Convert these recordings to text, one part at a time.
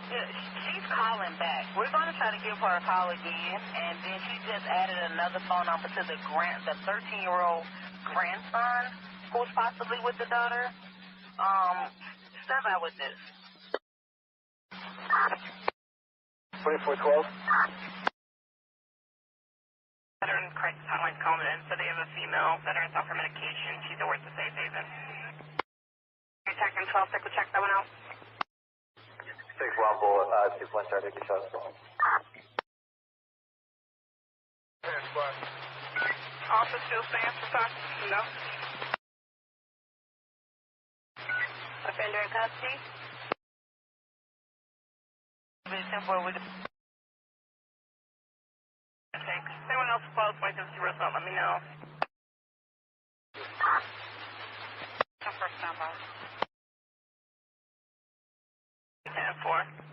She's calling back. We're going to try to give her a call again, and then she just added another phone number to the 13-year-old grandson who's possibly with the daughter. Step out with this. 2412. Veteran crisis hotline's calling in, so they have a female veteran off her medication. She's over at the safe haven. Detective 12, take a check that one out. 6 Rumble, 2 point start, take your shots. Officer still stands for talk? No. Offender in custody? Thanks. Anyone else close, wait to see what's up, let me know. Come first standby. 10-4.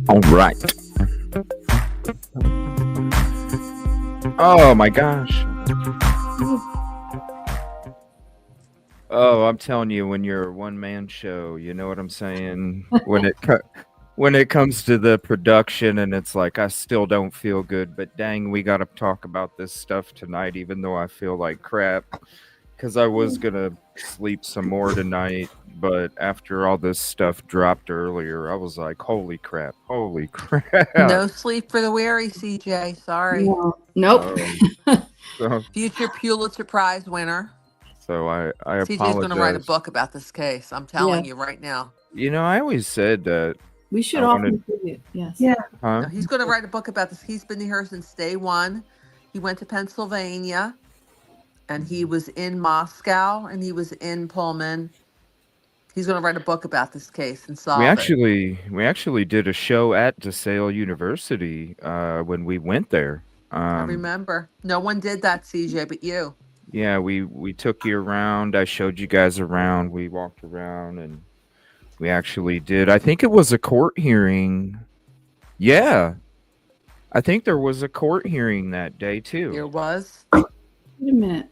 All right. Oh my gosh. Oh, I'm telling you, when you're a one-man show, you know what I'm saying? When it comes to the production, and it's like, I still don't feel good, but dang, we got to talk about this stuff tonight, even though I feel like crap, because I was gonna sleep some more tonight, but after all this stuff dropped earlier, I was like, holy crap. No sleep for the weary, CJ. Sorry. No. Nope. Future Pulitzer Prize winner. So I CJ's apologize. going to write a book about this case. I'm telling you right now. You know, I always said that we should all contribute. Yes. Yeah. Huh? No, he's going to write a book about this. He's been here since day one. He went to Pennsylvania, and he was in Moscow, and he was in Pullman. He's going to write a book about this case and solve it. We actually did a show at DeSale University when we went there. I remember. No one did that, CJ, but you. Yeah, we took you around. I showed you guys around. We walked around, and we actually did. I think it was a court hearing. Yeah. I think there was a court hearing that day, too. There was. Wait a minute.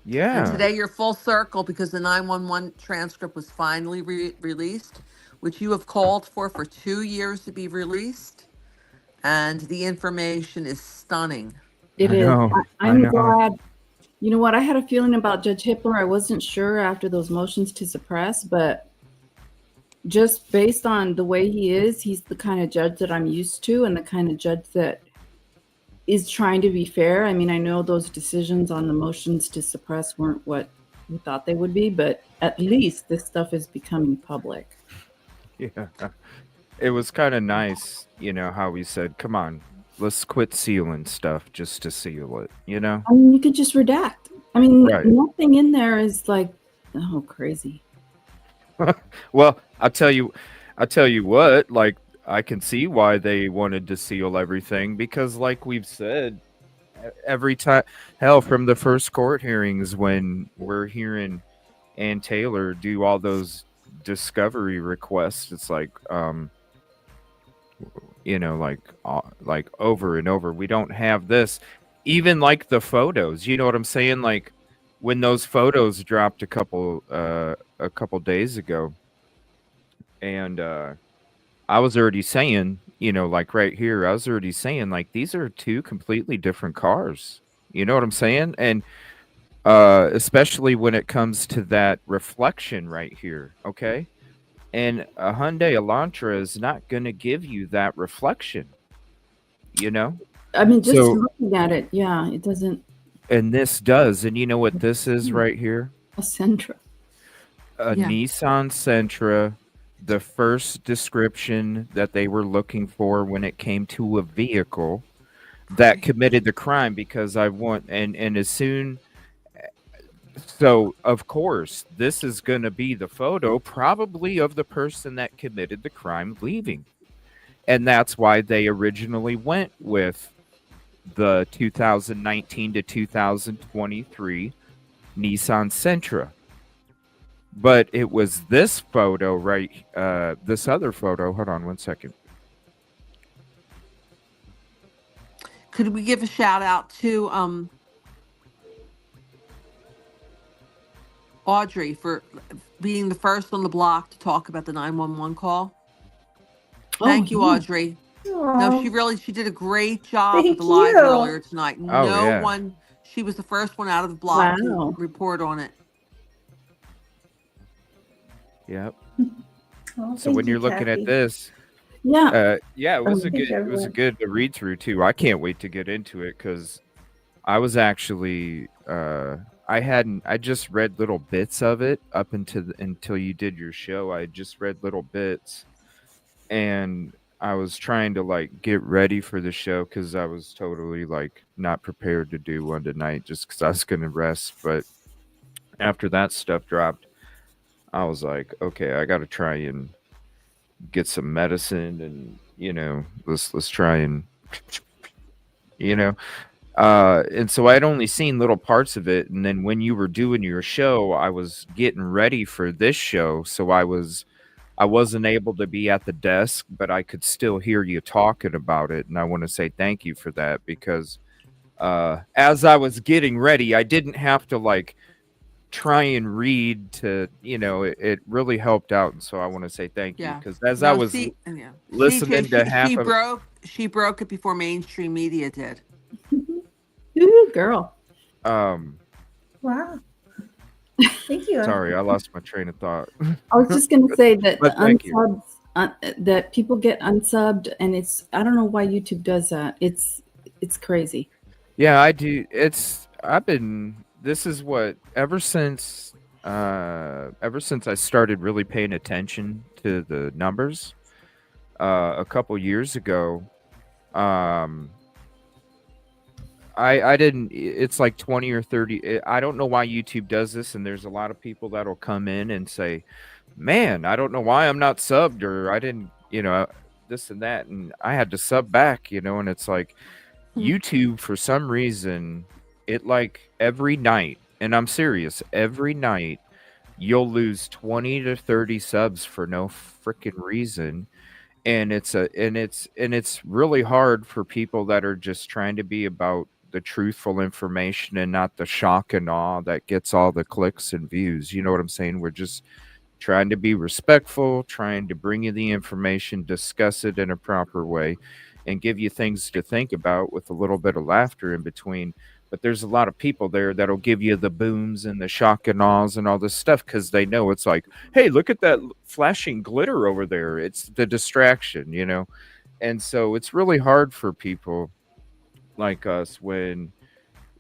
Yeah. And today you're full circle because the 911 transcript was finally released, which you have called for 2 years to be released. And the information is stunning. It is. I'm glad. You know what? I had a feeling about Judge Hippler. I wasn't sure after those motions to suppress, but just based on the way he is, he's the kind of judge that I'm used to and the kind of judge that is trying to be fair. I mean, I know those decisions on the motions to suppress weren't what we thought they would be, but at least this stuff is becoming public. Yeah. It was kind of nice, you know, how we said, come on, let's quit sealing stuff just to seal it, you know? I mean, you could just redact. I mean, Right. Nothing in there is like, oh, crazy. Well, I'll tell you what, like, I can see why they wanted to seal everything because, like we've said, every time, hell, from the first court hearings when we're hearing Ann Taylor do all those discovery requests, it's like, you know, like over and over, we don't have this. Even like the photos, you know what I'm saying? Like when those photos dropped a couple days ago, and I was already saying, you know, like right here, I was already saying, like, these are two completely different cars. You know what I'm saying? And especially when it comes to that reflection right here, okay? And a Hyundai Elantra is not going to give you that reflection, you know? I mean, just looking at it, yeah, it doesn't. And this does. And you know what this is right here? A Sentra. A Nissan Sentra, the first description that they were looking for when it came to a vehicle. that committed the crime, because I want, and as soon, so of course this is going to be the photo probably of the person that committed the crime leaving, and that's why they originally went with the 2019 to 2023 Nissan Sentra. But it was this photo, right? This other photo. Hold on one second. Could we give a shout out to Audrey for being the first on the block to talk about the 911 call? Thank you, Audrey. No, she did a great job with the live earlier tonight. She was the first one out of the block to report on it. Yep. So when you're looking at this, it was a good read through too. I can't wait to get into it, because I was actually I just read little bits of it up until you did your show. I just read little bits, and I was trying to like get ready for the show, because I was totally like not prepared to do one tonight, just because I was gonna rest. But after that stuff dropped, I was like, okay, I got to try and get some medicine, and let's try and and so I'd only seen little parts of it, and then when you were doing your show, I was getting ready for this show, so I wasn't able to be at the desk, but I could still hear you talking about it, and I want to say thank you for that, because as I was getting ready, I didn't have to like try and read to, it really helped out, and so I want to say thank you, because as I was listening to half of it, she broke it before mainstream media did. Ooh, girl. Wow. Thank you. Sorry, I lost my train of thought. I was just gonna say that But the thank you. unsubs, that people get unsubbed, and I don't know why YouTube does that. It's crazy. Yeah, I do. This is what, ever since I started really paying attention to the numbers, a couple years ago, I didn't, it's like 20 or 30. I don't know why YouTube does this, and there's a lot of people that'll come in and say, man, I don't know why I'm not subbed, or I didn't, this and that, and I had to sub back, and it's like YouTube, for some reason, it like every night, and I'm serious, every night you'll lose 20 to 30 subs for no freaking reason. And it's really hard for people that are just trying to be about the truthful information and not the shock and awe that gets all the clicks and views. You know what I'm saying? We're just trying to be respectful, trying to bring you the information, discuss it in a proper way, and give you things to think about with a little bit of laughter in between. But there's a lot of people there that'll give you the booms and the shock and awes and all this stuff, because they know it's like, hey, look at that flashing glitter over there. It's the distraction, And so it's really hard for people like us when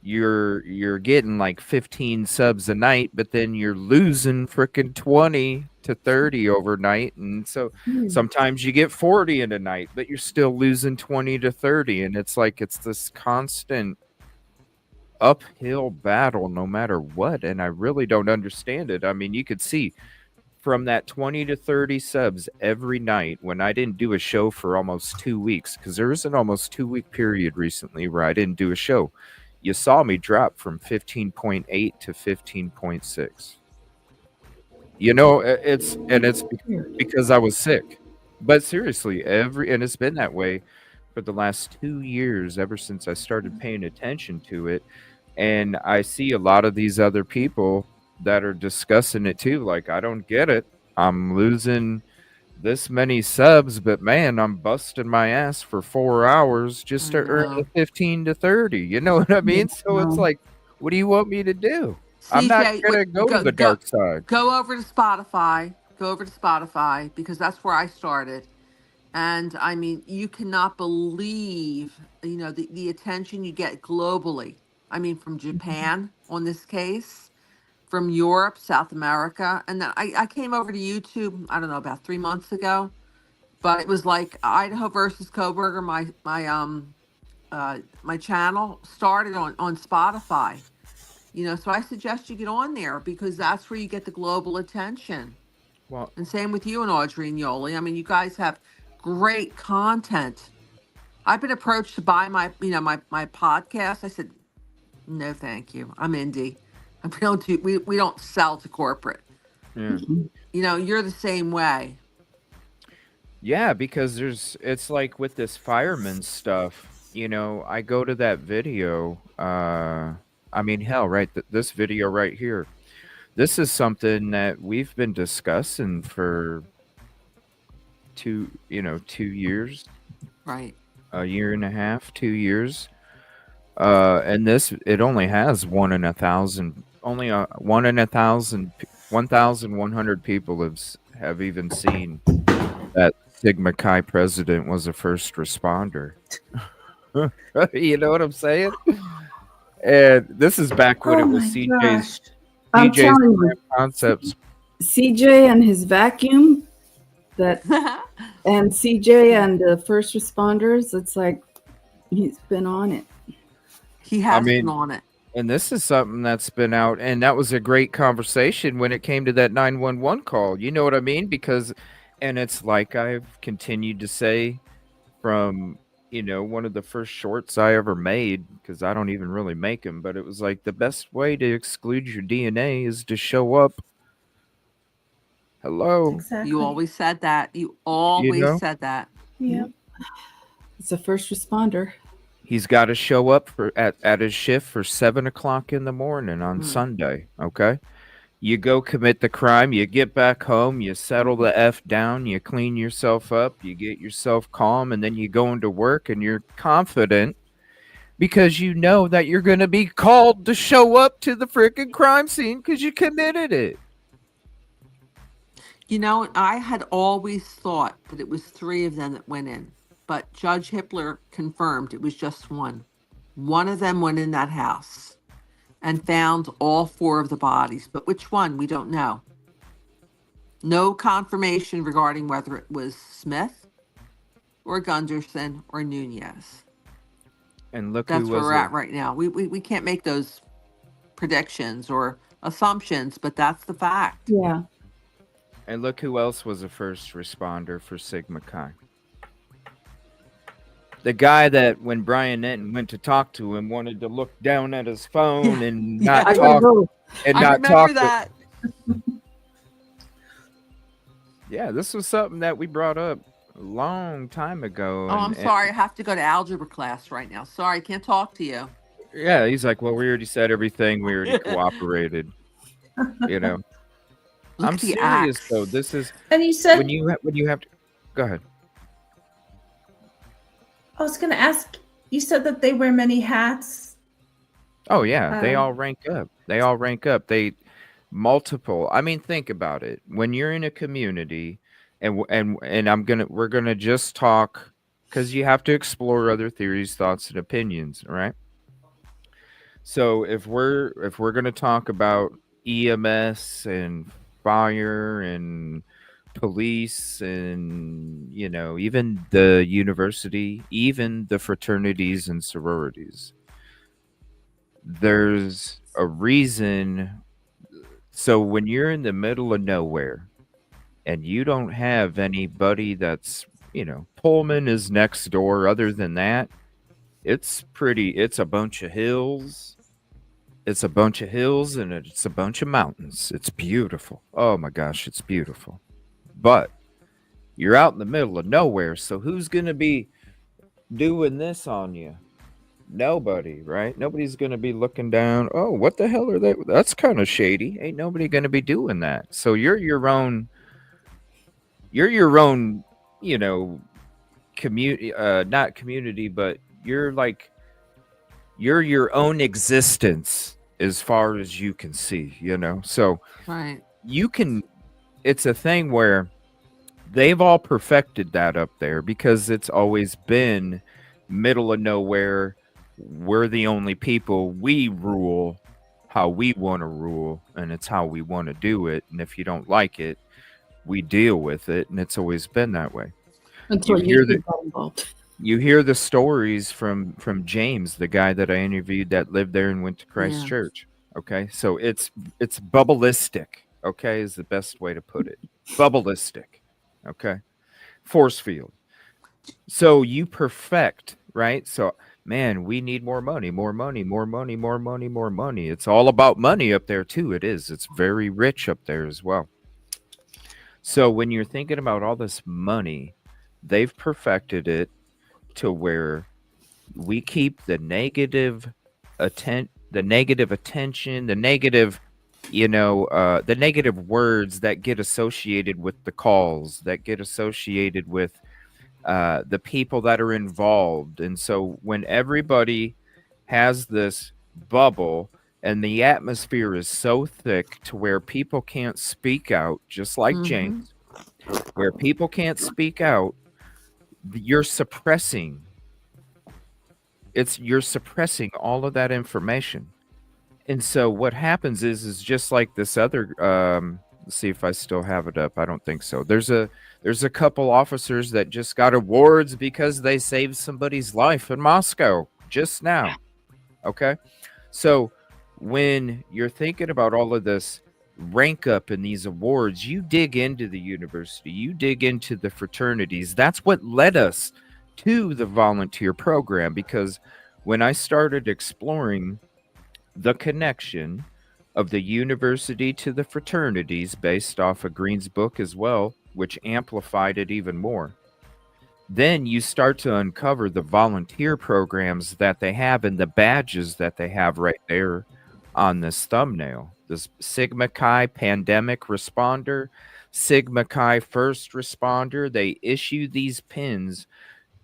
you're getting like 15 subs a night, but then you're losing freaking 20 to 30 overnight. And so sometimes you get 40 in a night, but you're still losing 20 to 30. And it's like, it's this constant uphill battle no matter what, and I really don't understand it. I mean, you could see from that 20 to 30 subs every night when I didn't do a show for almost 2 weeks, because there was an almost 2-week period recently where I didn't do a show. You saw me drop from 15.8 to 15.6. It's because I was sick. But seriously, and it's been that way for the last 2 years, ever since I started paying attention to it. And I see a lot of these other people that are discussing it too. Like, I don't get it. I'm losing this many subs, but man, I'm busting my ass for 4 hours just to earn the 15 to 30. You know what I mean? So it's like, what do you want me to do? I'm not going to go to the dark side. Go over to Spotify. Because that's where I started. And I mean, you cannot believe, the attention you get globally. I mean, from Japan on this case, from Europe, South America. And then I came over to YouTube, I don't know, about 3 months ago. But it was like Idaho versus Coburger, my my channel started on Spotify. So I suggest you get on there because that's where you get the global attention. Well, And same with you and Audrey and Yoli. I mean, you guys have great content. I've been approached to buy my podcast. I said, no, thank you. I'm indie. We don't sell to corporate. yeah. You're the same way. Yeah, because it's like with this fireman stuff, I go to that video. I mean, hell, right? This video right here. This is something that we've been discussing for 2 years, Right. a year and a half, 2 years. And it only has 1 in 1,000, only 1 in 1,000, 1,100 people have even seen that Sigma Chi president was a first responder. You know what I'm saying? And this is back when it was CJ's concepts. CJ and his vacuum, and CJ and the first responders. It's like he's been on it. He has been on it. And this is something that's been out, and that was a great conversation when it came to that 911 call. You know what I mean? And it's like I've continued to say from, one of the first shorts I ever made, because I don't even really make them, but it was like the best way to exclude your DNA is to show up. Hello. Exactly. You always said that. You always said that. Yeah. It's a first responder. He's got to show up at his shift for 7 o'clock in the morning on Sunday. Okay. You go commit the crime, you get back home, you settle the F down, you clean yourself up, you get yourself calm, and then you go into work and you're confident because you know that you're going to be called to show up to the freaking crime scene because you committed it. I had always thought that it was 3 of them that went in, but Judge Hippler confirmed it was just 1. One of them went in that house and found all 4 of the bodies, but which one, we don't know. No confirmation regarding whether it was Smith or Gunderson or Nunez. And look, that's where we're at right now. We can't make those predictions or assumptions, but that's the fact. Yeah. And look who else was a first responder for Sigma Chi. The guy that when Brian Netton went to talk to him wanted to look down at his phone and not talk. And I not remember talk that. Yeah, this was something that we brought up a long time ago. Oh, I'm sorry. I have to go to algebra class right now. Sorry, I can't talk to you. Yeah, he's like, well, we already said everything. We already cooperated. I'm serious though. This is, and you said when you have to go ahead. I was going to ask. You said that they wear many hats. Oh yeah, they all rank up. They multiple. I mean, think about it. When you're in a community, and we're gonna just talk because you have to explore other theories, thoughts, and opinions, right? So if we're gonna talk about EMS and fire and police and even the university, even the fraternities and sororities, there's a reason. So when you're in the middle of nowhere and you don't have anybody that's Pullman is next door, other than that, it's a bunch of hills. It's a bunch of hills and it's a bunch of mountains. It's beautiful. Oh my gosh, it's beautiful. But you're out in the middle of nowhere, so who's going to be doing this on you? Nobody, right? Nobody's going to be looking down. Oh, what the hell are they? That's kind of shady. Ain't nobody going to be doing that. So you're your own, community, not community, but you're your own existence as far as you can see, So right. It's a thing where they've all perfected that up there because it's always been middle of nowhere. We're the only people. We rule how we want to rule, and it's how we want to do it. And if you don't like it, we deal with it, and it's always been that way. Until you get involved. you hear the stories from James, the guy that I interviewed that lived there and went to Christ Yeah. Church. Okay, so it's bubbleistic. Okay, is the best way to put it. Bubbleistic. Okay, force field. So you perfect, right? So man, we need more money, more money, more money, more money, more money. It's all about money up there too. It is. It's very rich up there as well. So when you're thinking about all this money, they've perfected it to where we keep the negative attention, the negative, the negative words that get associated with the calls, that get associated with the people that are involved. And so when everybody has this bubble and the atmosphere is so thick to where people can't speak out, just like James, where people can't speak out, you're suppressing all of that information. And so what happens is just like this other let's see if I still have it up. I don't think so. There's a couple officers that just got awards because they saved somebody's life in Moscow just now. Okay? So when you're thinking about all of this rank up in these awards, you dig into the university, you dig into the fraternities. That's what led us to the volunteer program, because when I started exploring the connection of the university to the fraternities based off of Green's book as well, which amplified it even more, then you start to uncover the volunteer programs that they have and the badges that they have right there on this thumbnail. This Sigma Chi Pandemic Responder, Sigma Chi First Responder. They issue these pins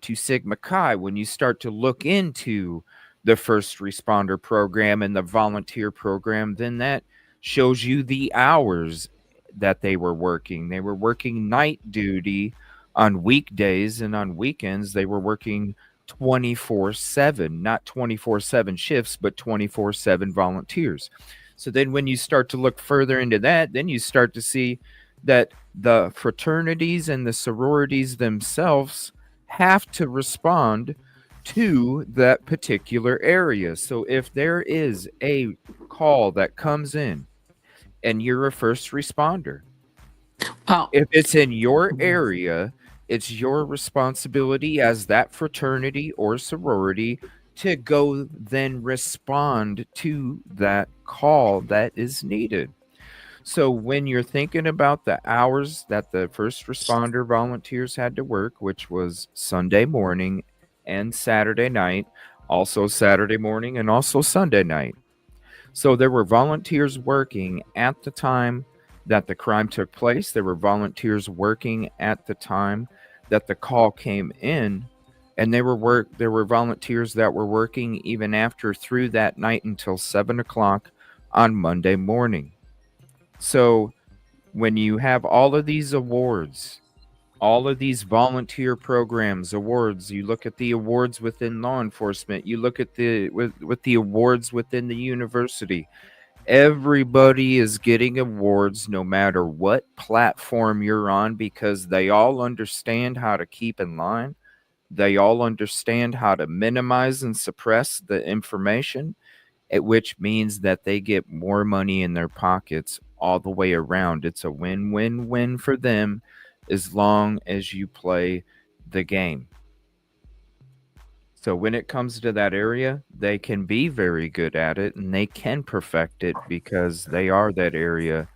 to Sigma Chi. When you start to look into the first responder program and the volunteer program, then that shows you the hours that they were working. They were working night duty on weekdays, and on weekends they were working 24/7, not 24/7 shifts, but 24/7 volunteers. So then when you start to look further into that, then you start to see that the fraternities and the sororities themselves have to respond to that particular area. So if there is a call that comes in and you're a first responder, if it's in your area, it's your responsibility as that fraternity or sorority to go then respond to that call that is needed. So when you're thinking about the hours that the first responder volunteers had to work, which was Sunday morning and Saturday night, also Saturday morning and also Sunday night. So there were volunteers working at the time that the crime took place. There were volunteers working at the time that the call came in, and there were volunteers that were working even after through that night until 7 o'clock on Monday morning. So when you have all of these awards, all of these volunteer programs, awards, you look at the awards within law enforcement, you look at with the awards within the university, everybody is getting awards no matter what platform you're on, because they all understand how to keep in line. They all understand how to minimize and suppress the information, which means that they get more money in their pockets all the way around. It's a win-win-win for them as long as you play the game. So when it comes to that area, they can be very good at it and they can perfect it because they are that area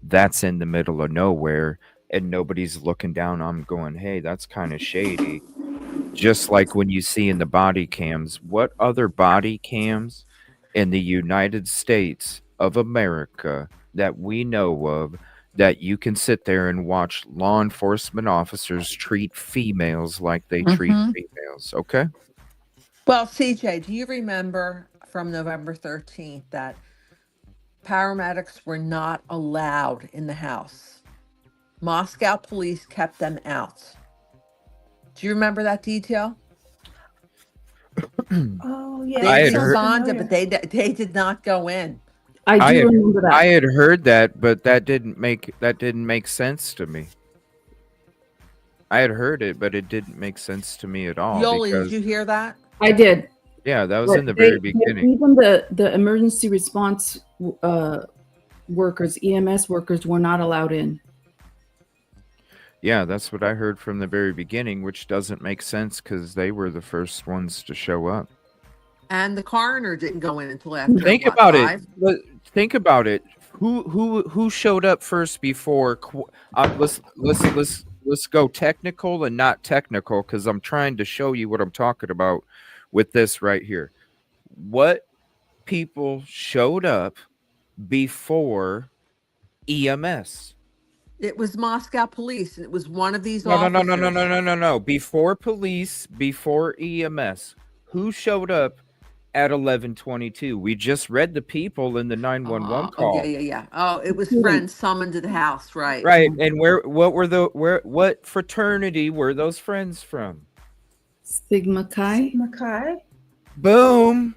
that's in the middle of nowhere and nobody's looking down on them going, hey, that's kind of shady. Just like when you see in the body cams, what other body cams in the United States of America that we know of that you can sit there and watch law enforcement officers treat females like they treat females? Okay. Well, CJ, do you remember from November 13th that paramedics were not allowed in the house? Moscow police kept them out. Do you remember that detail? Oh, yeah. They had heard- responded, but they did not go in. I do remember that. I had heard that, but that didn't make sense to me. I had heard it, but it didn't make sense to me at all. Yoli, Because did you hear that? I did. yeah, that was But in the very beginning. even the emergency response workers, EMS workers, were not allowed in. Yeah, that's what I heard from the very beginning, which doesn't make sense because they were the first ones to show up. And the coroner didn't go in until after. Think about it. Think about it. Who showed up first before? Let's go technical and not technical, because I'm trying to show you what I'm talking about with this right here. What people showed up before EMS? It was Moscow police, and it was one of these officers. No. Before police, before EMS, who showed up at 11:22? We just read the people in the 911 call. Oh, yeah. Oh, it was friends summoned to the house, right? Right. And what fraternity were those friends from? Sigma Chi. Sigma Chi. Boom.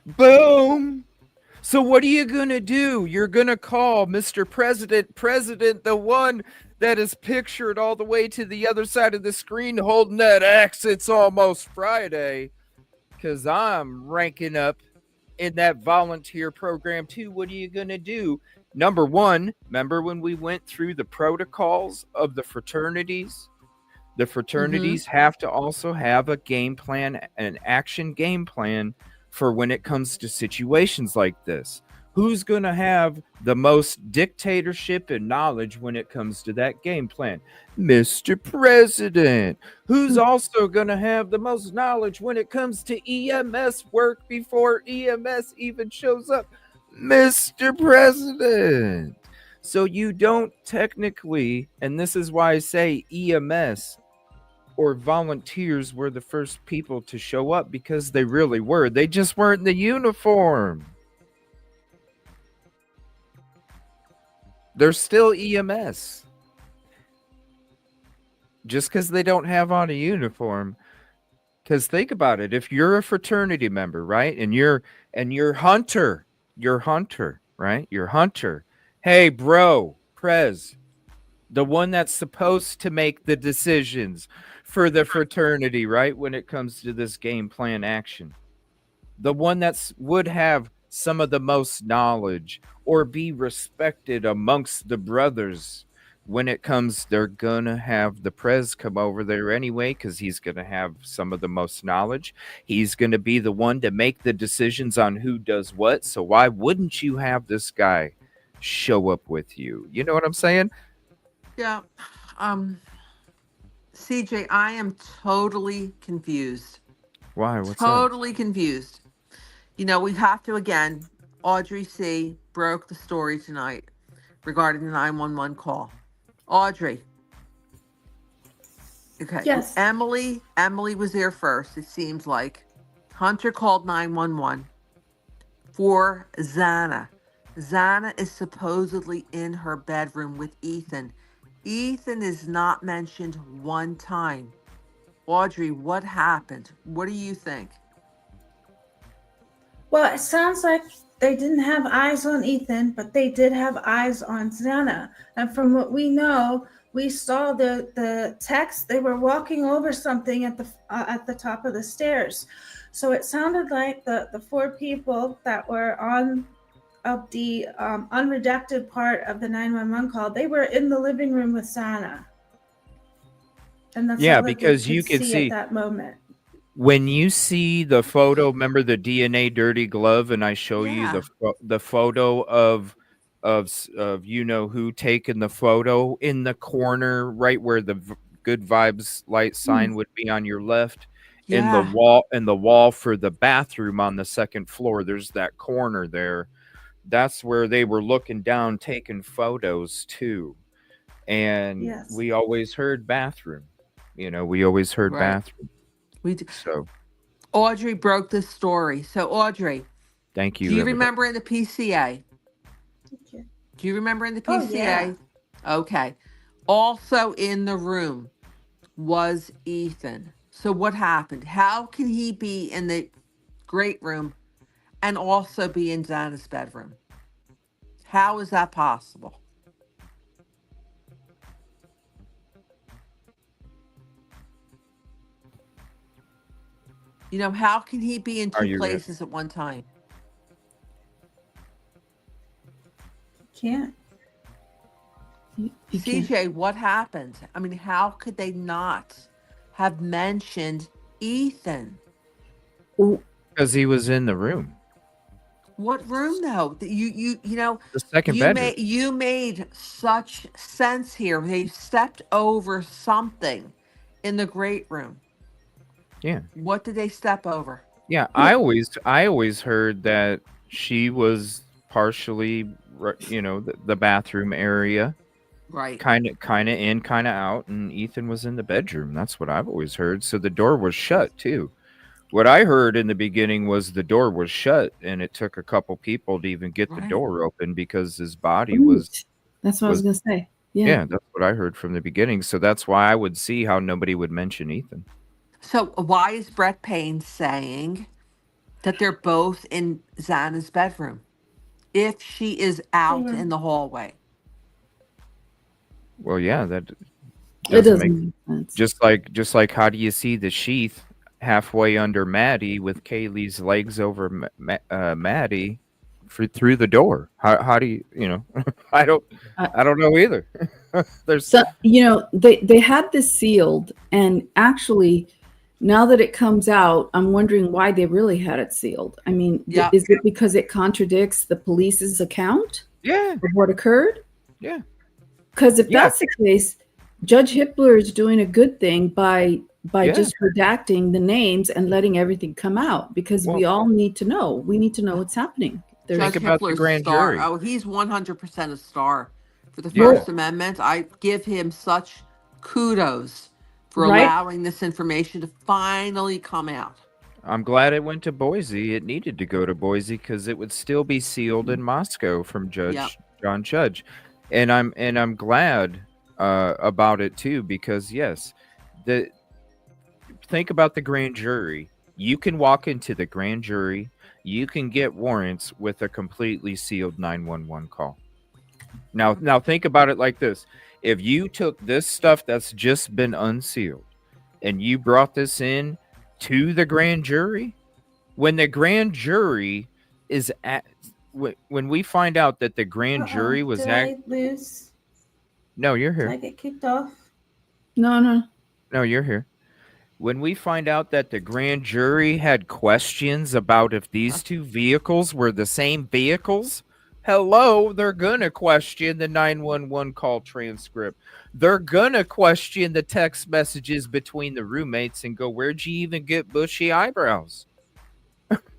Boom. So what are you going to do? You're going to call Mr. President, the one that is pictured all the way to the other side of the screen holding that axe. It's almost Friday, because I'm ranking up in that volunteer program too. What are you going to do? Number one, remember when we went through the protocols of the fraternities? The fraternities have to also have a game plan, an action game plan for when it comes to situations like this. Who's going to have the most dictatorship and knowledge when it comes to that game plan? Mr. President. Who's also going to have the most knowledge when it comes to EMS work before EMS even shows up? Mr. President. So you don't technically, and this is why I say EMS or volunteers were the first people to show up, because they really were. They just weren't in the uniform. They're still EMS. Just because they don't have on a uniform. Because think about it. If you're a fraternity member, right? And you're Hunter, right? You're Hunter. Hey, bro, Prez, the one that's supposed to make the decisions for the fraternity, right? When it comes to this game plan action, the one that's would have some of the most knowledge or be respected amongst the brothers when it comes, they're gonna have the Prez come over there anyway, because he's gonna have some of the most knowledge. He's gonna be the one to make the decisions on who does what. So why wouldn't you have this guy show up with you? You know what I'm saying? Yeah. CJ, I am totally confused. Why? What's totally confused. You know, we have to, again, Audrey C. broke the story tonight regarding the 911 call. Audrey. Okay. Yes. Emily was there first, it seems like. Hunter called 911 for Xana. Xana is supposedly in her bedroom with Ethan. Ethan is not mentioned one time. Audrey, what happened? What do you think? Well, it sounds like they didn't have eyes on Ethan, but they did have eyes on Xana. And from what we know, we saw the text. They were walking over something at the top of the stairs. So it sounded like the four people that were on of the unredacted part of the 911 call, they were in the living room with Xana. And that's all that because they you could see at that moment. When you see the photo, remember the DNA dirty glove, and I show you the photo of you know who taking the photo in the corner, right where the good vibes light sign would be on your left, in the wall for the bathroom on the second floor. There's that corner there. That's where they were looking down, taking photos too. And we always heard bathroom. You know, we always heard bathroom. We do. So Audrey broke this story. So Audrey, thank you. Do you remember in the PCA? Okay. Do you remember in the PCA? Oh, yeah. Okay. Also in the room was Ethan. So what happened? How can he be in the great room and also be in Xana's bedroom? How is that possible? You know, how can he be in Are two you ready? places at one time? Can't. You can't. CJ, what happened? I mean, how could they not have mentioned Ethan? Because he was in the room, What room though? You know, the second bedroom. you made such sense here. They stepped over something in the great room. Yeah. What did they step over? Yeah, I always heard that she was partially, the bathroom area, Right. kind of in, kind of out, and Ethan was in the bedroom. That's what I've always heard. So the door was shut too. What I heard in the beginning was the door was shut, and it took a couple people to even get the Right. door open because his body was. That's what I was gonna say. Yeah. Yeah, that's what I heard from the beginning. So that's why I would see how nobody would mention Ethan. So why is Brett Payne saying that they're both in Xana's bedroom if she is out were- in the hallway? Well, yeah, that It doesn't doesn't make make sense. just like how do you see the sheath halfway under Maddie with Kaylee's legs over Maddie through the door? How do you I don't know either. There's So they had this sealed, and actually, now that it comes out, I'm wondering why they really had it sealed. I mean, Yeah. is it because it contradicts the police's account yeah, of what occurred? yeah. Because if Yeah. that's the case, Judge Hippler is doing a good thing by Yeah. just redacting the names and letting everything come out, because we Well- all need to know. We need to know what's happening. Think Judge about the Hippler's grand a star. jury. Oh, he's 100% a star for the Yeah. First Amendment. I give him such kudos for Right? allowing this information to finally come out. I'm glad it went to Boise. It needed to go to Boise because it would still be sealed in Moscow from Judge Yep. John Judge, and I'm glad about it too, because yes, think about the grand jury. You can walk into the grand jury, you can get warrants with a completely sealed 911 call. Now think about it like this: if you took this stuff that's just been unsealed and you brought this in to the grand jury, when the grand jury is when we find out that the grand jury was Did I lose? no, you're Did I here. get kicked off? No. No, you're here. When we find out that the grand jury had questions about if these two vehicles were the same vehicles, hello, they're gonna question the 911 call transcript. They're gonna question the text messages between the roommates and go, "Where'd you even get bushy eyebrows?"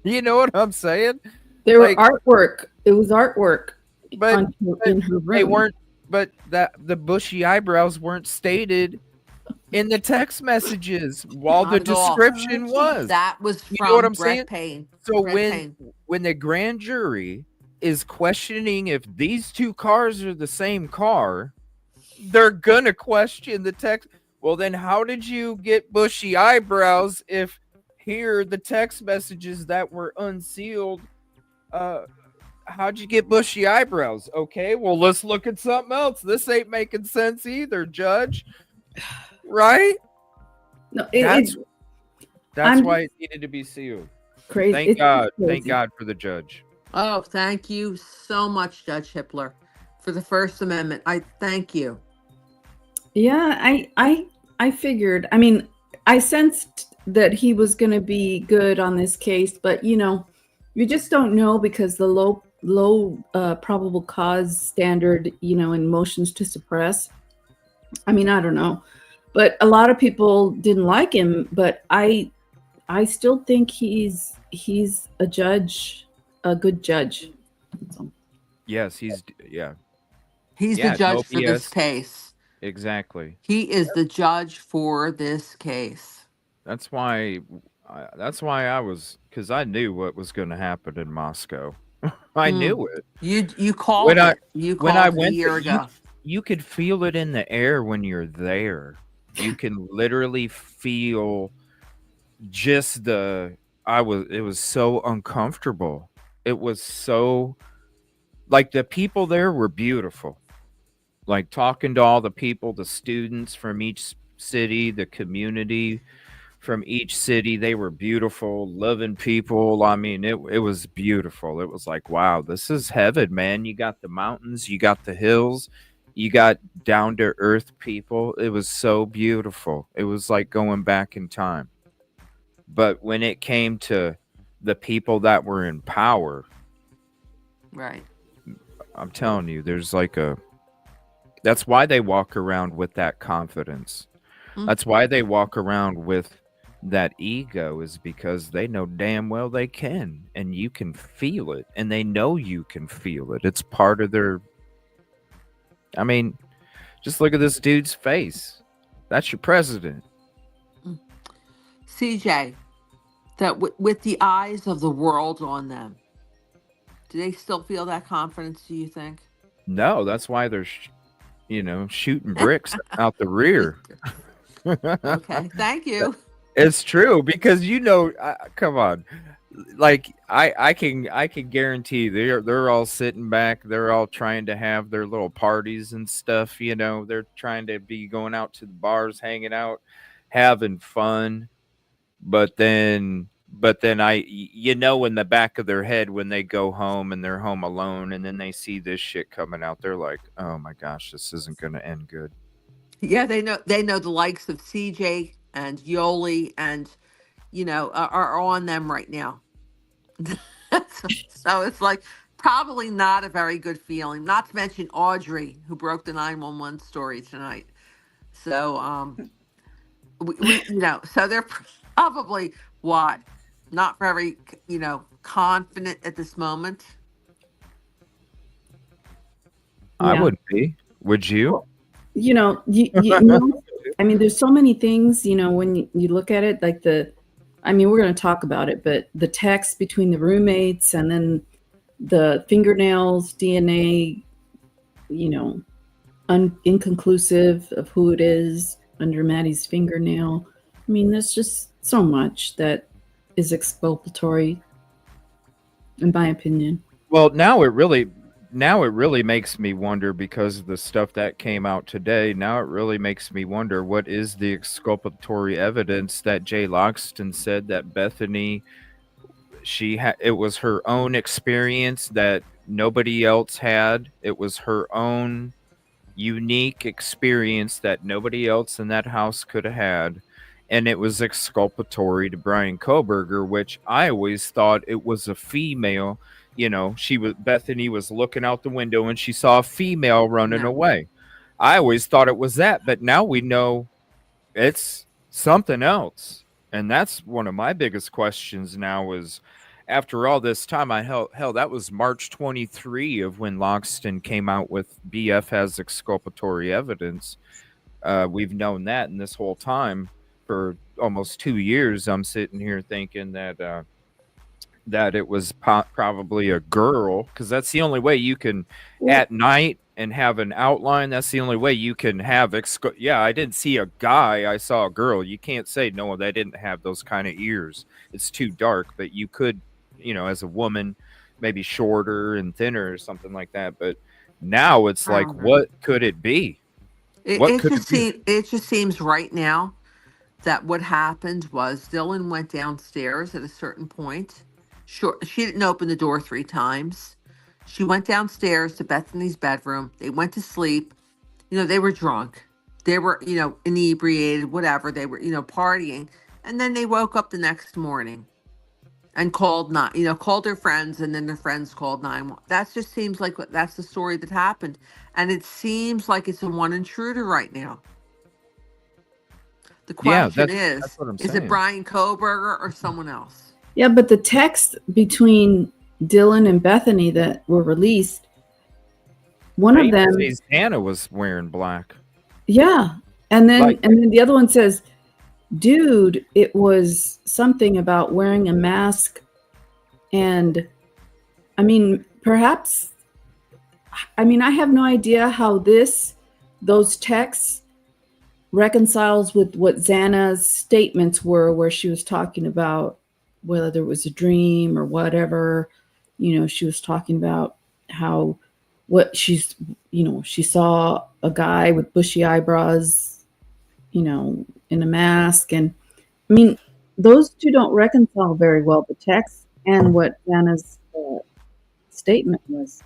You know what I'm saying? There Like- were artwork. It was artwork But in her room. they weren't. But the bushy eyebrows weren't stated in the text messages while Not the at all. description was. That was You from know what I'm Brett saying? Payne. So Brett Payne. when the grand jury is questioning if these two cars are the same car, they're gonna question the text. Well, then how did you get bushy eyebrows if here the text messages that were unsealed? How'd you get bushy eyebrows? Okay, well, let's look at something else. This ain't making sense either, Judge. Right? No, That's I'm- why it needed to be sealed. crazy. Thank It's God. crazy. Thank God for the judge. Oh, thank you so much, Judge Hippler, for the First Amendment. I thank you. Yeah, I figured. I mean, I sensed that he was going to be good on this case, but you just don't know, because the low probable cause standard, in motions to suppress. I mean, I don't know, but a lot of people didn't like him, but I still think he's a judge, a good judge. So, Yes, he's He's Yeah, the judge no for this BS. case. exactly. He is the judge for this case. That's why I was, because I knew what was going to happen in Moscow. I knew it. You called When I- it. You when called I it went a year to- ago. You could feel it in the air when you're there. You can literally feel just it was so uncomfortable. It was so, like, the people there were beautiful. Like, talking to all the people, the students from each city, the community, from each city. They were beautiful, loving people. I mean, it was beautiful. It was like, wow, this is heaven, man. You got the mountains, you got the hills, you got down to earth people. It was so beautiful. It was like going back in time. But when it came to the people that were in power, Right. I'm telling you, there's like that's why they walk around with that confidence. That's why they walk around with that ego, is because they know damn well they can, and you can feel it, and they know you can feel it. It's part of their, I mean, just look at this dude's face. That's your president. CJ, that with the eyes of the world on them, do they still feel that confidence, do you think? No, that's why they're, shooting bricks out the rear. Okay, thank you. It's true, because come on, like I can guarantee they're all sitting back. They're all trying to have their little parties and stuff. They're trying to be going out to the bars, hanging out, having fun. But then in the back of their head, when they go home and they're home alone, and then they see this shit coming out, they're like, oh my gosh, this isn't going to end good. Yeah, they know the likes of CJ and Yoli and are on them right now. So it's like probably not a very good feeling. Not to mention Audrey, who broke the 911 story tonight. So so they're probably not very confident at this moment. I wouldn't be. Would you? You know, I mean, there's so many things, when you look at it, like we're going to talk about it, but the text between the roommates and then the fingernails, DNA, inconclusive of who it is under Maddie's fingernail. I mean, there's just so much that is exculpatory, in my opinion. Well, now it really makes me wonder, because of the stuff that came out today. Now it really makes me wonder, what is the exculpatory evidence that Jay Loxton said that Bethany, it was her own experience that nobody else had. It was her own unique experience that nobody else in that house could have had. And it was exculpatory to Brian Koberger, which I always thought it was a female. Bethany was looking out the window and she saw a female running away. I always thought it was that, but now we know it's something else. And that's one of my biggest questions now, is after all this time, hell, that was March 23 of when Loxton came out with BF has exculpatory evidence. We've known that, and this whole time for almost 2 years, I'm sitting here thinking that it was probably a girl, because that's the only way you can at night and have an outline. That's the only way you can have I didn't see a guy, I saw a girl. You can't say no, they didn't have those kind of ears. It's too dark, but you could, as a woman, maybe shorter and thinner or something like that. But now it's like, what could it be? It just seems right now that what happened was Dylan went downstairs at a certain point. Sure, she didn't open the door 3 times. She went downstairs to Bethany's bedroom. They went to sleep. They were drunk. They were, inebriated, whatever. They were, partying. And then they woke up the next morning and called their friends, and then their friends called 911. That just seems like that's the story that happened. And it seems like it's a one intruder right now. The question is it Brian Koberger or someone else? Yeah, but the text between Dylan and Bethany that were released, one of them, Hannah was wearing black. Yeah, and then the other one says, "Dude, it was something about wearing a mask," and perhaps, I have no idea how those texts reconciles with what Xana's statements were, where she was talking about whether there was a dream or whatever. She was talking about she saw a guy with bushy eyebrows, in a mask. And I mean, those two don't reconcile very well, the text and what Anna's statement was.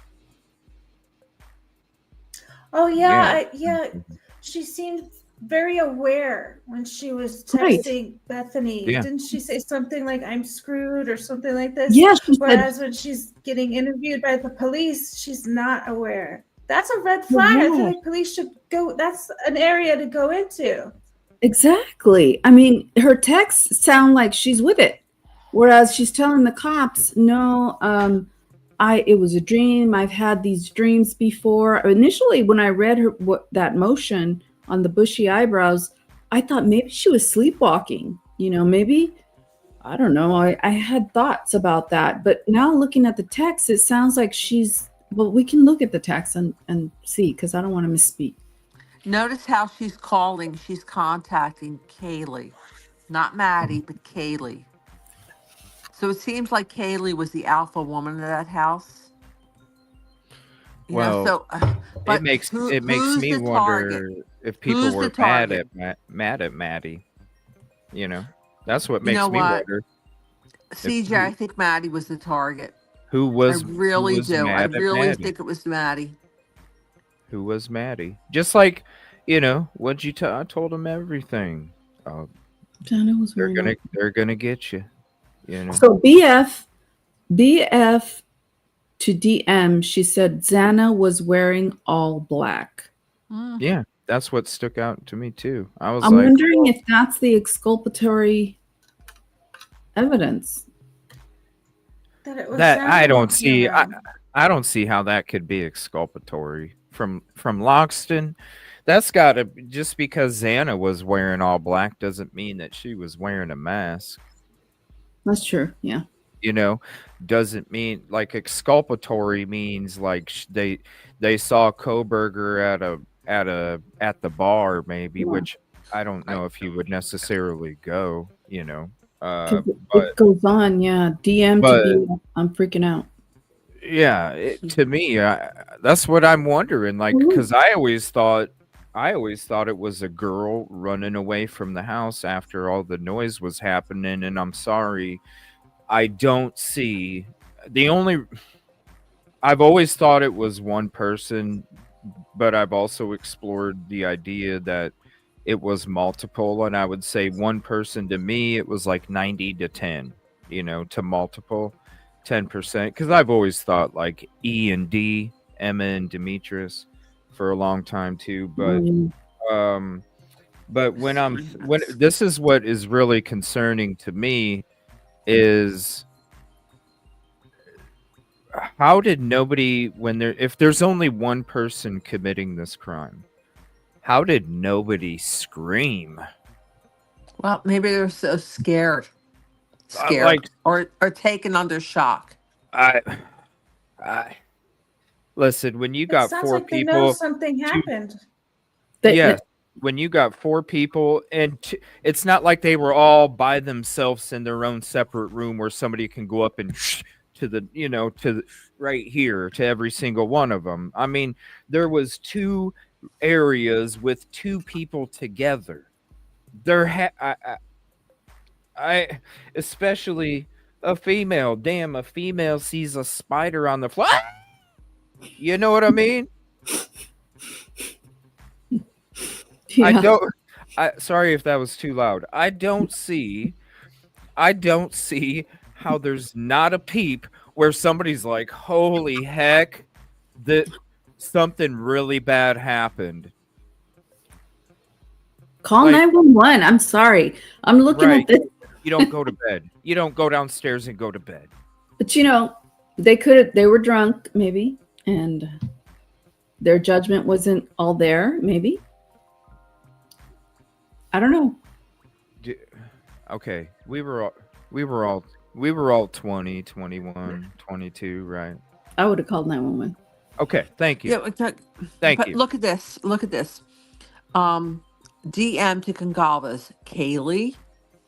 Oh Yeah. yeah. She seemed very aware when she was Right. texting Bethany. Yeah. Didn't she say something like "I'm screwed" or something like this? Yeah, she said, Whereas when she's getting interviewed by the police, she's not aware. That's a red flag. I feel yeah, like police should go. That's an area to go into. exactly. I mean, her texts sound like she's with it, whereas she's telling the cops, "No, it was a dream. I've had these dreams before." Initially, when I read that motion on the bushy eyebrows, I thought maybe she was sleepwalking. Maybe, I don't know. I had thoughts about that, but now looking at the text, it sounds like well, we can look at the text and see, because I don't want to misspeak. Notice how she's calling. She's contacting Kaylee. Not Maddie, but Kaylee. So it seems like Kaylee was the alpha woman of that house. Well, but it makes who's me the wonder target? if people Who's were the target? mad at Maddie. That's what makes know me what? wonder. CJ, I think Maddie was the target. Who was I really do. I mad at really Maddie? think it was Maddie. Who was Maddie? Just like, what you I told him everything. Jana was They're wearing gonna get you. So BF to DM, she said Xana was wearing all black. Yeah, that's what stuck out to me too. I'm wondering if that's the exculpatory evidence. That it was that Xana I don't walking see. around. I don't see how that could be exculpatory from Loxton. That's got to, just because Xana was wearing all black doesn't mean that she was wearing a mask. That's true. Yeah. Doesn't mean, like, exculpatory means like they saw Koberger at the bar maybe, Yeah. which I don't know if he would necessarily go. But But it goes on. Yeah. DM but to be. I'm freaking out. yeah, to me, that's what I'm wondering. Like, because I always thought it was a girl running away from the house after all the noise was happening. And I'm sorry, I don't see I've always thought it was one person, but I've also explored the idea that it was multiple. And I would say one person, to me, it was like 90 to 10, to multiple 10%. Because I've always thought like E and D, Emma and Demetrius, for a long time too. But when this is what is really concerning to me is, how did nobody, if there's only one person committing this crime, how did nobody scream? Well, maybe they're so scared, Like, or taken under shock. I listen, when you got It sounds four like they know people, something happened. yes, when you got four people, and it's not like they were all by themselves in their own separate room where somebody can go up and to the right here to every single one of them. I mean, there was two areas with two people together. I especially a female. Damn, a female sees a spider on the floor. You know what I mean? Yeah. Sorry if that was too loud. I don't see how there's not a peep where somebody's like, holy heck, that something really bad happened. Call 911. I'm sorry. I'm looking at this. You don't go to bed. You don't go downstairs and go to bed. But they were drunk maybe, and their judgment wasn't all there maybe. I don't know. Okay, we were all 20, 21, 22, right? I would have called 911. Okay, thank you. Yeah, Thank you. Look at this. DM to Gongalves. Kaylee,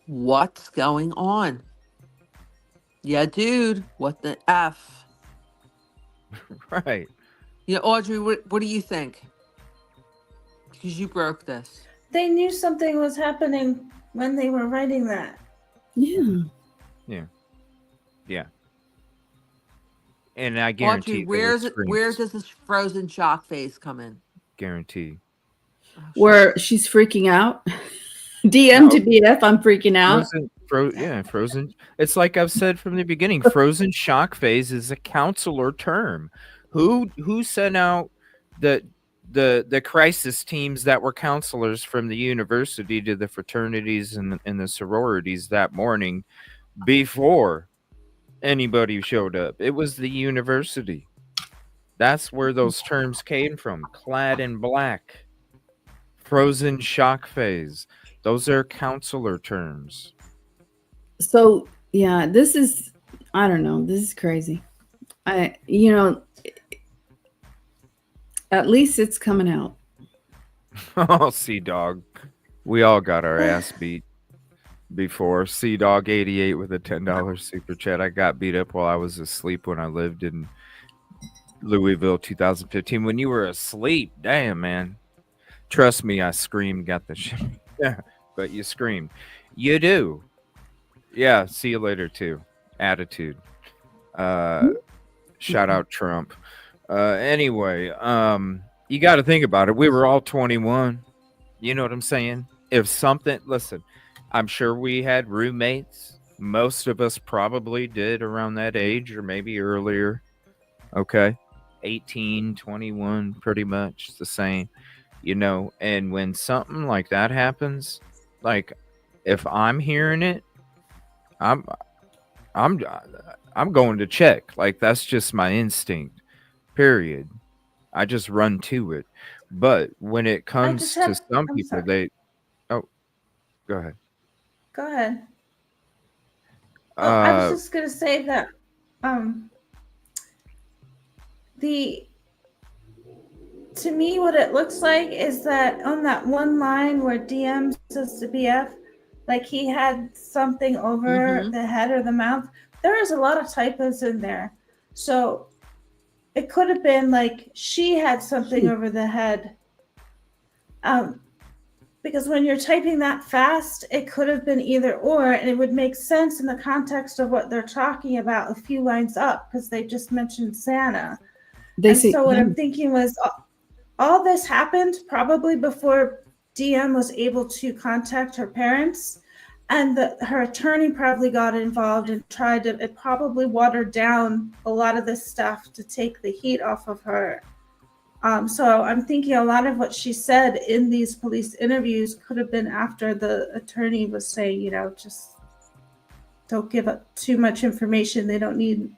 what's going on? Yeah, dude. What the F? Right. Audrey, what do you think? Because you broke this. They knew something was happening when they were writing that. Yeah. And I guarantee Audrey, there were where screams. does this frozen shock phase come in? Guarantee. Oh, shit. Where she's freaking out. DM to BF, I'm freaking out. Frozen. It's like I've said from the beginning. Frozen shock phase is a counselor term. Who sent out the crisis teams that were counselors from the university to the fraternities and the sororities that morning before anybody showed up? It was the university. That's where those terms came from. Clad in black. Frozen shock phase. Those are counselor terms. So yeah, this is, I don't know, this is crazy. At least it's coming out. Oh, Sea-Dog. We all got our ass beat before. Sea-Dog 88 with a $10 super chat. I got beat up while I was asleep when I lived in Louisville 2015. When you were asleep, damn, man. Trust me, I screamed, got the shit. Yeah, but you screamed. You do. Yeah, see you later, too. Attitude. Shout out Trump. Anyway, you got to think about it. We were all 21. You know what I'm saying? If something, listen, I'm sure we had roommates. Most of us probably did around that age or maybe earlier. Okay. 18, 21, pretty much the same. And when something like that happens, like if I'm hearing it, I'm going to check. Like that's just my instinct. Period. I just run to it. But when it comes to some people, go ahead. Go ahead. I was just gonna say that to me, what it looks like is that on that one line where DM says to BF, like he had something over the head or the mouth, there is a lot of typos in there. So it could have been like she had something over the head. Because when you're typing that fast, it could have been either or, and it would make sense in the context of what they're talking about a few lines up, because they just mentioned Santa. What I'm thinking was all this happened probably before DM was able to contact her parents, and her attorney probably got involved and it probably watered down a lot of this stuff to take the heat off of her. So I'm thinking a lot of what she said in these police interviews could have been after the attorney was saying, just don't give up too much information. They don't need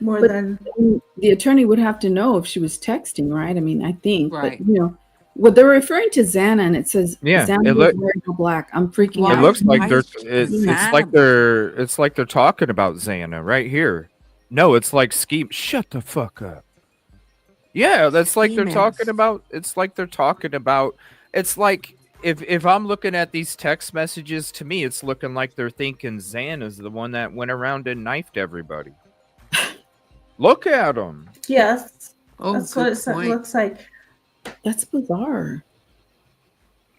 more than... The attorney would have to know if she was texting, right? I mean, I think. Right. But, well, they're referring to Xana, and it says Xana was wearing black. I'm freaking out. It looks like it's like they're talking about Xana right here. No, it's like scheme. Shut the fuck up. Yeah, that's like they're talking about. It's like they're talking about. It's like if I'm looking at these text messages, to me, it's looking like they're thinking Xana's the one that went around and knifed everybody. Look at them. Yes, that's what it looks like. That's bizarre.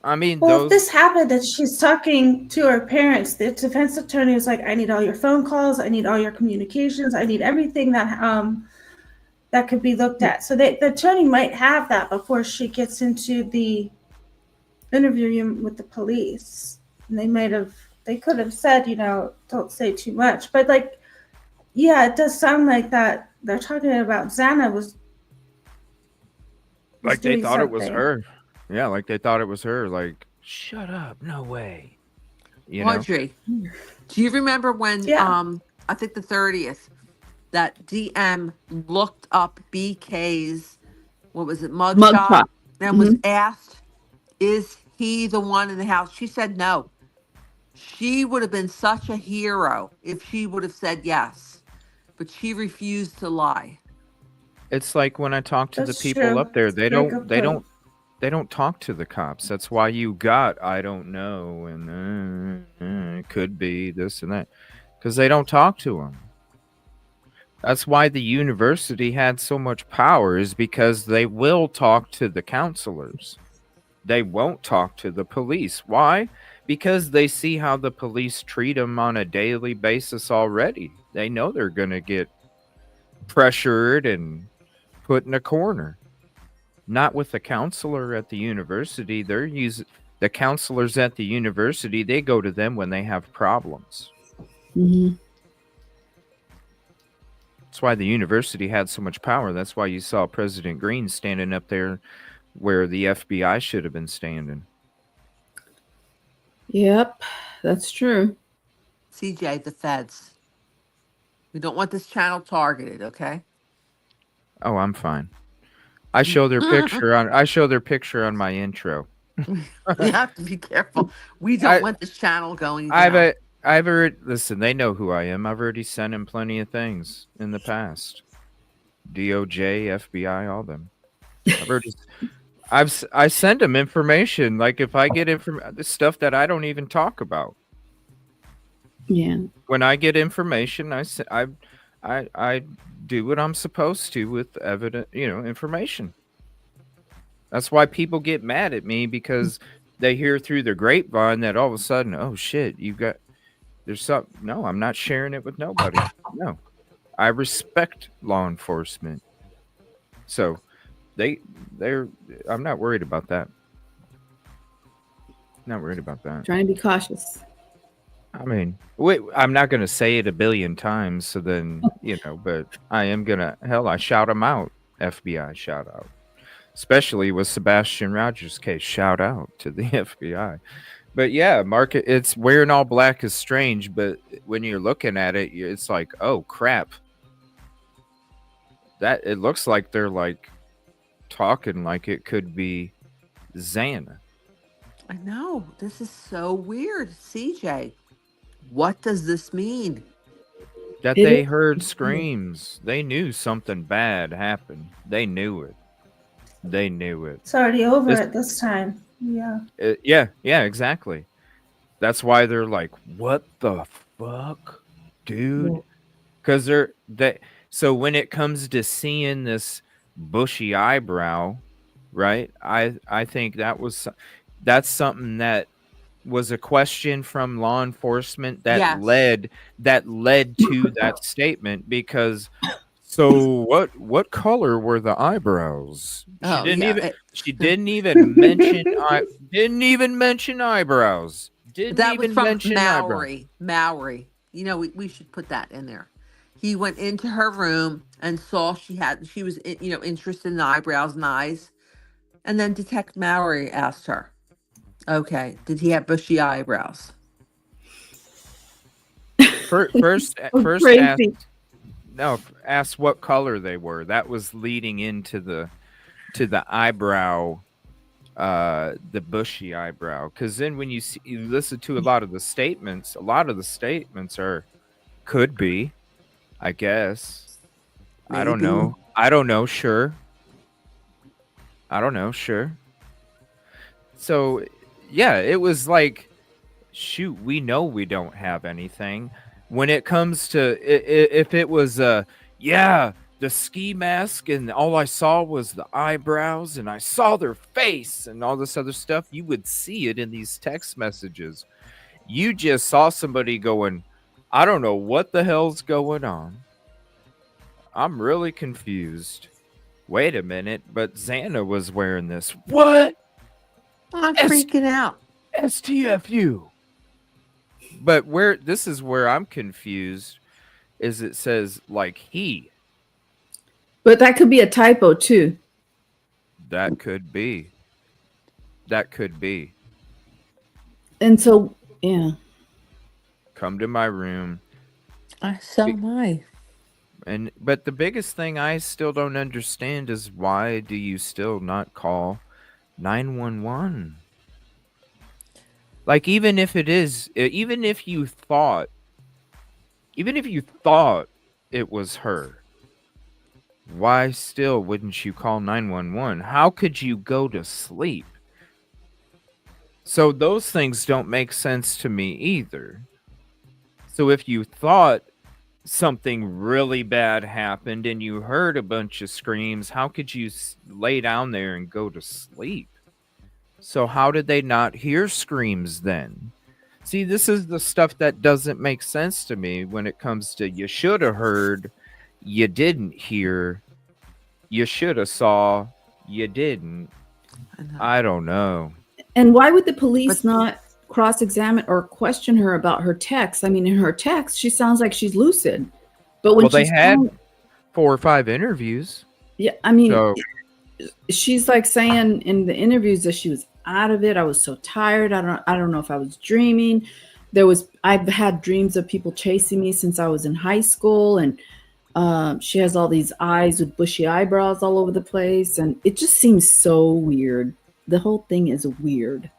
I mean, if this happened and she's talking to her parents, the defense attorney was like, "I need all your phone calls. I need all your communications. I need everything that could be looked at." So the attorney might have that before she gets into the interview with the police. And they could have said, don't say too much. But it does sound like that they're talking about Xana was like they thought it was her. Yeah, like they thought it was her. Like, shut up, no way. Audrey, do you remember when I think the 30th, that DM looked up BK's, what was it, mugshot, and was asked, is he the one in the house? She said no. She would have been such a hero if she would have said yes, but she refused to lie. It's like when I talk to the people up there, they don't talk to the cops. That's why you got I don't know and it could be this and that, because they don't talk to them. That's why the university had so much power, is because they will talk to the counselors. They won't talk to the police. Why? because they see how the police treat them on a daily basis already. They know they're going to get pressured and put in a corner. Not with the counselor at the university. The counselors at the university, they go to them when they have problems. Mm-hmm. That's why the university had so much power. That's why you saw President Green standing up there where the FBI should have been standing. Yep, that's true. CJ, the feds. We don't want this channel targeted, okay? Oh, I'm fine. I show their picture on my intro. You have to be careful. We don't want this channel going down. I've heard. Listen, they know who I am. I've already sent him plenty of things in the past. DOJ, FBI, all them. I send them information. Like if I get the stuff that I don't even talk about. Yeah. When I get information, I do what I'm supposed to with information. That's why people get mad at me, because they hear through the grapevine that all of a sudden, oh shit, there's something. No, I'm not sharing it with nobody. No, I respect law enforcement. So I'm not worried about that. Not worried about that. Trying to be cautious. I mean, I'm not going to say it a billion times. So then, but I am going to, I shout them out. FBI shout out. Especially with Sebastian Rogers' case, shout out to the FBI. But yeah, it's wearing all black is strange, but when you're looking at it, it's like, oh crap. That it looks like they're like talking like it could be Xana. I know. This is so weird. CJ, what does this mean? That they heard screams. They knew something bad happened. They knew it. It's already over at this time. Yeah. Yeah, exactly. That's why they're like, what the fuck, dude? Because so when it comes to seeing this bushy eyebrow, right? I think that's something that was a question from law enforcement that led to that statement, because so what color were the eyebrows? She didn't even mention eyebrows. That was from Maori. We should put that in there. He went into her room and saw she was interested in the eyebrows and eyes. And then Detective Maori asked her, okay, did he have bushy eyebrows? First ask what color they were. That was leading into the eyebrow, the bushy eyebrow. Because then when you listen to a lot of the statements are could be, I guess. Maybe. I don't know. Sure. So yeah, it was like, shoot, we know we don't have anything. When it comes to if it was the ski mask and all I saw was the eyebrows and I saw their face and all this other stuff, you would see it in these text messages. You just saw somebody going, I don't know what the hell's going on. I'm really confused. Wait a minute, but Xana was wearing this. What? I'm freaking out. STFU. But this is where I'm confused, is it says like he. But that could be a typo too. That could be. And so, yeah. Come to my room. So am I. But the biggest thing I still don't understand is, why do you still not call 911? Like, even if you thought it was her, why still wouldn't you call 911? How could you go to sleep? So those things don't make sense to me either. So if you thought something really bad happened and you heard a bunch of screams, how could you lay down there and go to sleep? So how did they not hear screams then? See, this is the stuff that doesn't make sense to me when it comes to you should have heard, you didn't hear, you should have saw, you didn't. I don't know. And why would the police not cross-examine or question her about her text? I mean, in her text, she sounds like she's lucid. But when they had 4 or 5 interviews. Yeah, I mean, she's like saying in the interviews that she was out of it. I was so tired. I don't know if I was dreaming. I've had dreams of people chasing me since I was in high school, and she has all these eyes with bushy eyebrows all over the place, and it just seems so weird. The whole thing is weird.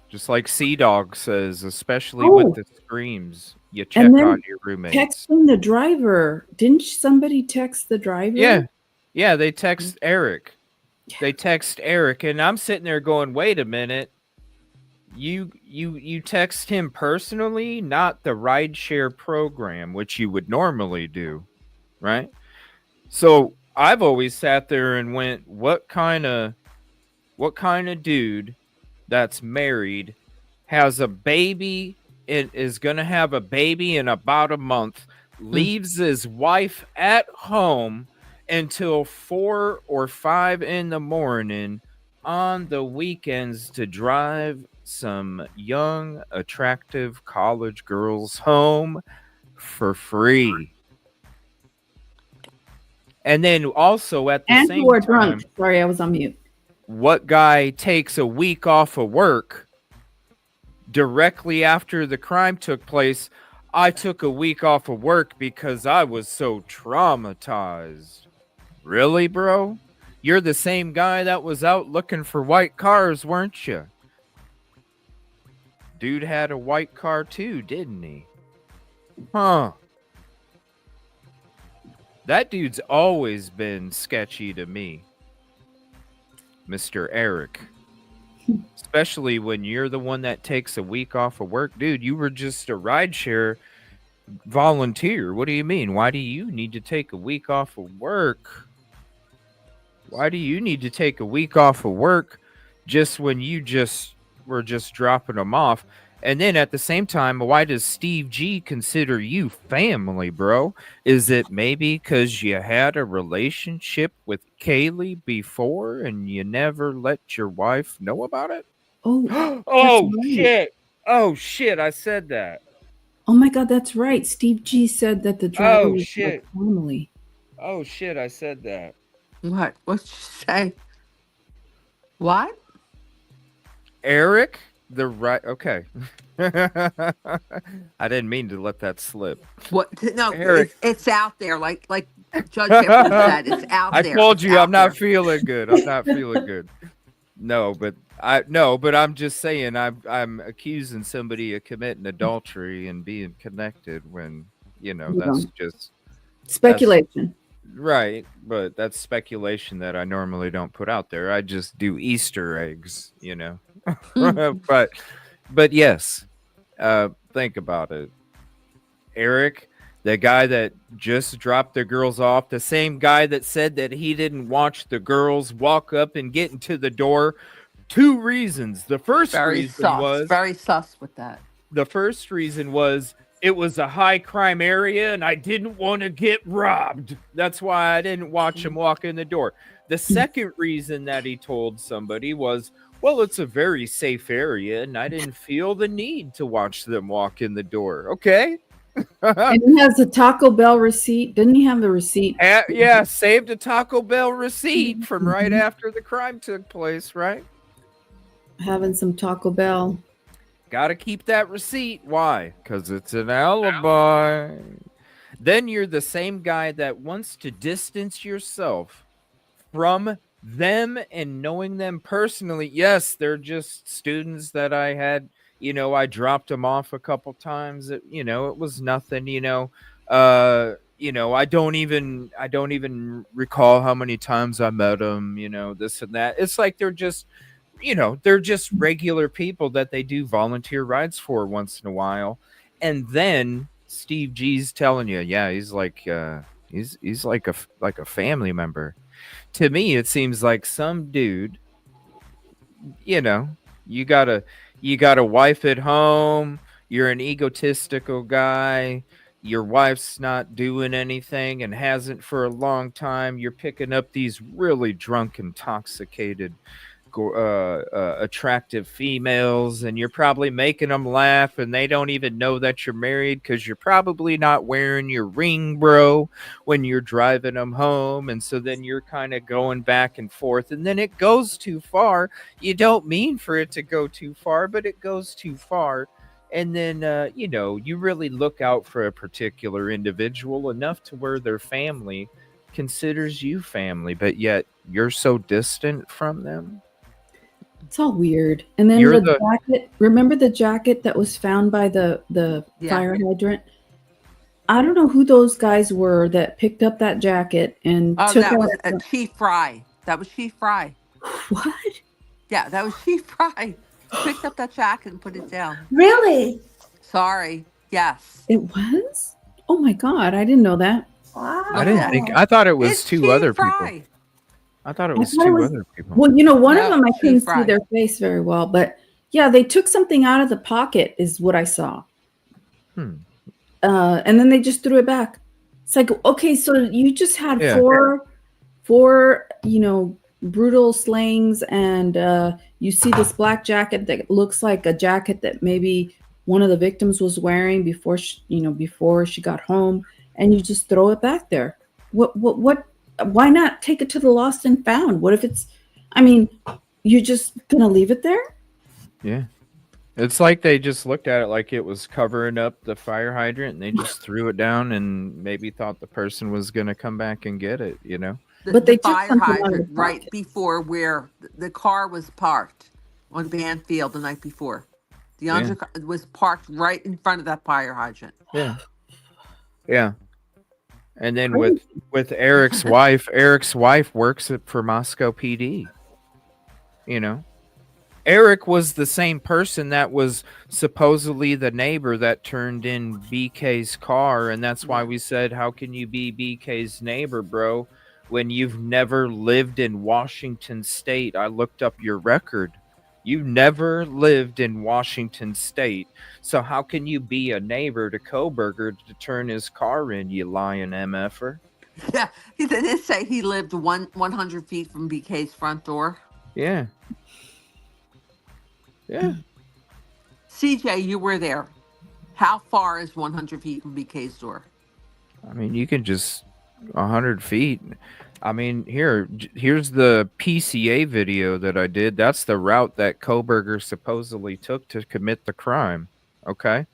Just like Sea Dog says, especially with the screams, you check on your roommates. Texting the driver. Didn't somebody text the driver? Yeah, they text Eric. They text Eric, and I'm sitting there going, wait a minute. You text him personally, not the rideshare program, which you would normally do, right? So I've always sat there and went, what kind of dude that's married, has a baby, and is gonna have a baby in about a month, leaves his wife at home until 4 or 5 in the morning on the weekends to drive some young, attractive college girls home for free. And then also at the same time, drunk. Sorry, I was on mute. What guy takes a week off of work directly after the crime took place? I took a week off of work because I was so traumatized. Really, bro? You're the same guy that was out looking for white cars, weren't you? Dude had a white car too, didn't he? Huh. That dude's always been sketchy to me. Mr. Eric. Especially when you're the one that takes a week off of work. Dude, you were just a rideshare volunteer. What do you mean? Why do you need to take a week off of work? Why do you need to take a week off of work just when you were just dropping them off? And then at the same time, why does Steve G consider you family, bro? Is it maybe because you had a relationship with Kaylee before and you never let your wife know about it? Oh, oh shit. Oh shit, I said that. Oh my God, that's right. Steve G said that the driver was like family. Oh shit, I said that. What? What'd you say? What? Eric? Okay. I didn't mean to let that slip. What? No, Eric. it's out there. Like Judge Hickman said, it's out there. I told you I'm not feeling good. I'm not feeling good. No, but I'm just saying I'm accusing somebody of committing adultery and being connected when, that's just speculation. Right, but that's speculation that I normally don't put out there. I just do Easter eggs, but yes, think about it. Eric, the guy that just dropped the girls off, the same guy that said that he didn't watch the girls walk up and get into the door. 2 reasons. The first reason was very sus with that. The first reason was it was a high crime area and I didn't want to get robbed. That's why I didn't watch him walk in the door. The second reason that he told somebody was, well, it's a very safe area and I didn't feel the need to watch them walk in the door. Okay. And he has a Taco Bell receipt. Didn't he have the receipt? Yeah, saved a Taco Bell receipt from right after the crime took place, right? Having some Taco Bell. Got to keep that receipt. Why? Because it's an alibi. Then you're the same guy that wants to distance yourself from them and knowing them personally. Yes, they're just students that I had, I dropped them off a couple times. It was nothing, I don't even recall how many times I met them, this and that. It's like they're just regular people that they do volunteer rides for once in a while. And then Steve G's telling you, yeah, he's like he's like a family member. To me, it seems like some dude, you gotta You got a wife at home. You're an egotistical guy. Your wife's not doing anything and hasn't for a long time. You're picking up these really drunk, intoxicated, attractive females, and you're probably making them laugh, and they don't even know that you're married because you're probably not wearing your ring, bro, when you're driving them home. And so then you're kind of going back and forth, and then it goes too far. You don't mean for it to go too far, but it goes too far. And then, you really look out for a particular individual enough to where their family considers you family, but yet you're so distant from them. It's all weird. And then jacket, remember the jacket that was found by the fire hydrant? I don't know who those guys were that picked up that jacket and took that was Chief Fry. That was Chief Fry. What? Yeah, that was Chief Fry. Picked up that jacket and put it down. Really? Sorry. Yes. It was? Oh my God, I didn't know that. Wow. I thought it was two other people. I thought it was two other people. Well, one of them, I couldn't see their face very well, but yeah, they took something out of the pocket is what I saw. And then they just threw it back. It's like, okay, so you just had four, brutal slayings, and you see this black jacket that looks like a jacket that maybe one of the victims was wearing before she got home, and you just throw it back there. What? Why not take it to the lost and found? What if you're just gonna leave it there? Yeah. It's like they just looked at it like it was covering up the fire hydrant, and they just threw it down and maybe thought the person was going to come back and get it, But they took fire hydrant right before where the car was parked on Banfield the night before. The undercar was parked right in front of that fire hydrant. Yeah. Yeah. And then with Eric's wife works for Moscow PD. Eric was the same person that was supposedly the neighbor that turned in BK's car, and that's why we said, how can you be BK's neighbor, bro, when you've never lived in Washington State? I looked up your record. You've never lived in Washington State. So how can you be a neighbor to Koberger to turn his car in, you lying MFer? Yeah, he didn't say he lived 100 feet from BK's front door. Yeah. Yeah. CJ, you were there. How far is 100 feet from BK's door? I mean, you can just 100 feet. I mean, here's the PCA video that I did. That's the route that Koberger supposedly took to commit the crime. Okay.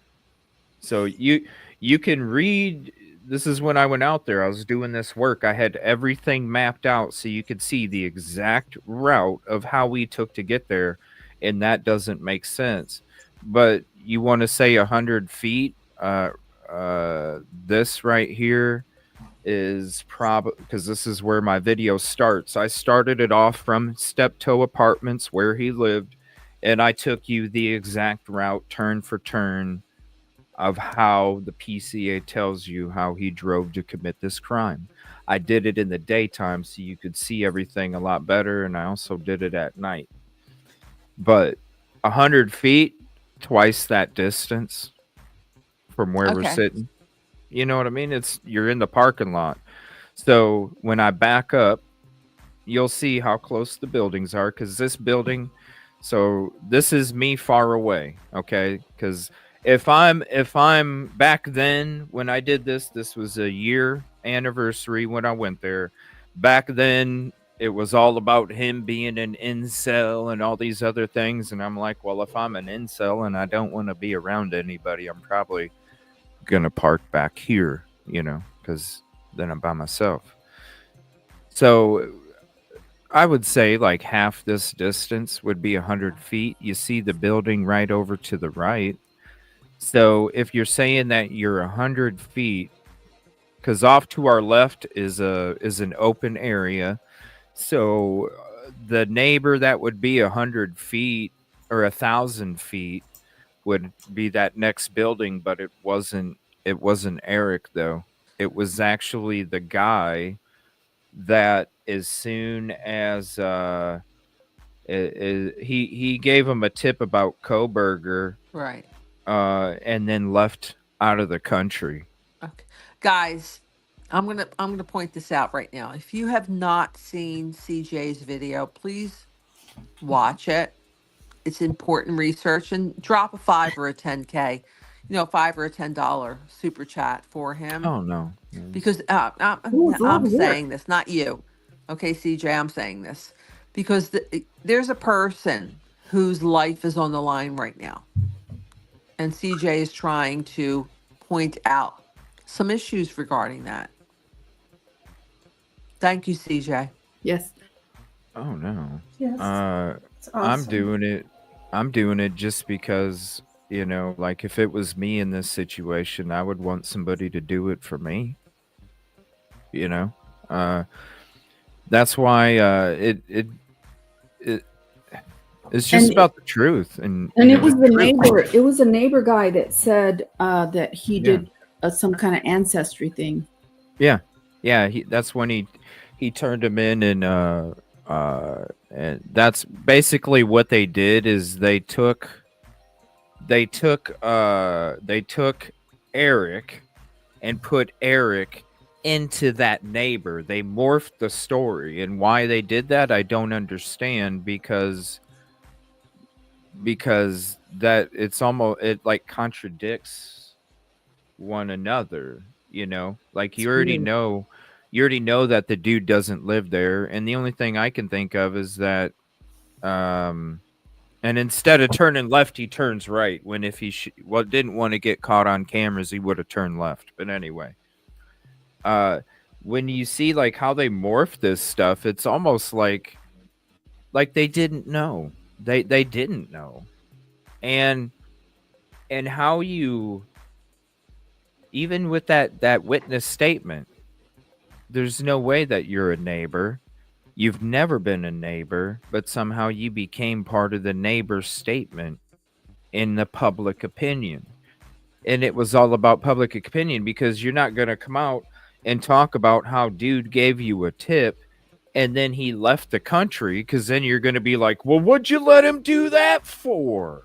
So you can read. This is when I went out there. I was doing this work. I had everything mapped out so you could see the exact route of how we took to get there. And that doesn't make sense. But you want to say 100 feet? This right here is probably, because this is where my video starts. I started it off from Steptoe Apartments where he lived, and I took you the exact route, turn for turn, of how the PCA tells you how he drove to commit this crime. I did it in the daytime so you could see everything a lot better, and I also did it at night. But 100 feet, twice that distance from where we're sitting. You know what I mean? You're in the parking lot. So when I back up, you'll see how close the buildings are, because this building, so this is me far away, okay? Because if I'm back then when I did this was a year anniversary when I went there. Back then, it was all about him being an incel and all these other things. And I'm like, well, if I'm an incel and I don't want to be around anybody, I'm probably going to park back here, because then I'm by myself. So I would say like half this distance would be 100 feet. You see the building right over to the right. So if you're saying that you're 100 feet, because off to our left is an open area. So the neighbor that would be 100 feet or 1,000 feet would be that next building, but it wasn't Eric though. It was actually the guy that as soon as He gave him a tip about Koberger, Right. and then left out of the country. Okay. Guys, I'm gonna point this out right now. If you have not seen CJ's video, please watch it. It's important research, and drop a 5 or a 10K, $5 or a $10 super chat for him. Oh no. Because it's a lot I'm of work. saying this, not you. Okay, CJ, I'm saying this because there's a person whose life is on the line right now. And CJ is trying to point out some issues regarding that. Thank you, CJ. Yes. Oh no. Yes. It's awesome. I'm doing it just because, like if it was me in this situation, I would want somebody to do it for me. That's why it's just about the truth. And it was the neighbor. It was a neighbor guy that said that he did some kind of ancestry thing. Yeah. That's when he turned him in, and that's basically what they did. Is they took Eric and put Eric into that neighbor. They morphed the story, and why they did that I don't understand, because that it like contradicts one another, like you already know that the dude doesn't live there, and the only thing I can think of is that and instead of turning left, he turns right, when if he didn't want to get caught on cameras, he would have turned left. But anyway, when you see like how they morph this stuff, it's almost like they didn't know. They didn't know. And how you, even with that witness statement, there's no way that you're a neighbor. You've never been a neighbor, but somehow you became part of the neighbor's statement in the public opinion. And it was all about public opinion, because you're not going to come out and talk about how dude gave you a tip and then he left the country, because then you're going to be like, well, what'd you let him do that for?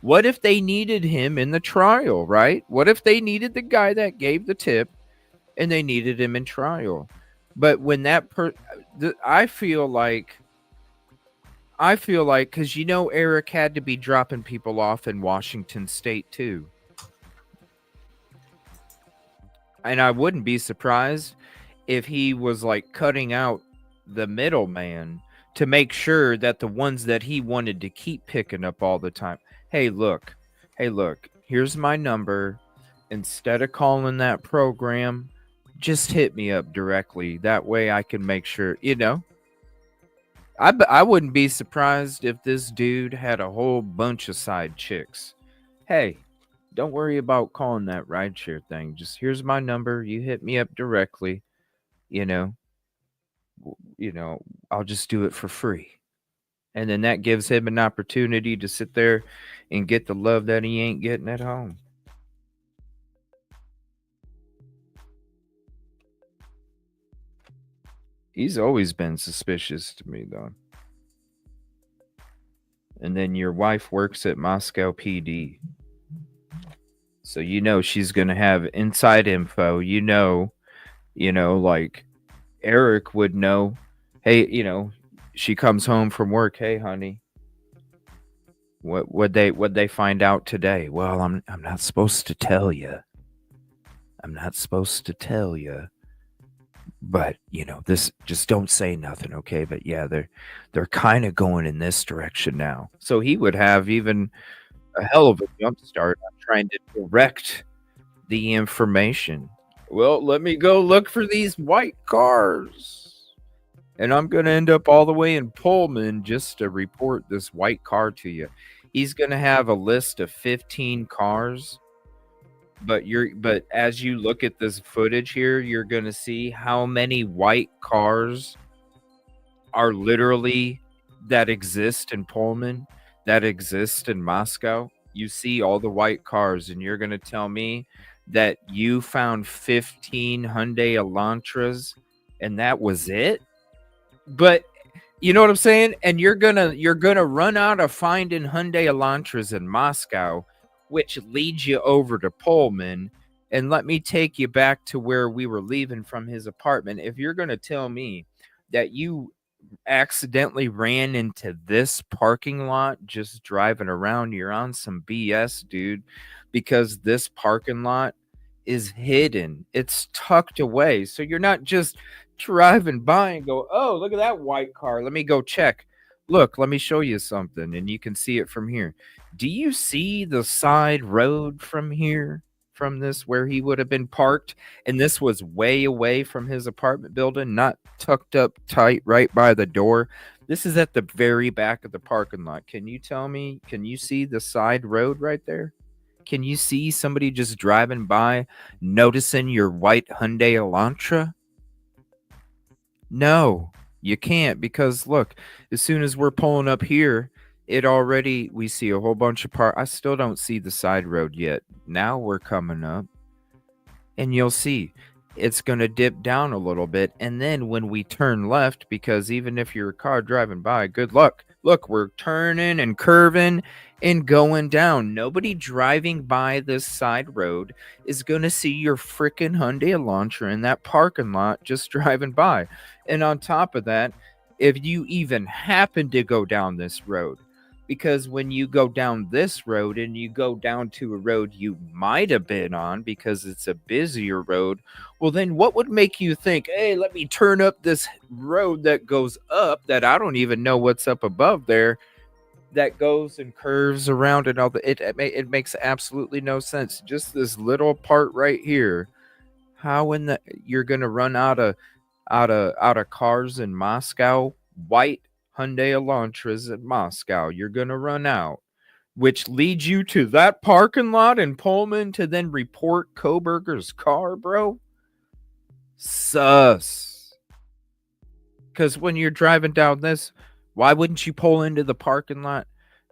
What if they needed him in the trial, right? What if they needed the guy that gave the tip and they needed him in trial? But when I feel like, because Eric had to be dropping people off in Washington State too. And I wouldn't be surprised if he was like cutting out the middleman to make sure that the ones that he wanted to keep picking up all the time. Hey, look, here's my number. Instead of calling that program, just hit me up directly. That way I can make sure, I wouldn't be surprised if this dude had a whole bunch of side chicks. Hey, don't worry about calling that rideshare thing. Just here's my number. You hit me up directly. I'll just do it for free. And then that gives him an opportunity to sit there and get the love that he ain't getting at home. He's always been suspicious to me, though. And then your wife works at Moscow PD. So she's going to have inside info. Like Eric would know. Hey, she comes home from work. Hey, honey, what they find out today? Well, I'm not supposed to tell you. But this, just don't say nothing, okay? But yeah, they're kind of going in this direction now. So he would have even a hell of a jump start on trying to direct the information. Well, let me go look for these white cars, and I'm going to end up all the way in Pullman just to report this white car to you. He's going to have a list of 15 cars, but as you look at this footage here, you're going to see how many white cars are literally that exist in Pullman, that exist in Moscow. You see all the white cars, and you're going to tell me that you found 15 Hyundai Elantras and that was it? But You know what I'm saying? And you're gonna run out of finding Hyundai Elantras in Moscow, which leads you over to Pullman. And let me take you back to where we were leaving from his apartment. If you're gonna tell me that you accidentally ran into this parking lot just driving around, you're on some BS, dude, because this parking lot is hidden. It's tucked away. So you're not just driving by and go, oh, look at that white car. Let me go check. Look, let me show you something. And you can see it from here. Do you see the side road from here? From this, where he would have been parked, and this was way away from his apartment building, not tucked up tight right by the door. This is at the very back of the parking lot. Can you tell me, can you see the side road right there? Can you see somebody just driving by noticing your white Hyundai Elantra? No, you can't, because look, as soon as we're pulling up here, we see a whole bunch of I still don't see the side road yet. Now we're coming up, and you'll see it's going to dip down a little bit. And then when we turn left, because even if you're a car driving by, good luck. Look, we're turning and curving and going down. Nobody driving by this side road is going to see your freaking Hyundai Elantra in that parking lot just driving by. And on top of that, if you even happen to go down this road, because when you go down this road and you go down to a road you might have been on because it's a busier road, well, then what would make you think, hey, let me turn up this road that goes up that I don't even know what's up above there, that goes and curves around and all that? It makes absolutely no sense. Just this little part right here. How in the you're gonna run out of cars in Moscow? White Hyundai Elantras in Moscow. You're gonna run out, which leads you to that parking lot in Pullman to then report Koberger's car, bro. Sus. Because when you're driving down this, why wouldn't you pull into the parking lot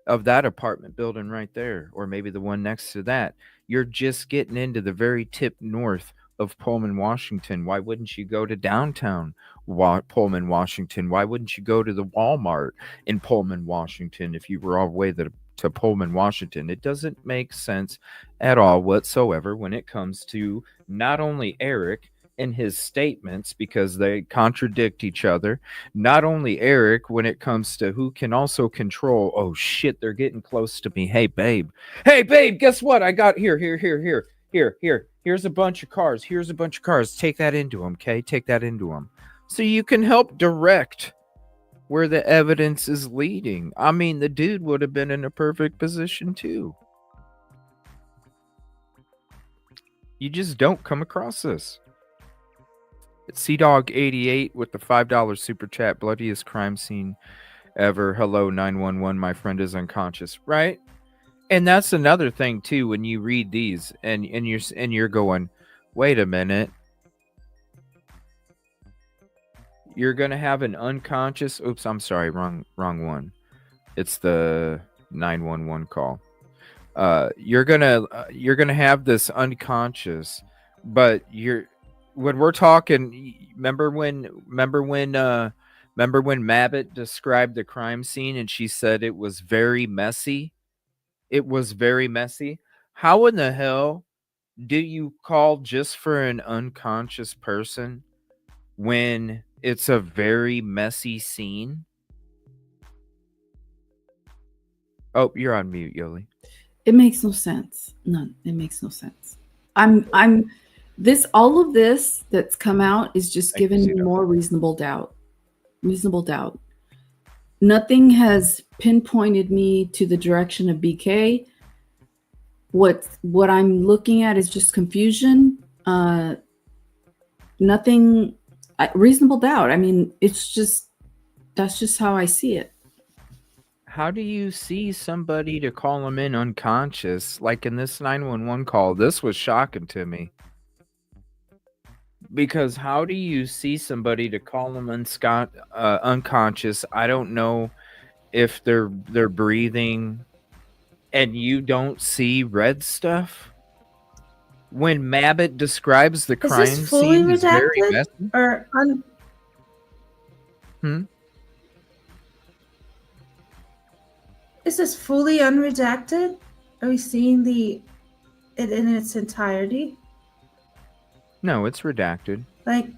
of that apartment building right there, or maybe the one next to that? You're just getting into the very tip north of Pullman, Washington. Why wouldn't you go to downtown Pullman, Washington? Why wouldn't you go to the Walmart in Pullman, Washington if you were all the way to Pullman, Washington? It doesn't make sense at all whatsoever when it comes to not only Eric and his statements, because they contradict each other, not only Eric when it comes to who can also control, oh shit, they're getting close to me. Hey babe, guess what? I got here. Here's a bunch of cars. Take that into them, okay? Take that into them. So you can help direct where the evidence is leading. I mean, the dude would have been in a perfect position too. You just don't come across this. It's CDog88 with the $5 super chat. Bloodiest crime scene ever. Hello, 911. My friend is unconscious. Right? And that's another thing too, when you read these and you're going, wait a minute. You're gonna have an unconscious. Oops, I'm sorry, wrong one. It's the 911 call. You're gonna have this unconscious, but when we're talking. Remember when Mabbott described the crime scene and she said it was very messy. It was very messy. How in the hell do you call just for an unconscious person when it's a very messy scene? Oh, you're on mute, Yoli. It makes no sense. None. It makes no sense. All of this that's come out is just giving me more reasonable doubt. Reasonable doubt. Nothing has pinpointed me to the direction of BK. What I'm looking at is just confusion. Nothing. Reasonable doubt. I mean, that's just how I see it. How do you see somebody to call them in unconscious? Like in this 911 call, this was shocking to me. Because how do you see somebody to call them unconscious? I don't know if they're breathing, and you don't see red stuff. When Mabbott describes the crime scene, is very messy. Is this fully unredacted? Are we seeing it in its entirety? No, it's redacted. Like,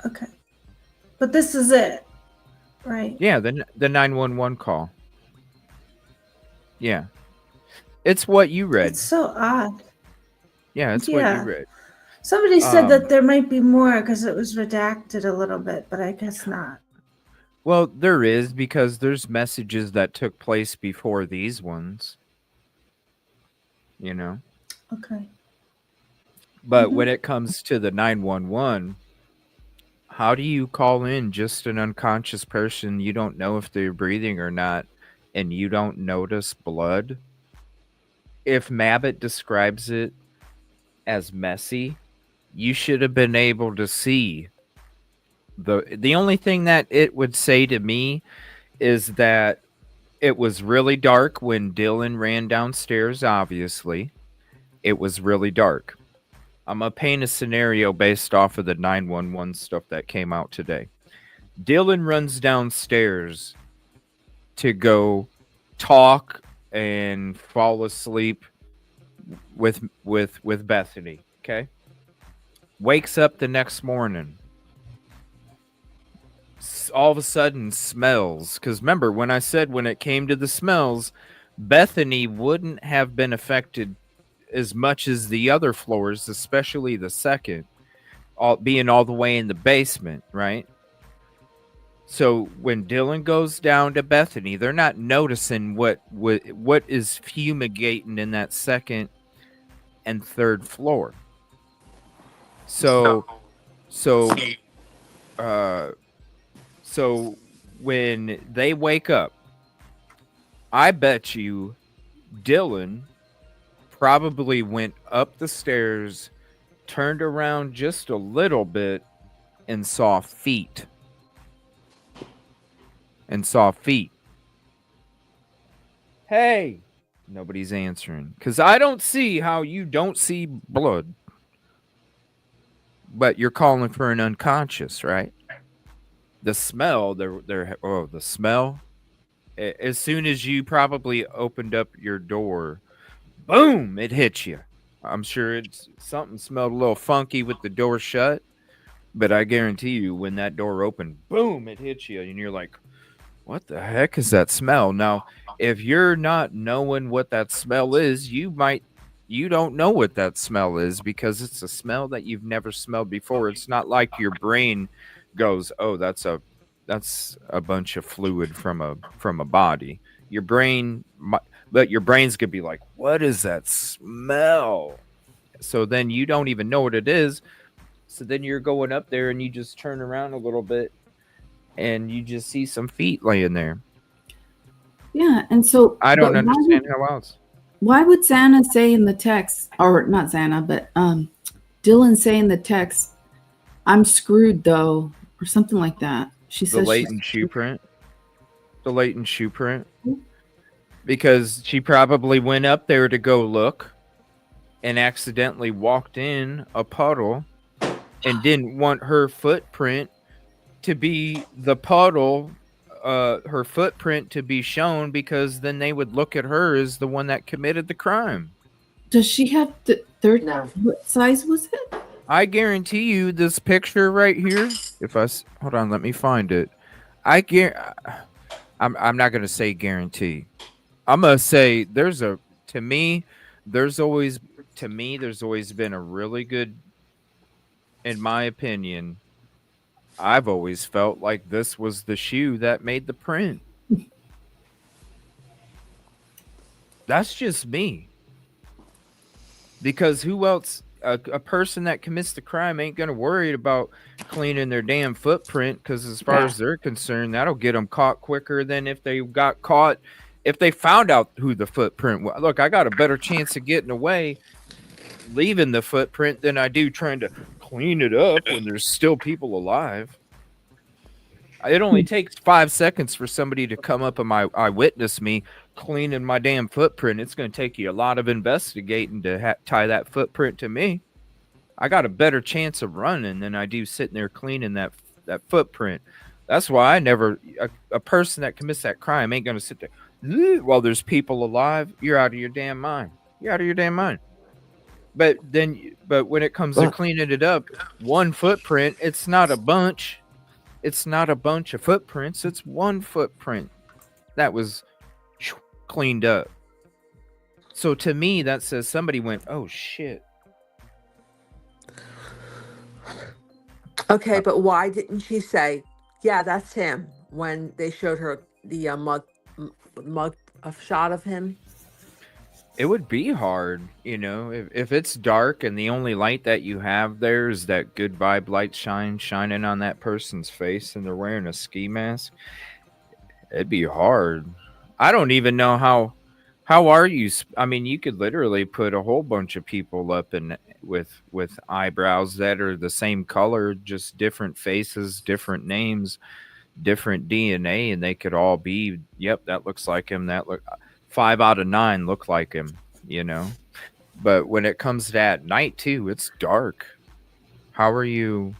okay. But this is it, right? Yeah, the 911 call. Yeah. It's what you read. It's so odd. Yeah, it's what you read. Somebody said that there might be more because it was redacted a little bit, but I guess not. Well, there is, because there's messages that took place before these ones. You know? Okay. But when it comes to the 911, how do you call in just an unconscious person? You don't know if they're breathing or not, and you don't notice blood? If Mabbott describes it as messy, you should have been able to see. The only thing that it would say to me is that it was really dark when Dylan ran downstairs, obviously. It was really dark. I'm going to paint a scenario based off of the 911 stuff that came out today. Dylan runs downstairs to go talk and fall asleep with Bethany, okay? Wakes up the next morning. All of a sudden smells, because remember when I said when it came to the smells, Bethany wouldn't have been affected as much as the other floors, especially the second, being all the way in the basement, right? So when Dylan goes down to Bethany, they're not noticing what is fumigating in that second and third floor. So when they wake up, I bet you Dylan probably went up the stairs, turned around just a little bit, and saw feet. Hey, nobody's answering, because I don't see how you don't see blood. But you're calling for an unconscious, right? The smell, the smell. As soon as you probably opened up your door, boom, it hit you. I'm sure something smelled a little funky with the door shut, but I guarantee you when that door opened, boom, it hit you, and you're like, what the heck is that smell? Now, if you're not knowing what that smell is, you don't know what that smell is, because it's a smell that you've never smelled before. It's not like your brain goes, oh, that's a bunch of fluid from a body. But your brain's gonna be like, what is that smell? So then you don't even know what it is. So then you're going up there and you just turn around a little bit and you just see some feet laying there. Yeah, and so I don't understand how else. Why would Xana say in the text, or not Xana, but Dylan say in the text, I'm screwed though, or something like that? She says the latent shoe print. Because she probably went up there to go look and accidentally walked in a puddle and didn't want her footprint to be the puddle, her footprint to be shown, because then they would look at her as the one that committed the crime. Does she have the third? No. What size was it? I guarantee you this picture right here, hold on, let me find it. I'm not going to say guarantee. I'm going to say there's always been a really good, in my opinion, I've always felt like this was the shoe that made the print. That's just me. Because who else, a person that commits the crime ain't going to worry about cleaning their damn footprint, because as far as they're concerned, that'll get them caught quicker than if they got caught. If they found out who the footprint was. Look, I got a better chance of getting away leaving the footprint than I do trying to clean it up when there's still people alive. It only takes 5 seconds for somebody to come up and eyewitness me cleaning my damn footprint. It's going to take you a lot of investigating to tie that footprint to me. I got a better chance of running than I do sitting there cleaning that footprint. That's why I never a person that commits that crime ain't gonna sit there while there's people alive. You're out of your damn mind. You're out of your damn mind. But when it comes to cleaning it up, one footprint, it's not a bunch. It's not a bunch of footprints. It's one footprint that was cleaned up. So to me, that says somebody went, oh shit. Okay, but why didn't she say, yeah, that's him, when they showed her the mug a shot of him? It would be hard, if it's dark and the only light that you have there is that good vibe light shining on that person's face and they're wearing a ski mask. It'd be hard. I don't even know how are you? I mean, you could literally put a whole bunch of people up in with eyebrows that are the same color, just different faces, different names, different DNA, and they could all be, yep, that looks like him. That 5 out of 9 look like him, But when it comes to at night too, it's dark. How are you?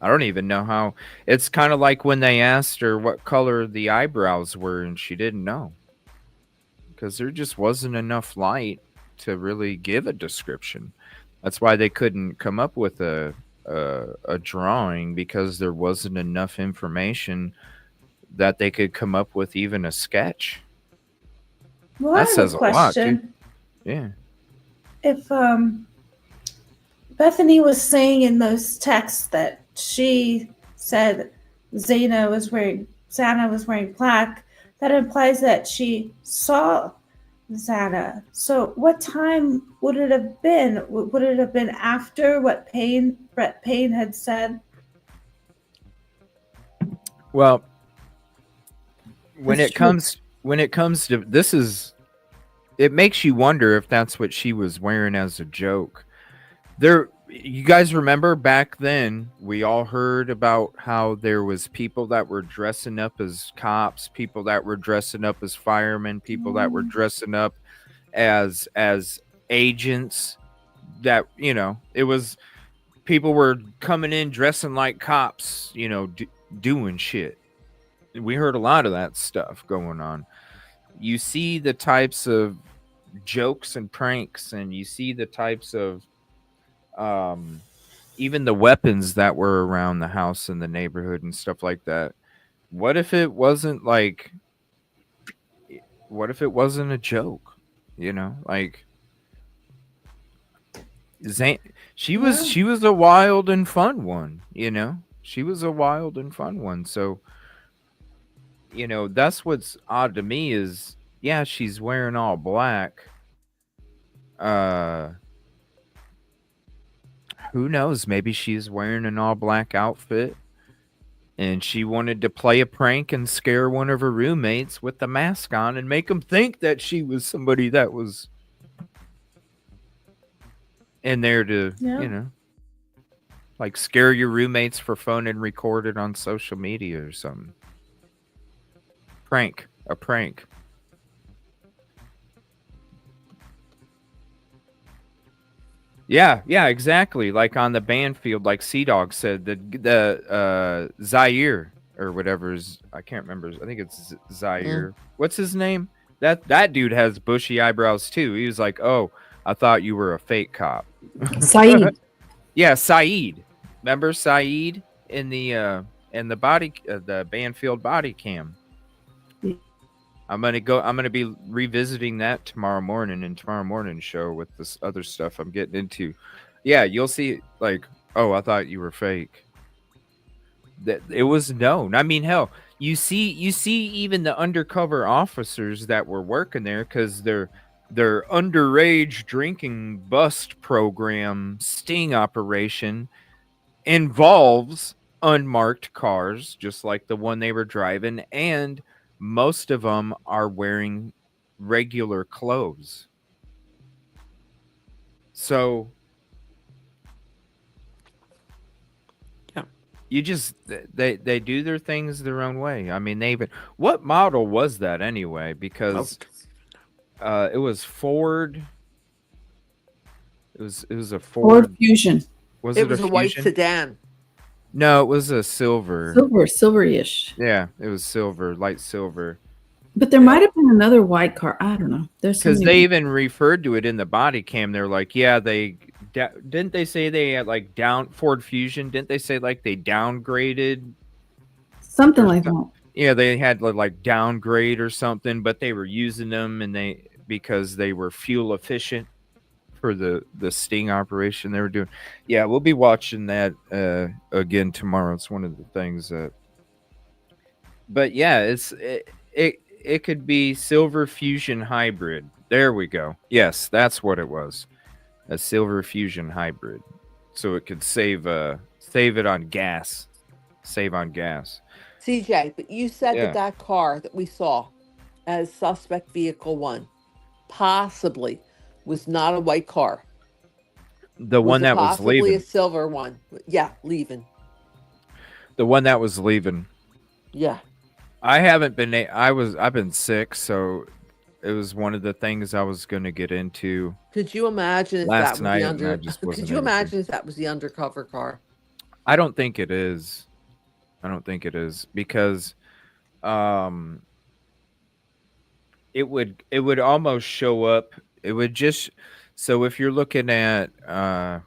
I don't even know how. It's kind of like when they asked her what color the eyebrows were, and she didn't know. Because there just wasn't enough light to really give a description. That's why they couldn't come up with a drawing, because there wasn't enough information that they could come up with even a sketch. Well, That I have says a a lot, question. Yeah. If Bethany was saying in those texts that she said Zana was wearing black, that implies that she saw Zana. So what time would it have been? Would it have been after what Brett Payne had said? Well, when it comes to this, it makes you wonder if that's what she was wearing as a joke. You guys remember back then, we all heard about how there was people that were dressing up as cops, people that were dressing up as firemen, people that were dressing up as agents, that, it was, people were coming in dressing like cops, doing shit. We heard a lot of that stuff going on. You see the types of jokes and pranks, and you see the types of even the weapons that were around the house and the neighborhood and stuff like that. What if it wasn't a joke? Like she was a wild and fun one, she was a wild and fun one. So, that's what's odd to me is, yeah, she's wearing all black. Who knows? Maybe she's wearing an all black outfit and she wanted to play a prank and scare one of her roommates with the mask on and make them think that she was somebody that was in there to, like scare your roommates for fun and record it on social media or something. A prank. Yeah, exactly. Like on the band field, like Sea Dog said, the Zaire or whatever is, I can't remember. I think it's Zaire. What's his name? That dude has bushy eyebrows too. He was like, "Oh, I thought you were a fake cop." Saeed. Yeah, Saeed. Remember Saeed in the Banfield body cam? I'm gonna be revisiting that tomorrow morning in tomorrow morning's show with this other stuff I'm getting into. Yeah, you'll see, like, oh, I thought you were fake. That it was known. I mean, hell, you see even the undercover officers that were working there, because their underage drinking bust program sting operation involves unmarked cars, just like the one they were driving, and most of them are wearing regular clothes. So yeah, you just, they do their things their own way. I mean, what model was that anyway? Because it was Ford. It was a Ford Fusion. Was it it was a white Fusion? sedan. No, it was a silver. Silver-ish. Yeah, it was silver, light silver. But there might have been another white car. I don't know. There's so Because many. they even referred to it in the body cam. They're like, yeah, didn't they say they had like Ford Fusion? Didn't they say like they downgraded Something like that. Yeah, they had like downgrade or something, but they were using them because they were fuel efficient for the sting operation they were doing. Yeah, we'll be watching that again tomorrow. It's one of the things that. But yeah, it could be Silver Fusion hybrid. There we go. Yes, that's what it was. A Silver Fusion hybrid. So it could save it on gas. Save on gas. CJ, but you said that car that we saw as suspect vehicle 1 possibly was not a white car. The one that was leaving. Possibly a silver one. Yeah, leaving. The one that was leaving. Yeah. I haven't been. I've been sick, so it was one of the things I was going to get into. Could you imagine if last that night? Could you imagine if that was the undercover car? I don't think it is. Because, it would almost show up. It would just. So if you're looking at,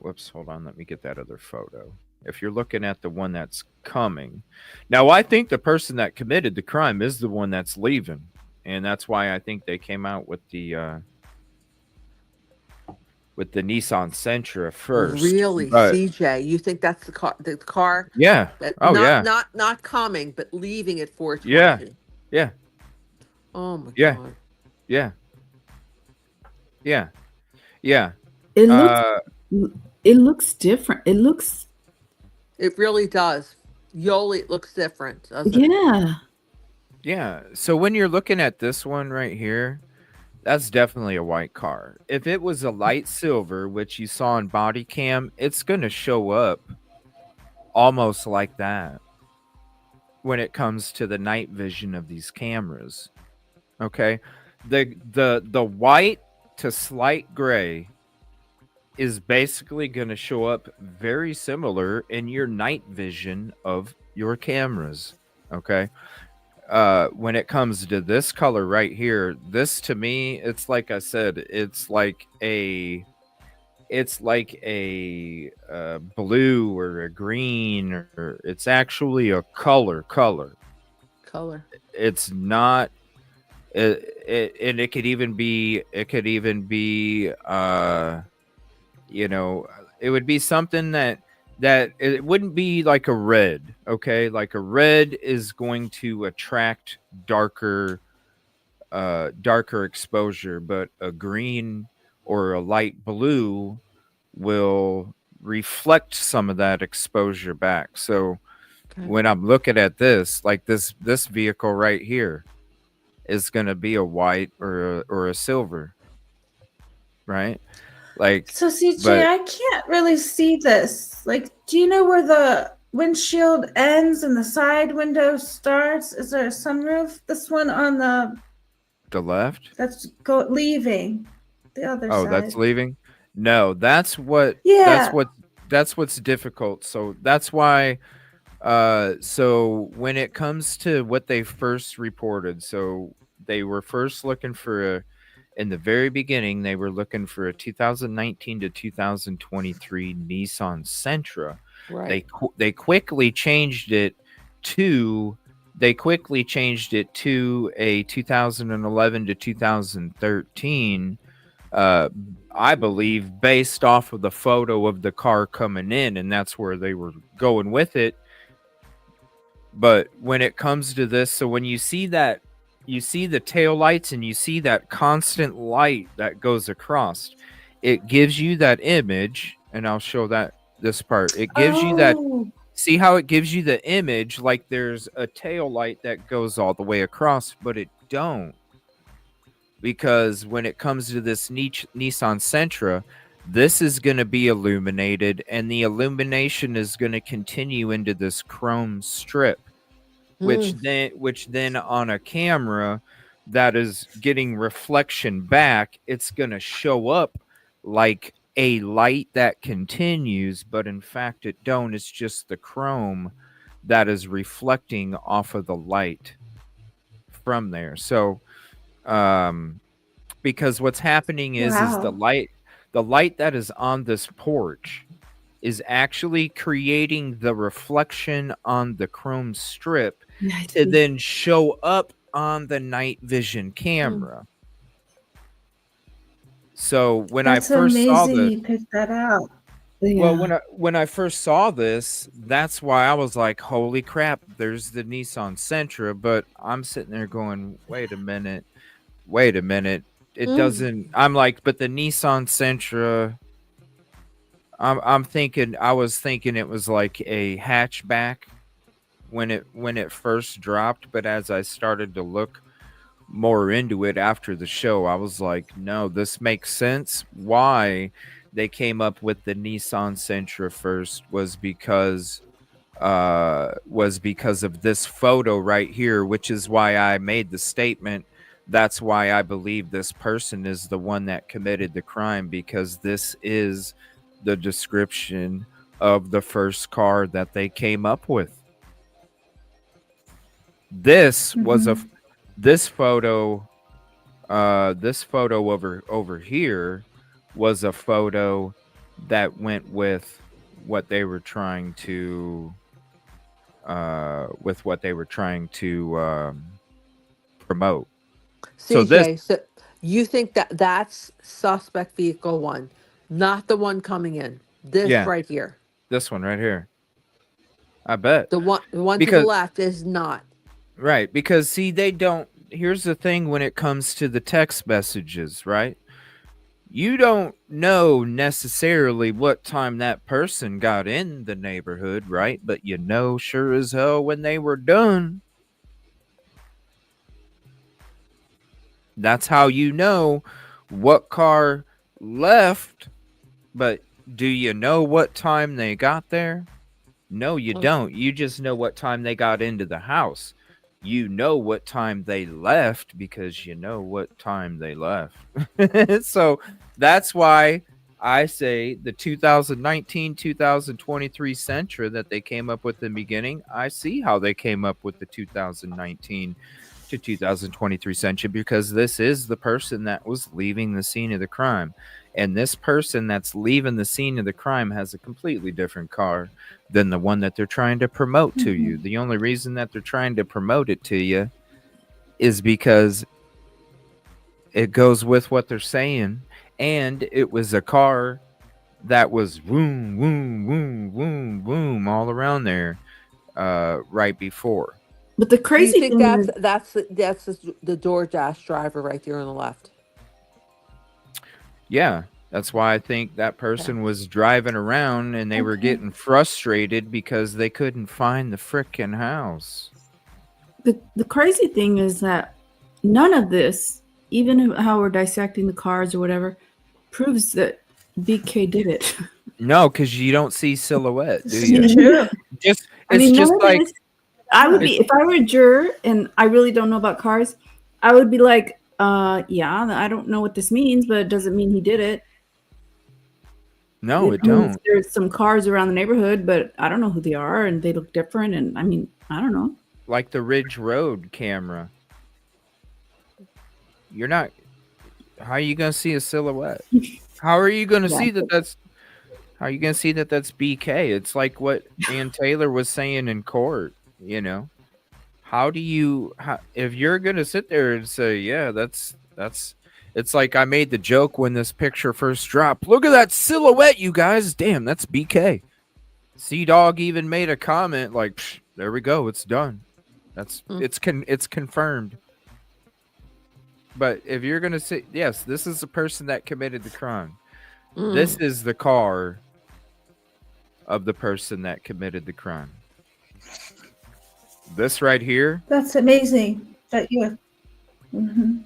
whoops, hold on, let me get that other photo. If you're looking at the one that's coming, now I think the person that committed the crime is the one that's leaving, and that's why I think they came out with the Nissan Sentra first. Really, CJ? You think that's the car? The car? Yeah. Not coming, but leaving at 4:20. Yeah. Yeah. Oh my God. Yeah. Yeah. Yeah. It looks different. It really does. Yoli, it looks different, doesn't it? Yeah. Yeah. So when you're looking at this one right here, that's definitely a white car. If it was a light silver, which you saw in body cam, it's going to show up almost like that when it comes to the night vision of these cameras. Okay. The white to slight gray is basically going to show up very similar in your night vision of your cameras. Okay. When it comes to this color right here, this to me, it's like I said, it's like a blue or a green, or it's actually a color. It's not. And it could even be. It would be something that it wouldn't be like a red. Okay, like a red is going to attract darker exposure, but a green or a light blue will reflect some of that exposure back. So when I'm looking at this, like this vehicle right here is going to be a white or a silver, right? Like, so CJ, I can't really see this. Like, do you know where the windshield ends and the side window starts? Is there a sunroof? This one on the left? That's leaving. The other side. Oh, that's leaving? No, that's what. Yeah. That's what's difficult. So that's why. So when it comes to what they first reported, so they were first looking for in the very beginning, they were looking for a 2019 to 2023 Nissan Sentra. Right. They quickly changed it to a 2011 to 2013. I believe based off of the photo of the car coming in, and that's where they were going with it. But when it comes to this, so when you see that, you see the tail lights and you see that constant light that goes across, it gives you that image, and I'll show this part. It gives you that, see how it gives you the image like there's a tail light that goes all the way across, but it don't. Because when it comes to this Nissan Sentra, this is going to be illuminated, and the illumination is going to continue into this chrome strip. Which then on a camera that is getting reflection back, it's going to show up like a light that continues, but in fact it don't. It's just the chrome that is reflecting off of the light from there. So because what's happening is the light that is on this porch is actually creating the reflection on the chrome strip to then show up on the night vision camera. So when I first saw this, you picked that out. well, when I first saw this, that's why I was like, "Holy crap!" There's the Nissan Sentra, but I'm sitting there going, "Wait a minute, It doesn't." I'm like, "But the Nissan Sentra." I was thinking it was like a hatchback when it first dropped, but as I started to look more into it after the show, I was like, no, this makes sense. Why they came up with the Nissan Sentra first was because of this photo right here, which is why I made the statement. That's why I believe this person is the one that committed the crime, because this is the description of the first car that they came up with. This was this photo over here was a photo that went with what they were trying to promote. CJ, so you think that that's suspect vehicle 1, not the one coming in. This right here. This one right here. I bet. The one to the left is not. Right, because see, they don't. Here's the thing when it comes to the text messages, right? You don't know necessarily what time that person got in the neighborhood, right? But you know sure as hell when they were done. That's how you know what car left, but do you know what time they got there? No, you don't. You just know what time they got into the house. You know what time they left because you know what time they left. So that's why I say the 2019-2023 Sentra that they came up with in the beginning, I see how they came up with the 2019 to 2023 Sentra, because this is the person that was leaving the scene of the crime. And this person that's leaving the scene of the crime has a completely different car than the one that they're trying to promote to you. The only reason that they're trying to promote it to you is because it goes with what they're saying. And it was a car that was boom, boom, boom, boom, boom all around there right before. But the crazy thing is, that's the DoorDash driver right there on the left. Yeah, that's why I think that person was driving around and they were getting frustrated because they couldn't find the frickin' house. The crazy thing is that none of this, even how we're dissecting the cars or whatever, proves that BK did it. No, because you don't see silhouette, do you? I would be, if I were a juror and I really don't know about cars, I would be like, yeah, I don't know what this means, but it doesn't mean he did it. No, it don't. There's some cars around the neighborhood, but I don't know who they are, and they look different. And I mean, I don't know. Like the Ridge Road camera. You're not. How are you gonna see a silhouette? How are you gonna see that? How are you gonna see that? That's BK. It's like what Ann Taylor was saying in court. You know. How do you, if you're going to sit there and say, yeah, that's, it's like I made the joke when this picture first dropped. Look at that silhouette, you guys. Damn, that's BK. C-Dog even made a comment like, there we go. It's done. It's confirmed. But if you're going to say, yes, this is the person that committed the crime. This is the car of the person that committed the crime. This right here. That's amazing that you. Who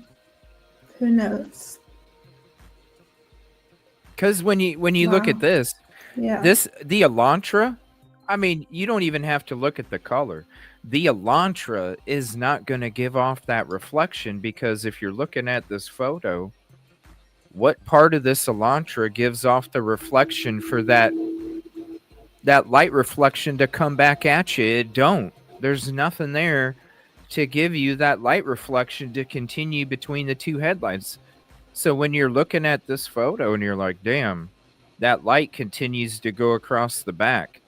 knows? Because when you look at this, the Elantra, I mean, you don't even have to look at the color. The Elantra is not going to give off that reflection, because if you're looking at this photo, what part of this Elantra gives off the reflection for that light reflection to come back at you? It don't. There's nothing there to give you that light reflection to continue between the two headlights. So when you're looking at this photo and you're like, damn, that light continues to go across the back.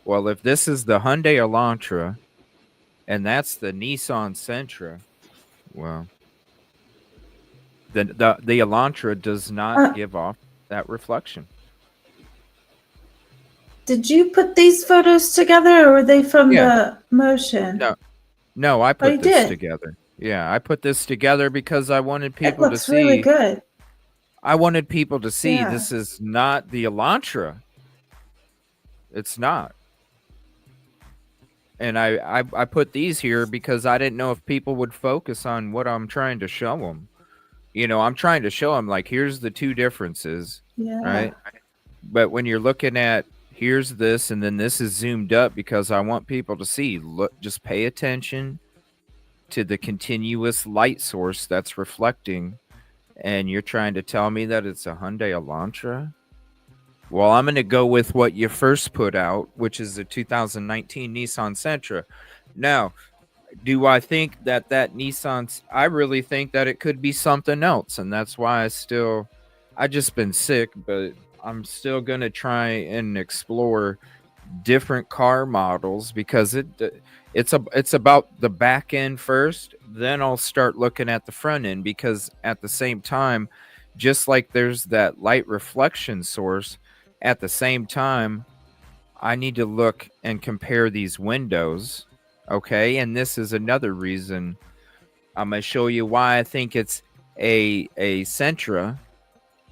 Well, if this is the Hyundai Elantra and that's the Nissan Sentra, well, the Elantra does not give off that reflection. Did you put these photos together, or were they from the motion? No, I put this together. Yeah, I put this together because I wanted people to see. It looks really good. I wanted people to see this is not the Elantra. It's not. And I put these here because I didn't know if people would focus on what I'm trying to show them. You know, I'm trying to show them, like, here's the two differences, right? But when you're looking at, here's this, and then this is zoomed up because I want people to see, look, just pay attention to the continuous light source that's reflecting. And you're trying to tell me that it's a Hyundai Elantra? Well, I'm going to go with what you first put out, which is the 2019 Nissan Sentra. Now, do I think that Nissan, I really think that it could be something else. And that's why I just been sick, but I'm still going to try and explore different car models because it's about the back end first. Then I'll start looking at the front end, because at the same time, just like there's that light reflection source, at the same time, I need to look and compare these windows. Okay. And this is another reason I'm going to show you why I think it's a Sentra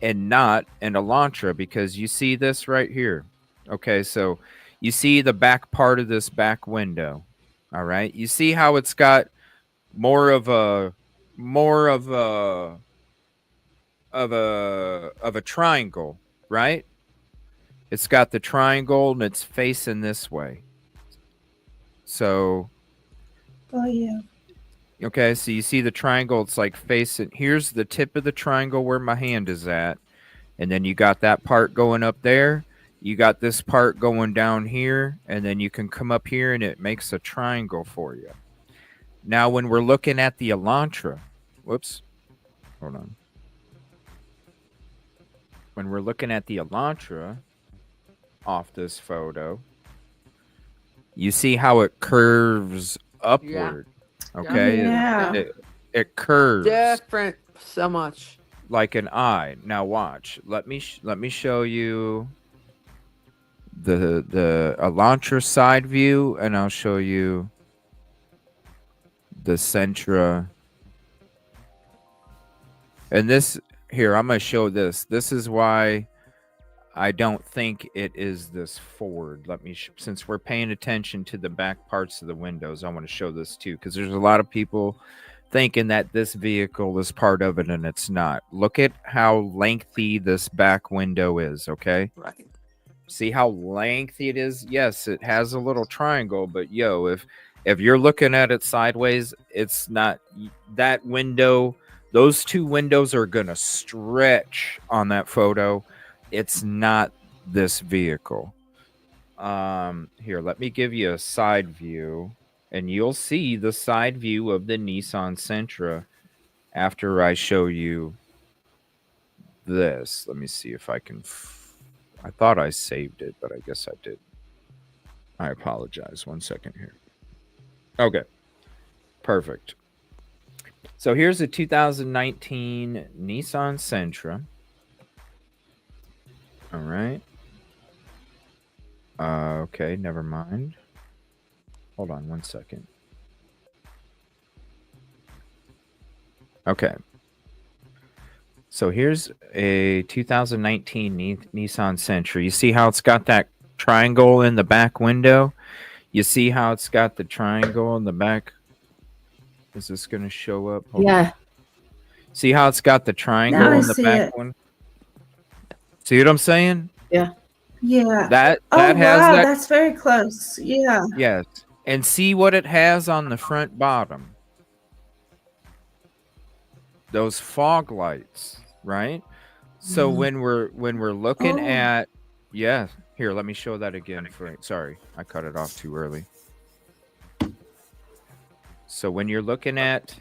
and not an Elantra, because you see this right here. Okay. So you see the back part of this back window. All right. You see how it's got more of a triangle, right? It's got the triangle and it's facing this way. So, okay, so you see the triangle, it's like facing, here's the tip of the triangle where my hand is at. And then you got that part going up there. You got this part going down here, and then you can come up here and it makes a triangle for you. Now, when we're looking at the Elantra, whoops, hold on. When we're looking at the Elantra off this photo, you see how it curves upward. Yeah. Okay. Yeah. It curves. Different so much. Like an eye. Now watch. Let me show you the Elantra side view, and I'll show you the Sentra. And this here, I'm going to show this. This is why I don't think it is this Ford. Let me, since we're paying attention to the back parts of the windows, I want to show this too, because there's a lot of people thinking that this vehicle is part of it, and it's not. Look at how lengthy this back window is, okay? Right. See how lengthy it is? Yes, it has a little triangle, but yo, if you're looking at it sideways, it's not that window. Those two windows are going to stretch on that photo. It's not this vehicle. Here, let me give you a side view, and you'll see the side view of the Nissan Sentra after I show you this. Let me see if I can. I thought I saved it, but I guess I did. I apologize. 1 second here. Okay. Perfect. So here's a 2019 Nissan Sentra. All right. Okay, never mind. Hold on 1 second. Okay. So here's a 2019 Nissan Sentra. You see how it's got that triangle in the back window? You see how it's got the triangle in the back? Is this going to show up? Hold on. See how it's got the triangle in the back one? See what I'm saying? Yeah. Yeah. That has that. That's very close. Yeah. Yes. And see what it has on the front bottom. Those fog lights, right? So when we're looking Oh. at, yeah, here, let me show that again. Sorry, I cut it off too early. So when you're looking at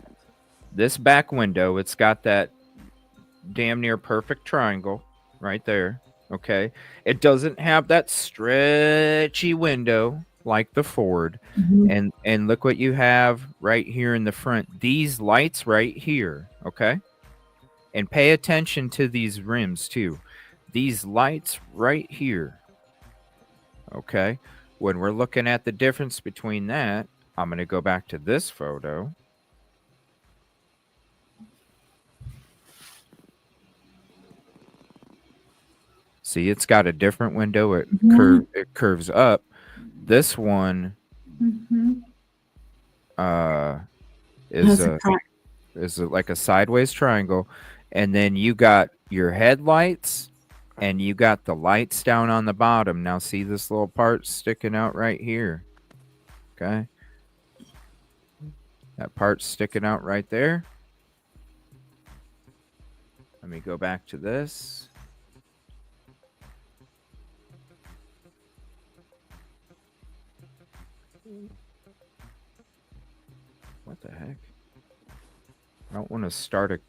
this back window, it's got that damn near perfect triangle right there. Okay. It doesn't have that stretchy window like the Ford. Mhm. And look what you have right here in the front. These lights right here. Okay. And pay attention to these rims too. These lights right here. Okay. When we're looking at the difference between that, I'm going to go back to this photo. See, it's got a different window. It curves up. This one is like a sideways triangle, and then you got your headlights, and you got the lights down on the bottom. Now, see this little part sticking out right here. Okay, that part's sticking out right there. Let me go back to this. What the heck? I don't want to start a...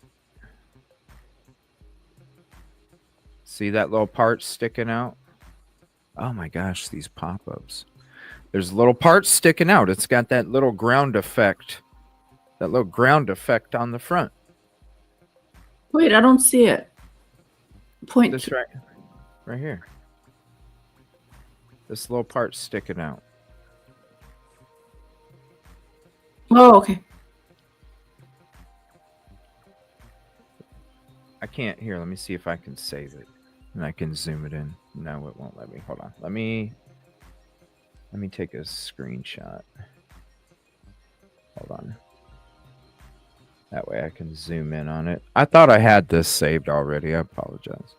See that little part sticking out? Oh my gosh, these pop-ups. There's little parts sticking out. It's got that little ground effect. That little ground effect on the front. Wait, I don't see it. Point. This right here. This little part's sticking out. Oh, okay. I can't hear. Let me see if I can save it. And I can zoom it in. No, it won't let me. Hold on. Let me take a screenshot. Hold on. That way I can zoom in on it. I thought I had this saved already. I apologize.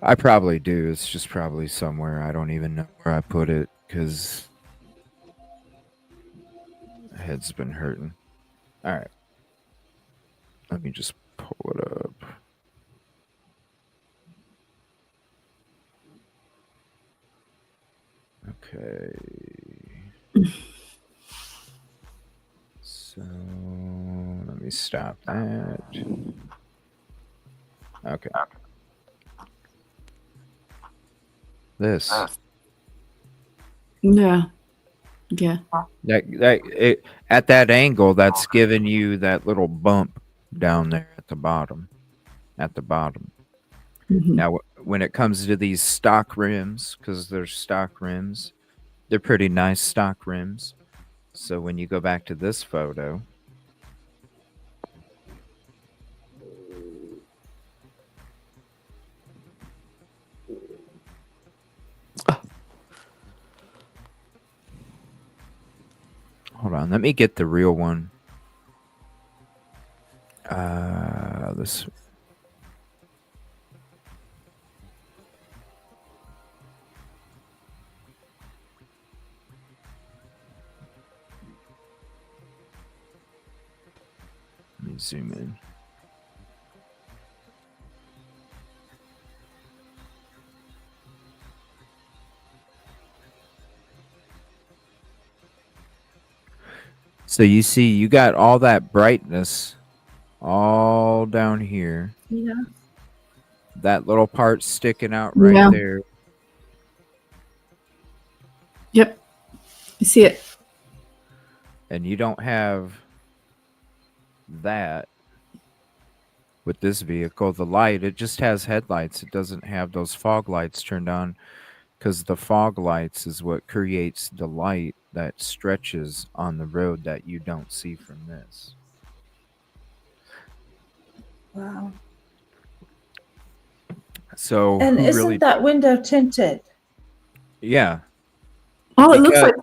I probably do. It's just probably somewhere. I don't even know where I put it because my head's been hurting. All right. Let me just pull it up. Okay. So let me stop that. Okay. This. Yeah. Yeah. At that angle, that's giving you that little bump down there at the bottom. Now, when it comes to these stock rims, because they're stock rims, they're pretty nice stock rims. So when you go back to this photo, hold on, let me get the real one. This. Let me zoom in. So you see, you got all that brightness all down here. Yeah. That little part sticking out right there. Yep. I see it. And you don't have that with this vehicle. The light, it just has headlights. It doesn't have those fog lights turned on, because the fog lights is what creates the light that stretches on the road that you don't see from this. Wow. So, and isn't that window tinted? Yeah. Oh, it looks like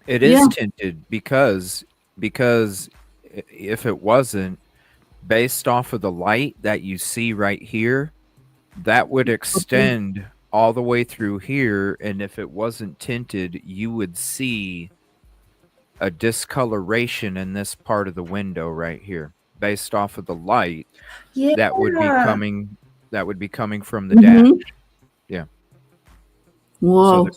it is tinted because if it wasn't, based off of the light that you see right here, that would extend all the way through here, and if it wasn't tinted, you would see a discoloration in this part of the window right here based off of the light Yeah. that would be coming from the Mhm. dash. Yeah. Whoa.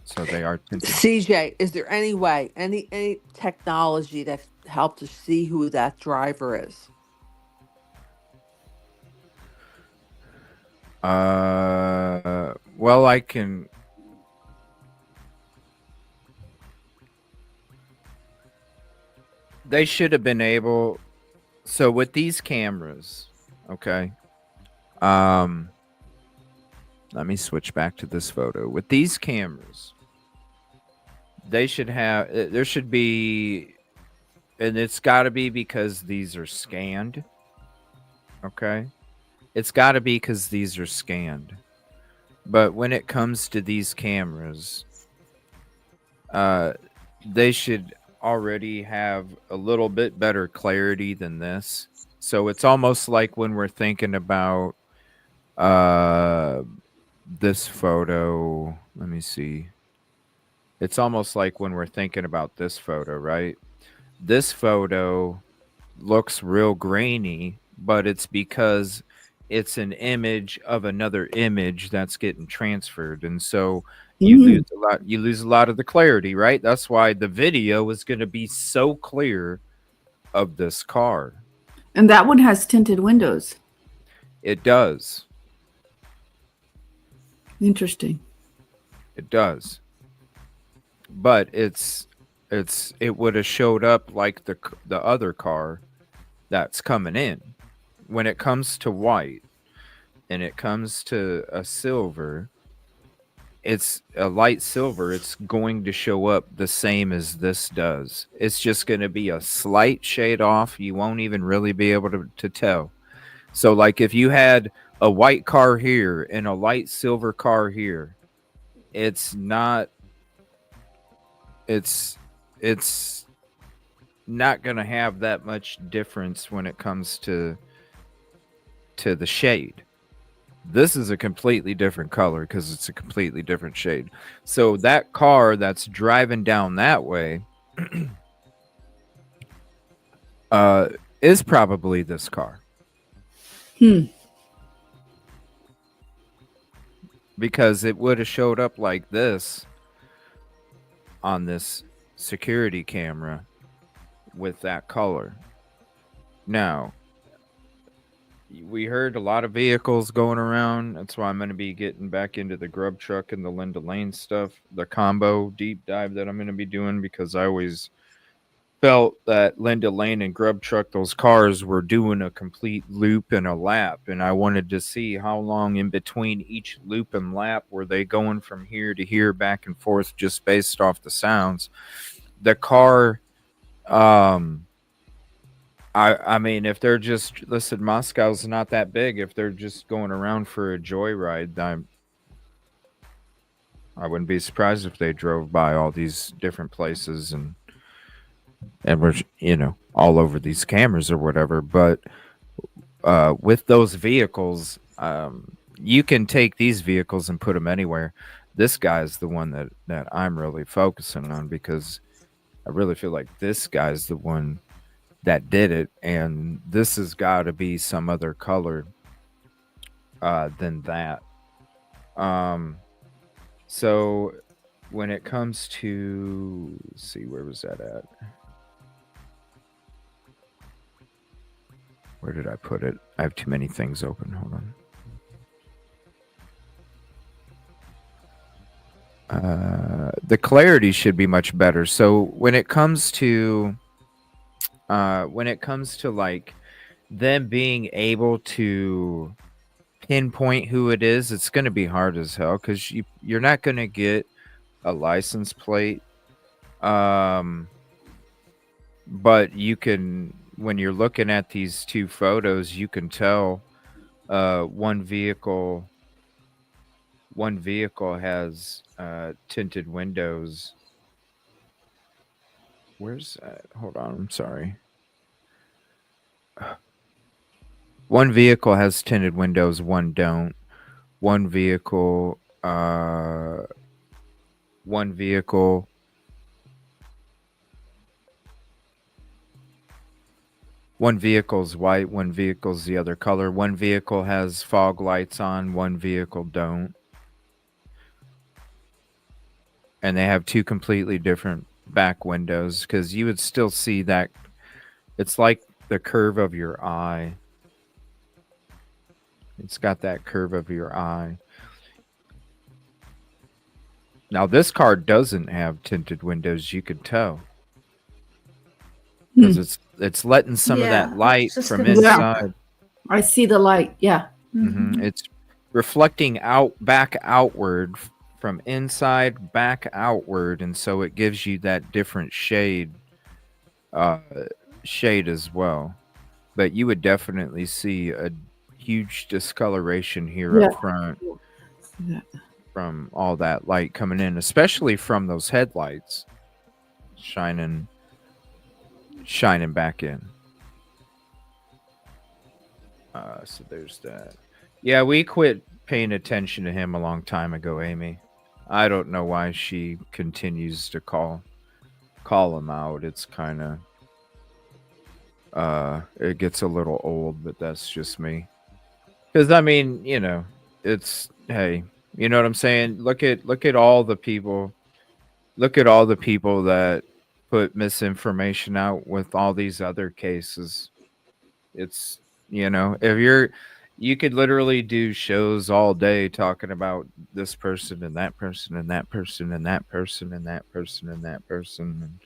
So they are tinted. CJ, is there any way, any technology that helped us see who that driver is? Well, I can. They should have been able. So with these cameras, okay. Let me switch back to this photo. With these cameras, they should have. There should be, and it's got to be because these are scanned. Okay, it's got to be because these are scanned. But when it comes to these cameras, they should already have a little bit better clarity than this. So it's almost like when we're thinking about this photo. Let me see. It's almost like when we're thinking about this photo, right? This photo looks real grainy, but it's because it's an image of another image that's getting transferred, and so you lose a lot of the clarity, right? That's why the video is going to be so clear of this car. And that one has tinted windows. It does. Interesting. It does. But it would have showed up like the other car that's coming in. When it comes to white and it comes to a silver, it's a light silver, it's going to show up the same as this does. It's just going to be a slight shade off. You won't even really be able to tell. So like if you had a white car here and a light silver car here, it's not going to have that much difference when it comes to the shade. This is a completely different color because it's a completely different shade. So that car that's driving down that way is probably this car. Because it would have showed up like this on this security camera with that color. Now, we heard a lot of vehicles going around. That's why I'm going to be getting back into the grub truck and the Linda Lane stuff, the combo deep dive that I'm going to be doing, because I always felt that Linda Lane and grub truck, those cars were doing a complete loop and a lap, and I wanted to see how long in between each loop and lap were they going from here to here, back and forth, just based off the sounds. The car, I mean, if they're just, listen, Moscow's not that big. If they're just going around for a joyride, I wouldn't be surprised if they drove by all these different places and were, all over these cameras or whatever. But with those vehicles, you can take these vehicles and put them anywhere. This guy's the one that I'm really focusing on, because I really feel like this guy's the one that did it, and this has got to be some other color than that. So when it comes to, let's see, where was that at? Where did I put it? I have too many things open. Hold on. The clarity should be much better. So when it comes to like them being able to pinpoint who it is, it's going to be hard as hell, because you're not going to get a license plate. But you can, when you're looking at these two photos, you can tell one vehicle has tinted windows. Where's that? Hold on, I'm sorry. One vehicle has tinted windows, one don't. One vehicle One vehicle's white, one vehicle's the other color. One vehicle has fog lights on, one vehicle don't. And they have two completely different back windows, because you would still see that. It's like the curve of your eye. It's got that curve of your eye. Now, this car doesn't have tinted windows, you could tell. Because it's letting some of that light from inside. I see the light, yeah. It's reflecting back outward, from inside back outward, and so it gives you that different shade as well. But you would definitely see a huge discoloration here up front from all that light coming in, especially from those headlights shining back in. So there's that. Yeah, we quit paying attention to him a long time ago, Amy. I don't know why she continues to call him out. It's kind of it gets a little old, but that's just me. Because I mean, it's, hey, you know what I'm saying? Look at all the people. Look at all the people that put misinformation out with all these other cases. It's, if you could literally do shows all day talking about this person and that person and that person and that person and that person and that person. And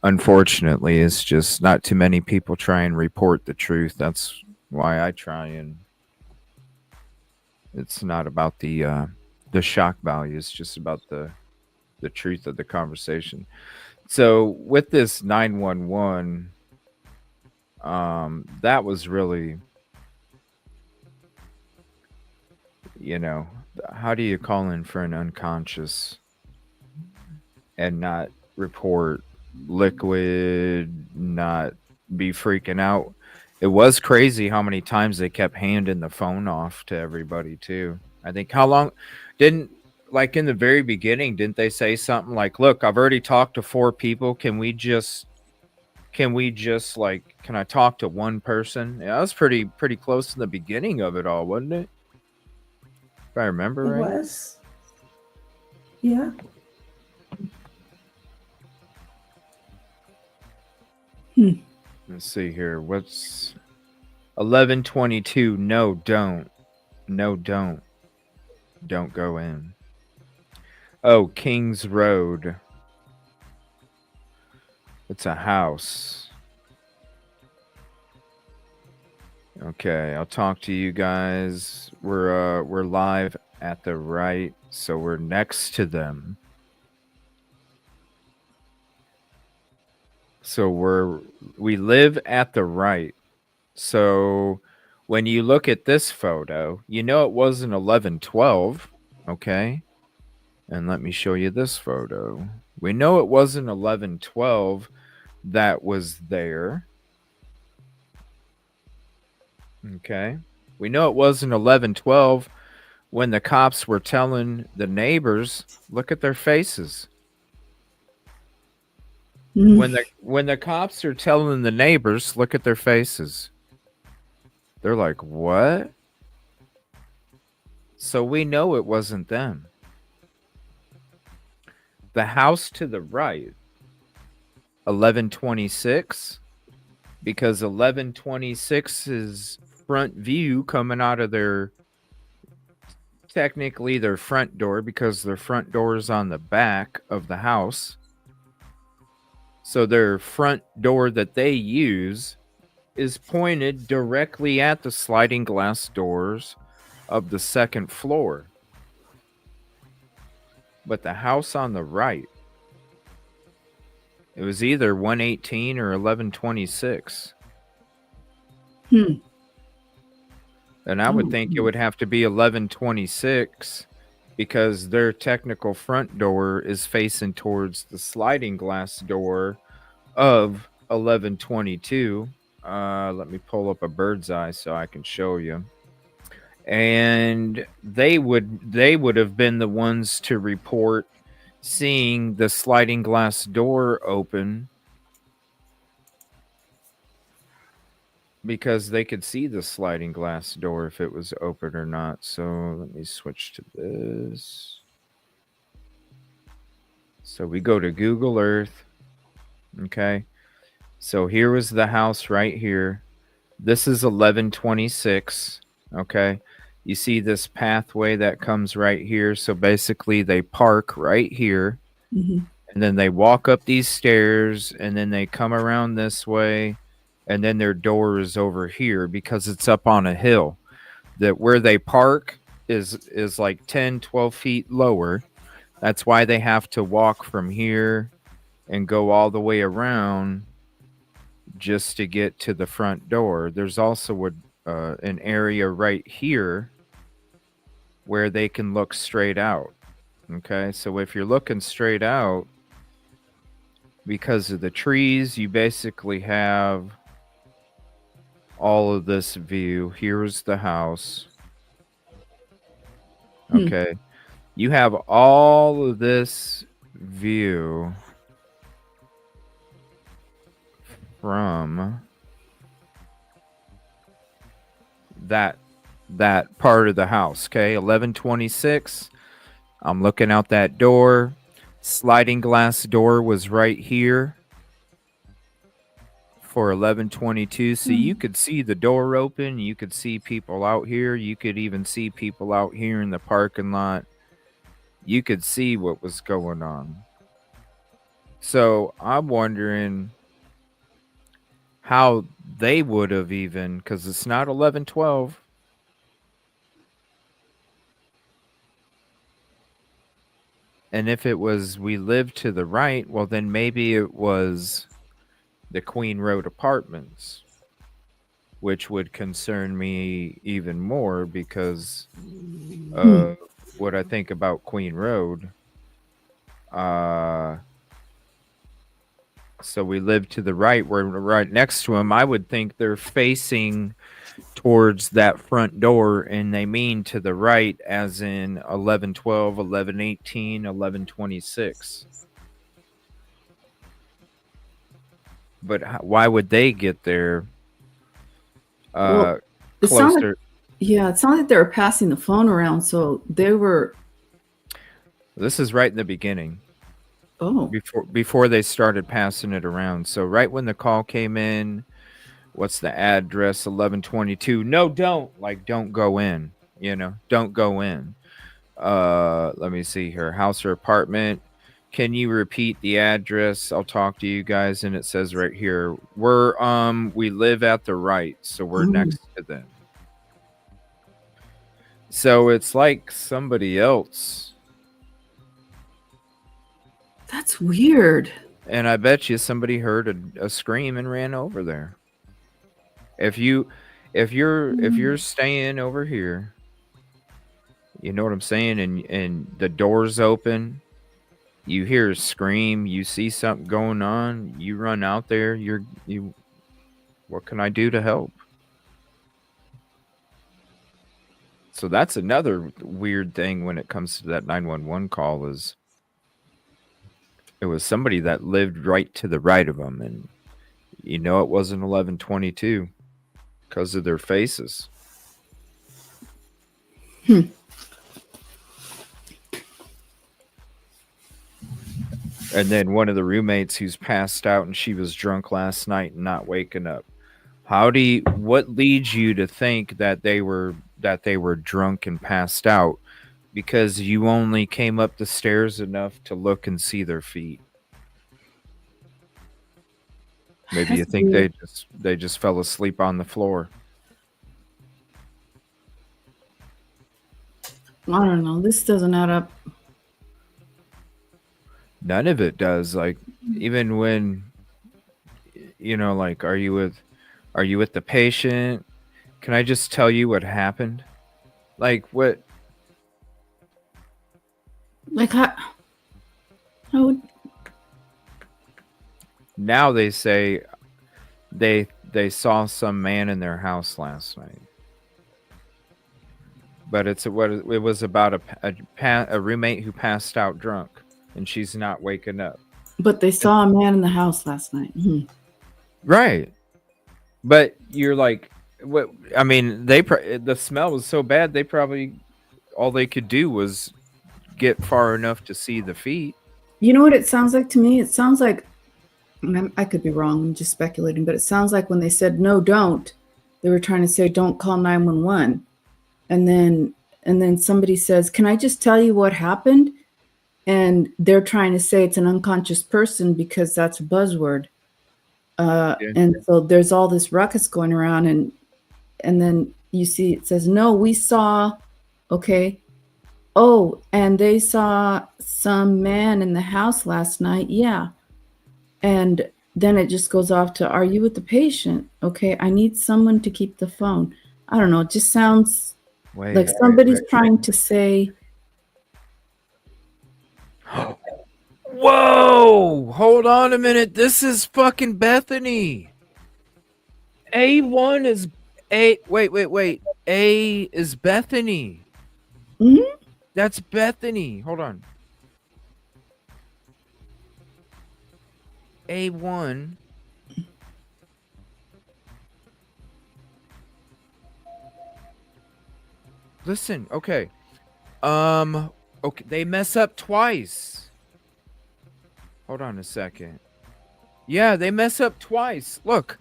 unfortunately, it's just not too many people try and report the truth. That's why I try, and it's not about the shock value. It's just about the truth of the conversation. So with this 911, that was really, how do you call in for an unconscious and not report liquid, not be freaking out? It was crazy how many times they kept handing the phone off to everybody too. I think how long like in the very beginning, didn't they say something like, look, I've already talked to 4 people. Can I talk to one person? Yeah, that was pretty close in the beginning of it all, wasn't it? If I remember right. It was. Yeah. Let's see here. What's 1122? No, don't. No, don't. Don't go in. Oh, Kings Road. It's a house. Okay, I'll talk to you guys. We're live at the right, so we're next to them. So we live at the right. So when you look at this photo, it wasn't 1112, okay? And let me show you this photo. We know it wasn't 1112 that was there. Okay. We know it wasn't 1112 when the cops were telling the neighbors, look at their faces. When the cops are telling the neighbors, look at their faces. They're like, what? So we know it wasn't them. The house to the right, 1126, because 1126's front view coming out of technically their front door, because their front door is on the back of the house. So their front door that they use is pointed directly at the sliding glass doors of the second floor. But the house on the right, it was either 118 or 1126. And I would think it would have to be 1126 because their technical front door is facing towards the sliding glass door of 1122. Let me pull up a bird's eye so I can show you. And they would have been the ones to report seeing the sliding glass door open because they could see the sliding glass door if it was open or not. So let me switch to this. So we go to Google Earth. Okay. So here was the house right here. This is 1126. Okay. You see this pathway that comes right here. So basically they park right here. Mm-hmm. And then they walk up these stairs and then they come around this way. And then their door is over here because it's up on a hill. That where they park is like 10, 12 feet lower. That's why they have to walk from here and go all the way around just to get to the front door. There's also an area right here where they can look straight out. Okay, so if you're looking straight out, because of the trees, you basically have all of this view. Here's the house. Okay. You have all of this view from that part of the house. Okay, 1126. I'm looking out that door. Sliding glass door was right here for 1122. So you could see the door open. You could see people out here. You could even see people out here in the parking lot. You could see what was going on. So I'm wondering how they would have even, because it's not 1112. And if it was we live to the right, well, then maybe it was the Queen Road Apartments, which would concern me even more because of what I think about Queen Road. So we live to the right. We're right next to them. I would think they're facing towards that front door, and they mean to the right as in 1112, 1118, 1126. But why would they get there Well, it closer? sounded like they were passing the phone around, so they were. This is right in the beginning. Oh. Before they started passing it around. So right when the call came in, what's the address? 1122. No, don't go in. Don't go in. Let me see here. House or apartment. Can you repeat the address? I'll talk to you guys. And it says right here, we live at the right, so we're next to them. So it's like somebody else. That's weird. And I bet you somebody heard a scream and ran over there. If you're staying over here, you know what I'm saying, and the door's open, you hear a scream, you see something going on, you run out there, what can I do to help? So that's another weird thing when it comes to that 911 call is it was somebody that lived right to the right of them, and it wasn't 1122 because of their faces. And then one of the roommates who's passed out and she was drunk last night and not waking up. What leads you to think that they were drunk and passed out? Because you only came up the stairs enough to look and see their feet. Maybe you think they just fell asleep on the floor. I don't know. This doesn't add up. None of it does. Like, even when, are you with the patient? Can I just tell you what happened? Like, what? Like, how would... Now they say they saw some man in their house last night. But it was about a roommate who passed out drunk, and she's not waking up. But they saw a man in the house last night. Right. But you're like, what? I mean, the smell was so bad. They probably all they could do was get far enough to see the feet. You know what it sounds like to me? It sounds like, and I could be wrong, I'm just speculating, but it sounds like when they said no, don't, they were trying to say don't call 911, and then somebody says, can I just tell you what happened? And they're trying to say it's an unconscious person because that's a buzzword. And so there's all this ruckus going around, and then you see it says, no, we saw, okay. Oh, and they saw some man in the house last night. Yeah. And then it just goes off to, are you with the patient? Okay, I need someone to keep the phone. I don't know. It just sounds like somebody's trying to say. Whoa! Hold on a minute. This is fucking Bethany. A1 is A. Wait. A is Bethany. Mm-hmm. That's Bethany. Hold on. A1. Listen, okay. Okay, they mess up twice. Hold on a second. Yeah, they mess up twice. Look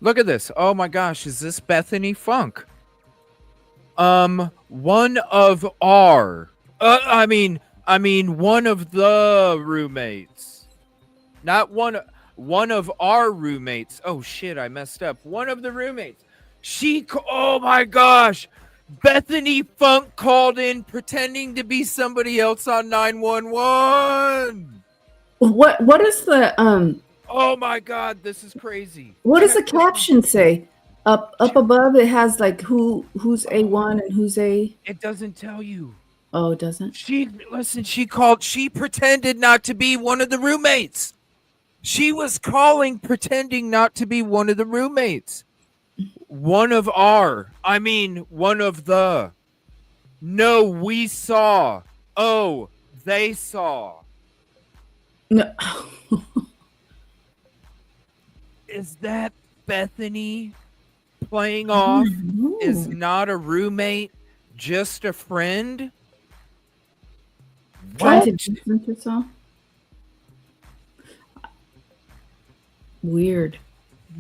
at this. Oh my gosh, is this Bethany Funk? One of our, I mean, one of the roommates, not one of our roommates. Oh shit, I messed up. One of the roommates. Oh my gosh, Bethany Funk called in pretending to be somebody else on 911. What is the Oh my god, this is crazy. What does the caption say? Up above it has like who's A1 and who's A. It doesn't tell you. Oh, it doesn't. She pretended not to be one of the roommates. She was calling pretending not to be one of the roommates. One of the. No, we saw. Oh, they saw. No. Is that Bethany playing off? Is not a roommate, just a friend? Trying to distance yourself? Weird.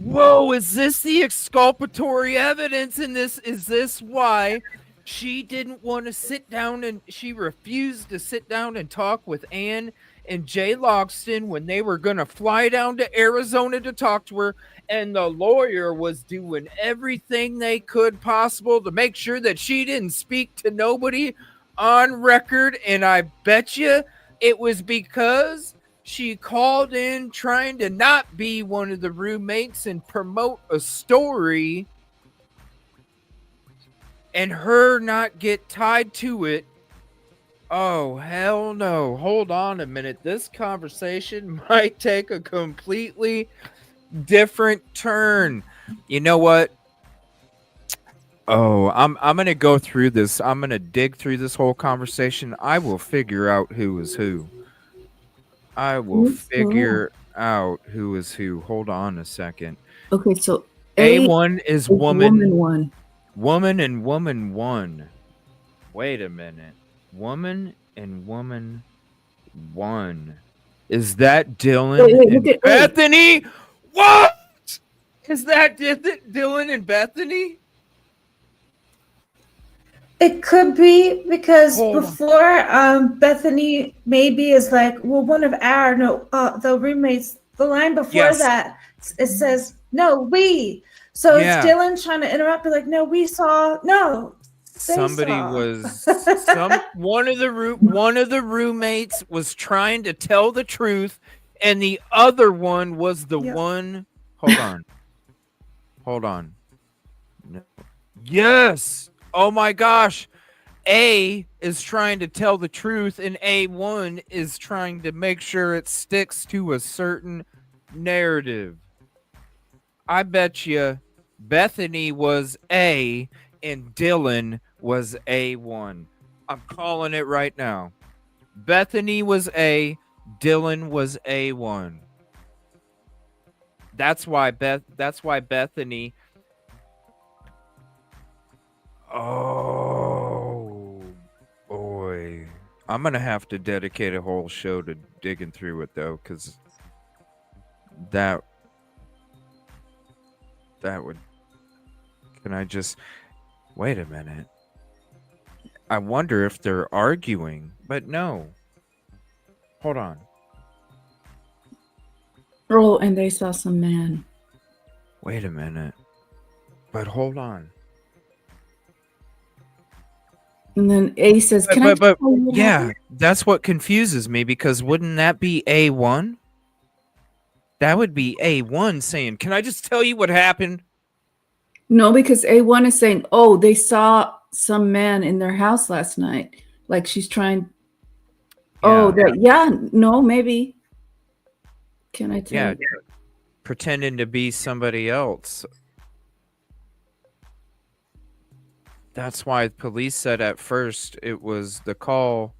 Whoa, is this the exculpatory evidence in this? Is this why she didn't want to sit down and she refused to sit down and talk with Ann and Jay Logston when they were going to fly down to Arizona to talk to her, and the lawyer was doing everything they could possible to make sure that she didn't speak to nobody on record? And I bet you it was because she called in trying to not be one of the roommates and promote a story, and her not get tied to it. Oh, hell no. Hold on a minute. This conversation might take a completely different turn. You know what? Oh, I'm going to go through this. I'm going to dig through this whole conversation. I will figure out who is who. I will figure out who is who. Hold on a second. Okay, so A1 is woman. Woman and woman 1. Wait a minute. Woman and woman 1. Is that Dylan and Bethany? What? Is that Dylan and Bethany? It could be because before Bethany maybe is like, well, one of our the roommates. The line before that it says no, we. So it's Dylan trying to interrupt, be like, no, we saw no. Somebody was one of the roommates was trying to tell the truth, and the other one was the one. Hold on. No. Yes. Oh my gosh. A is trying to tell the truth, and A1 is trying to make sure it sticks to a certain narrative. I bet you Bethany was A and Dylan was A1. I'm calling it right now. Bethany was A, Dylan was A1. That's why Bethany Oh boy, I'm gonna have to dedicate a whole show to digging through it though, because that would. Can I just wait a minute? I wonder if they're arguing, but no. Hold on. Oh, and they saw some man. Wait a minute. But hold on. And then A says, "Can I?" But yeah, that's what confuses me, because wouldn't that be A1? That would be A1 saying, "Can I just tell you what happened?" No, because A1 is saying, "Oh, they saw some man in their house last night." Like she's trying. Oh, no, maybe. Can I tell you? Pretending to be somebody else. That's why police said at first it was the call.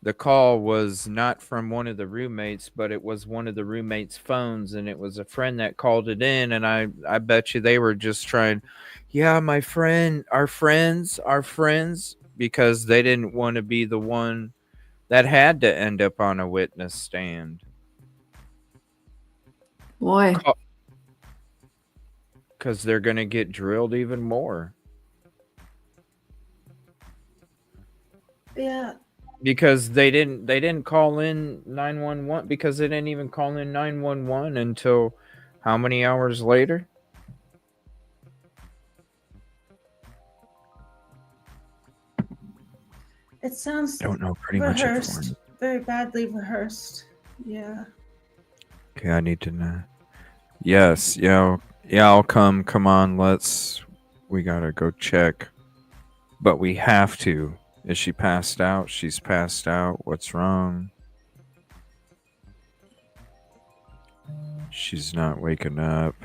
The call was not from one of the roommates, but it was one of the roommates' phones, and it was a friend that called it in. And I bet you they were just trying, my friend, our friends, because they didn't want to be the one that had to end up on a witness stand. Boy. Because they're going to get drilled even more. Yeah. Because they didn't call in 911, because they didn't even call in 911 until how many hours later? It sounds I don't know, pretty rehearsed, much very badly rehearsed. Yeah. Okay, I need to know. Yes, I'll come on, we gotta go check. But we have to. Is she passed out? She's passed out. What's wrong? She's not waking up.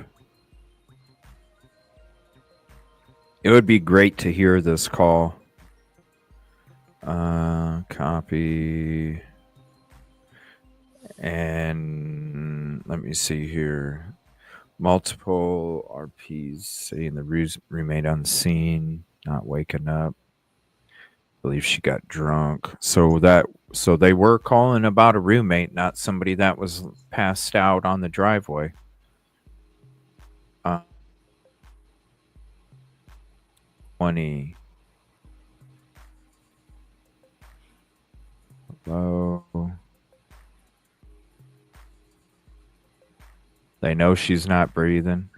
It would be great to hear this call. Copy. And let me see here. Multiple RPs saying the roommate unseen, not waking up. Believe she got drunk. So they were calling about a roommate, not somebody that was passed out on the driveway. Uh, 20. Hello. They know she's not breathing.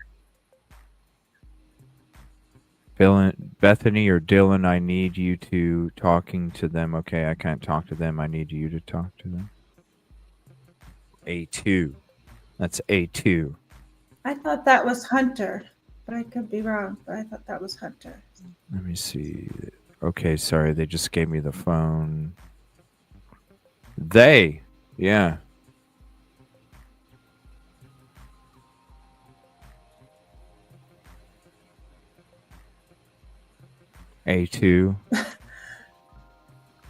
Bethany or Dylan, I need you to talking to them. Okay, I can't talk to them. I need you to talk to them. A2. That's A2. I thought that was Hunter, but I could be wrong. But I thought that was Hunter. Let me see. Okay, sorry. They just gave me the phone. Yeah. A2.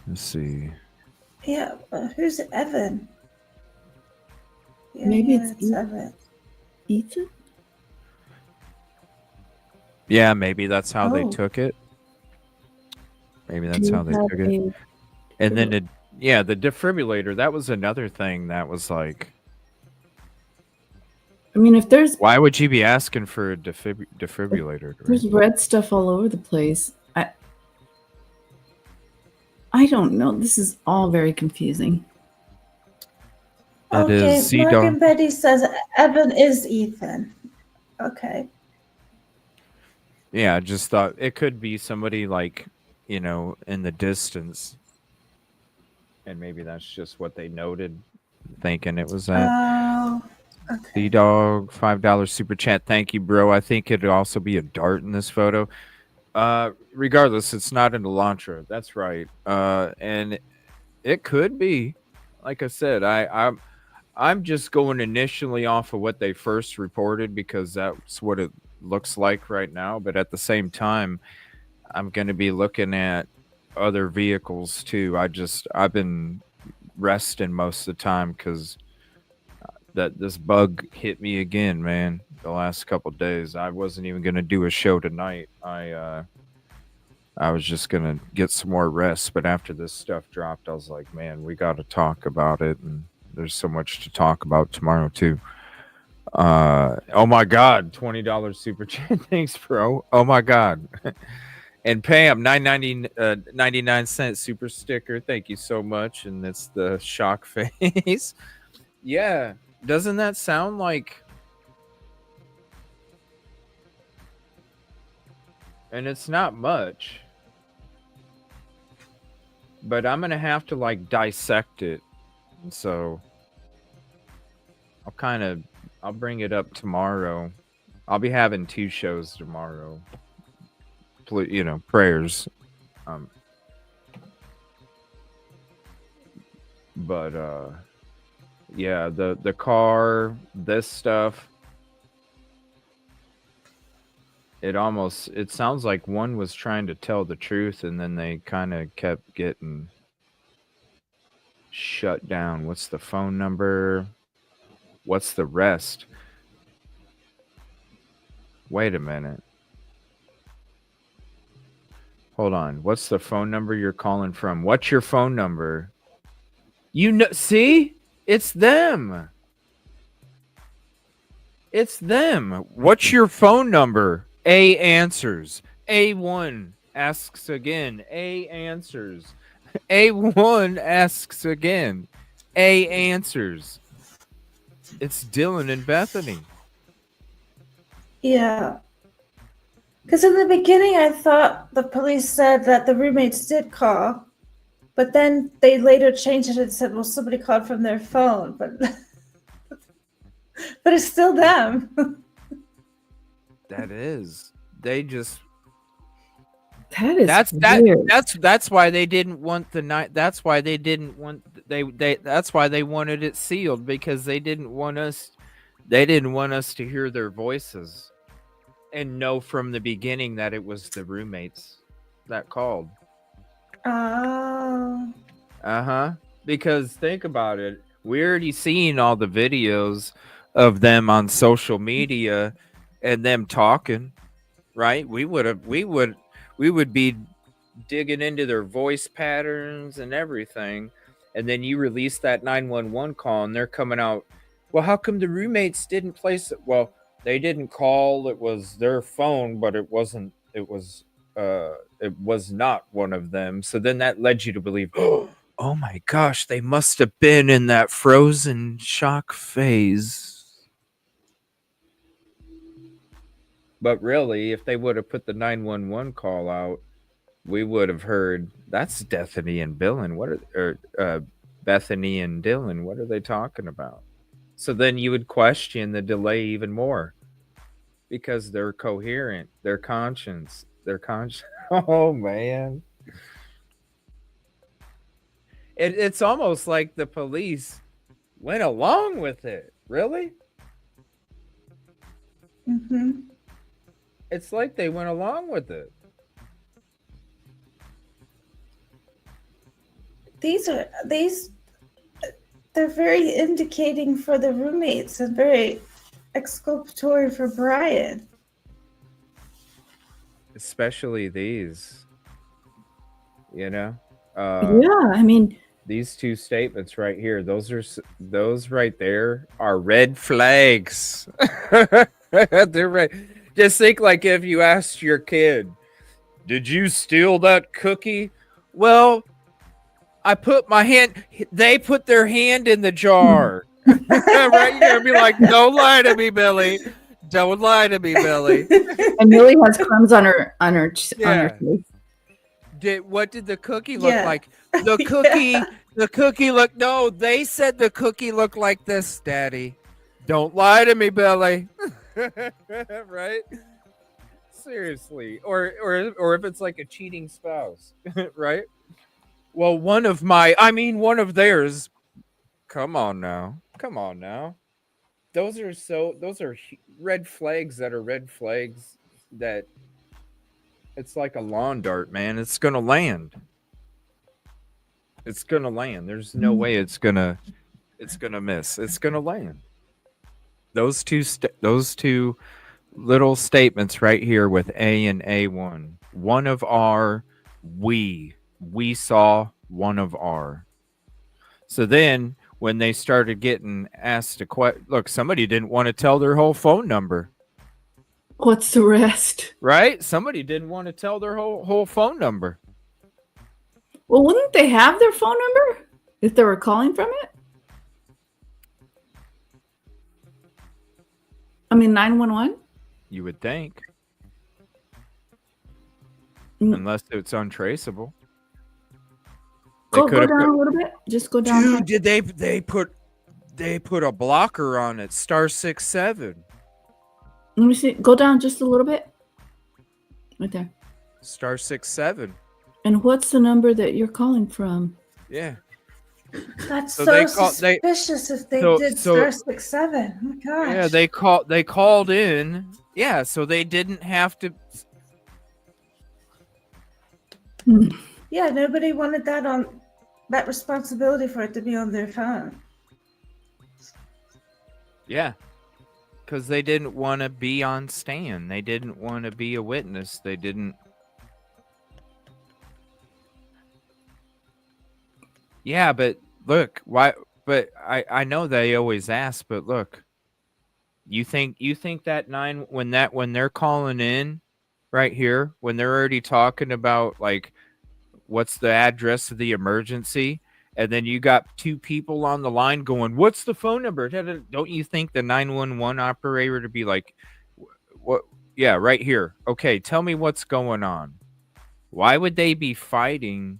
Let's see. Yeah, who's Evan? Yeah, Maybe it's Evan. Ethan? Yeah, maybe that's how they took it. Maybe that's how they took it. And then, the defibrillator, that was another thing that was like... I mean, if there's... Why would you be asking for a defibrillator? There's red stuff all over the place. I don't know. This is all very confusing. That is Mark and Betty says Evan is Ethan. Okay. Yeah, I just thought it could be somebody like, in the distance. And maybe that's just what they noted, thinking it was that. Oh, okay. C-Dog, $5 super chat. Thank you, bro. I think it'd also be a dart in this photo. Regardless, it's not an Elantra. That's right. And it could be. Like I said, I'm just going initially off of what they first reported, because that's what it looks like right now. But at the same time, I'm going to be looking at other vehicles too. I've been resting most of the time because that this bug hit me again, man. The last couple of days, I wasn't even going to do a show tonight. I I was just gonna get some more rest, but after this stuff dropped, I was like, man, we got to talk about it, and there's so much to talk about tomorrow too. Oh my God, $20 super chat, thanks, bro. Oh my God, and Pam, 99 cent super sticker, thank you so much, and it's the shock face. Yeah, doesn't that sound like? And it's not much, but I'm gonna have to like dissect it. So I'll bring it up tomorrow. I'll be having 2 shows tomorrow. You know, prayers. But yeah, the car, this stuff. It sounds like one was trying to tell the truth, and then they kind of kept getting shut down. What's the phone number? What's the rest? Wait a minute. Hold on. What's the phone number you're calling from? What's your phone number? You know, see? It's them. It's them. What's your phone number? A answers. A1 asks again. A answers. A1 asks again. A answers. It's Dylan and Bethany. Yeah. Because in the beginning, I thought the police said that the roommates did call, but then they later changed it and said, well, somebody called from their phone, but but it's still them. That is. They just. That is weird. That's why they didn't want the night. That's why they didn't want they. That's why they wanted it sealed, because they didn't want us. They didn't want us to hear their voices and know from the beginning that it was the roommates that called. Oh. Because think about it. We're already seeing all the videos of them on social media and them talking, right? We would be digging into their voice patterns and everything. And then you release that 911 call and they're coming out. Well, how come the roommates didn't place it? Well, they didn't call. It was their phone, but it wasn't. It was not one of them. So then that led you to believe, oh my gosh, they must have been in that frozen shock phase. But really, if they would have put the 911 call out, we would have heard that's Bethany and Dylan. Bethany and Dylan. What are they talking about? So then you would question the delay even more, because they're coherent, their conscience. Oh man, it's almost like the police went along with it. Really? Mm-hmm. It's like they went along with it. They're very indicating for the roommates and very exculpatory for Brian. Especially these, Yeah, I mean, these 2 statements right here, those right there are red flags. They're right. Just think, like, if you asked your kid, did you steal that cookie? Well, I put my hand, they put their hand in the jar. Right? You're gonna be like, don't lie to me, Billy. Don't lie to me, Billy. And Millie has crumbs on her face. What did the cookie look like? The cookie looked. No, they said the cookie looked like this, Daddy. Don't lie to me, Billy. Right? Seriously. Or if it's like a cheating spouse, right? Well, one of theirs. Come on now. Those are red flags that are red flags that it's like a lawn dart, man. It's going to land. There's no way it's going to miss. It's going to land. Those two little statements right here with A and A1. One of our We saw one of our. So then when they started getting asked a question, look, somebody didn't want to tell their whole phone number. What's the rest? Right? Somebody didn't want to tell their whole phone number. Well, wouldn't they have their phone number if they were calling from it? I mean, 911? You would think. Mm. Unless it's untraceable. Go down a little bit. Just go down. Dude, did they put a blocker on it? *67. Let me see. Go down just a little bit. Right there. *67. And what's the number that you're calling from? Yeah. That's So so, they suspicious if they did *67. Oh my gosh. Yeah, they called in. Yeah, so they didn't have to. Yeah, nobody wanted that responsibility for it to be on their phone. Yeah. Because they didn't want to be on stand. They didn't want to be a witness. They didn't. Yeah, but look, why? But I know they always ask, but look, you think that when they're calling in right here, when they're already talking about like what's the address of the emergency, and then you got two people on the line going, "What's the phone number?" Don't you think the 911 operator to be like, "What? Yeah, right here. Okay, tell me what's going on." Why would they be fighting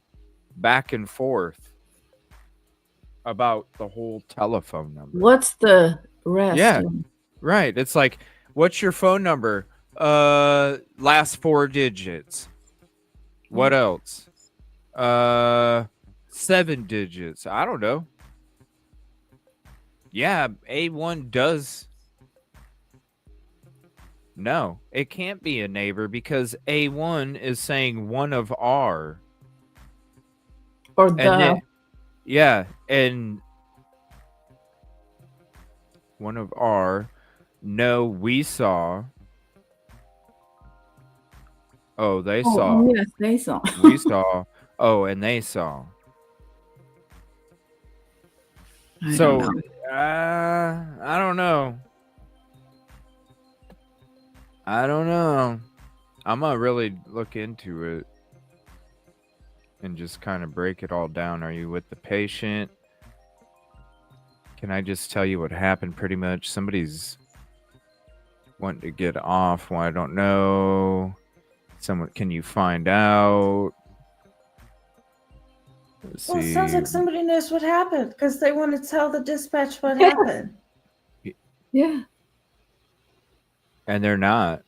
back and forth about the whole telephone number? What's the rest? Yeah, right. It's like, what's your phone number? Last 4 digits. What else? 7 digits. I don't know. Yeah, A1 does. No, it can't be a neighbor because A1 is saying one of our. Or the. Yeah, and one of our. No, we saw. Oh, they saw. Yes, they saw. We saw. Oh, and they saw. I don't know. I don't know. I don't know. I'm gonna really look into it and just kind of break it all down. Are you with the patient? Can I just tell you what happened pretty much? Somebody's wanting to get off. Well, I don't know. Can you find out? Let's Well, see. it sounds like somebody knows what happened because they want to tell the dispatch what happened. Yeah. And they're not.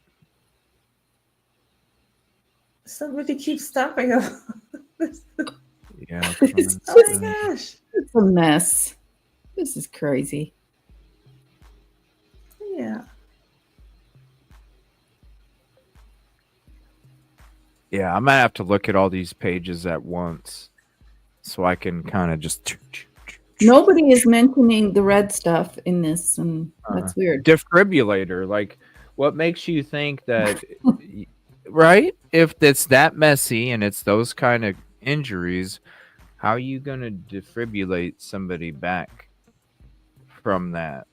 Somebody keeps stopping them. Yeah. Oh my gosh. It's a mess. This is crazy. Yeah. Yeah, I might have to look at all these pages at once so I can kind of just. Nobody is mentioning the red stuff in this, and that's weird. Defibrillator. Like, what makes you think that, right? If it's that messy and it's those kind of injuries, how are you going to defibrillate somebody back from that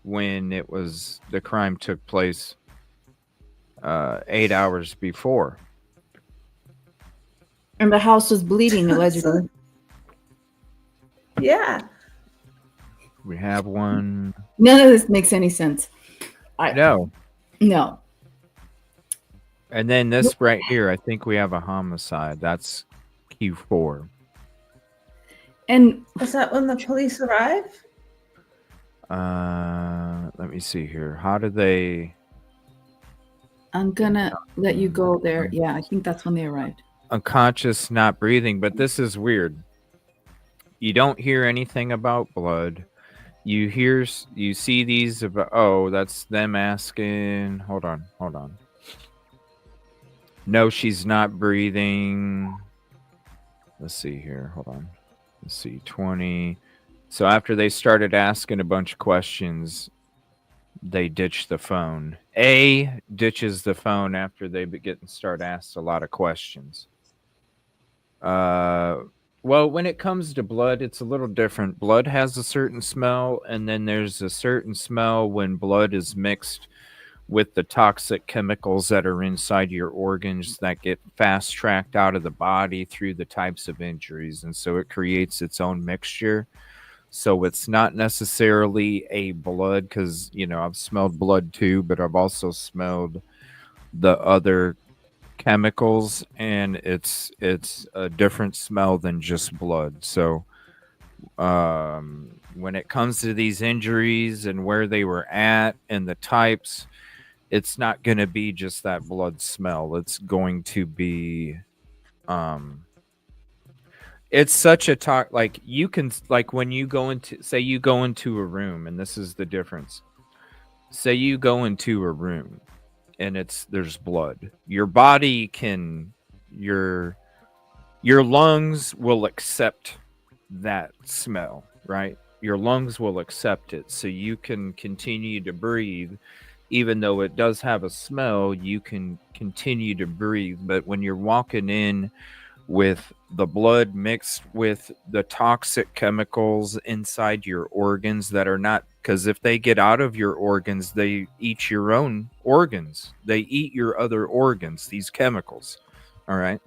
when the crime took place 8 hours before? And the house was bleeding, allegedly. Yeah. We have one. None of this makes any sense. No. No. And then this right here, I think we have a homicide. That's Q4. And is that when the police arrive? Let me see here. How do they? I'm gonna let you go there. Yeah, I think that's when they arrived. Unconscious, not breathing, but this is weird. You don't hear anything about blood. You see these about, oh, that's them asking. Hold on. No, she's not breathing. Let's see here. Hold on. Let's see, 20. So after they started asking a bunch of questions, they ditch the phone. A ditches the phone after they start asked a lot of questions. Well, when it comes to blood, it's a little different. Blood has a certain smell, and then there's a certain smell when blood is mixed with the toxic chemicals that are inside your organs that get fast tracked out of the body through the types of injuries. And so it creates its own mixture. So it's not necessarily a blood, because, you know, I've smelled blood too, but I've also smelled the other chemicals, and it's a different smell than just blood. So when it comes to these injuries and where they were at and the types, it's not going to be just that blood smell. It's going to be it's such a talk. Like, you can, like, when you go into, say you go into a room, and this is the difference. Say you go into a room and there's blood. Your body can, your lungs will accept that smell, right? Your lungs will accept it, so you can continue to breathe. Even though it does have a smell, you can continue to breathe. But when you're walking in with the blood mixed with the toxic chemicals inside your organs that are not, because if they get out of your organs, they eat your own organs. They eat your other organs, these chemicals. All right.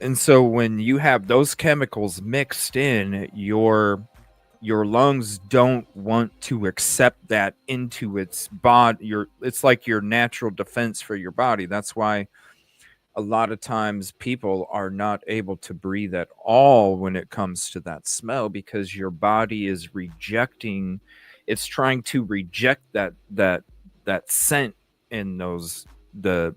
And so when you have those chemicals mixed in, your lungs don't want to accept that into its body. It's like your natural defense for your body. That's why a lot of times people are not able to breathe at all when it comes to that smell, because your body is rejecting, it's trying to reject that scent and the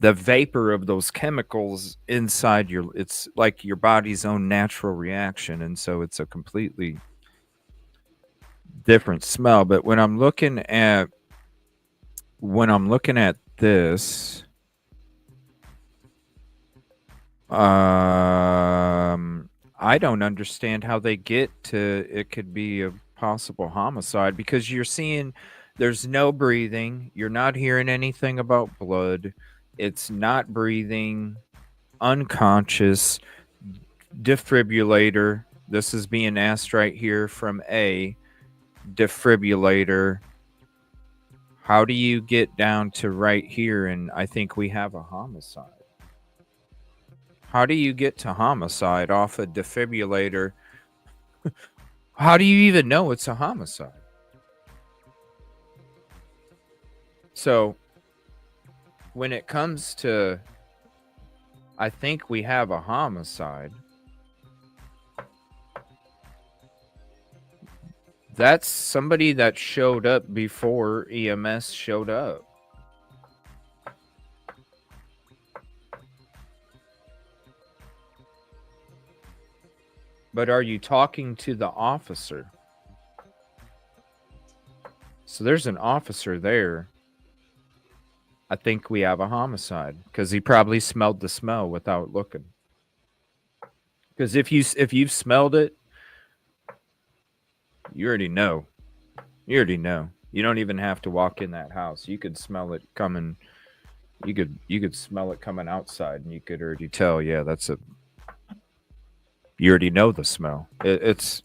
vapor of those chemicals inside it's like your body's own natural reaction. And so it's a completely different smell. But when I'm looking at this, I don't understand how they get to it could be a possible homicide, because you're seeing there's no breathing. You're not hearing anything about blood. It's not breathing, unconscious, defibrillator. This is being asked right here from A, defibrillator. How do you get down to right here? And I think we have a homicide. How do you get to homicide off a defibrillator? How do you even know it's a homicide? So when it comes to, I think we have a homicide. That's somebody that showed up before EMS showed up. But are you talking to the officer? So there's an officer there. I think we have a homicide, because he probably smelled the smell without looking. Because if you've smelled it, you already know. You already know. You don't even have to walk in that house. You could smell it coming. You could smell it coming outside, and you could already tell. Yeah, that's a. You already know the smell. It's,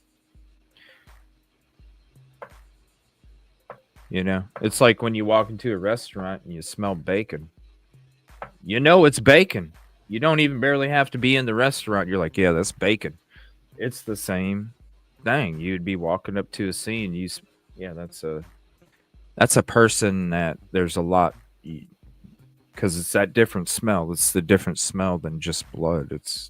you know, it's like when you walk into a restaurant and you smell bacon. You know it's bacon. You don't even barely have to be in the restaurant. You're like, yeah, that's bacon. It's the same thing. You'd be walking up to a scene. Yeah, that's a person that there's a lot, because it's that different smell. It's the different smell than just blood. It's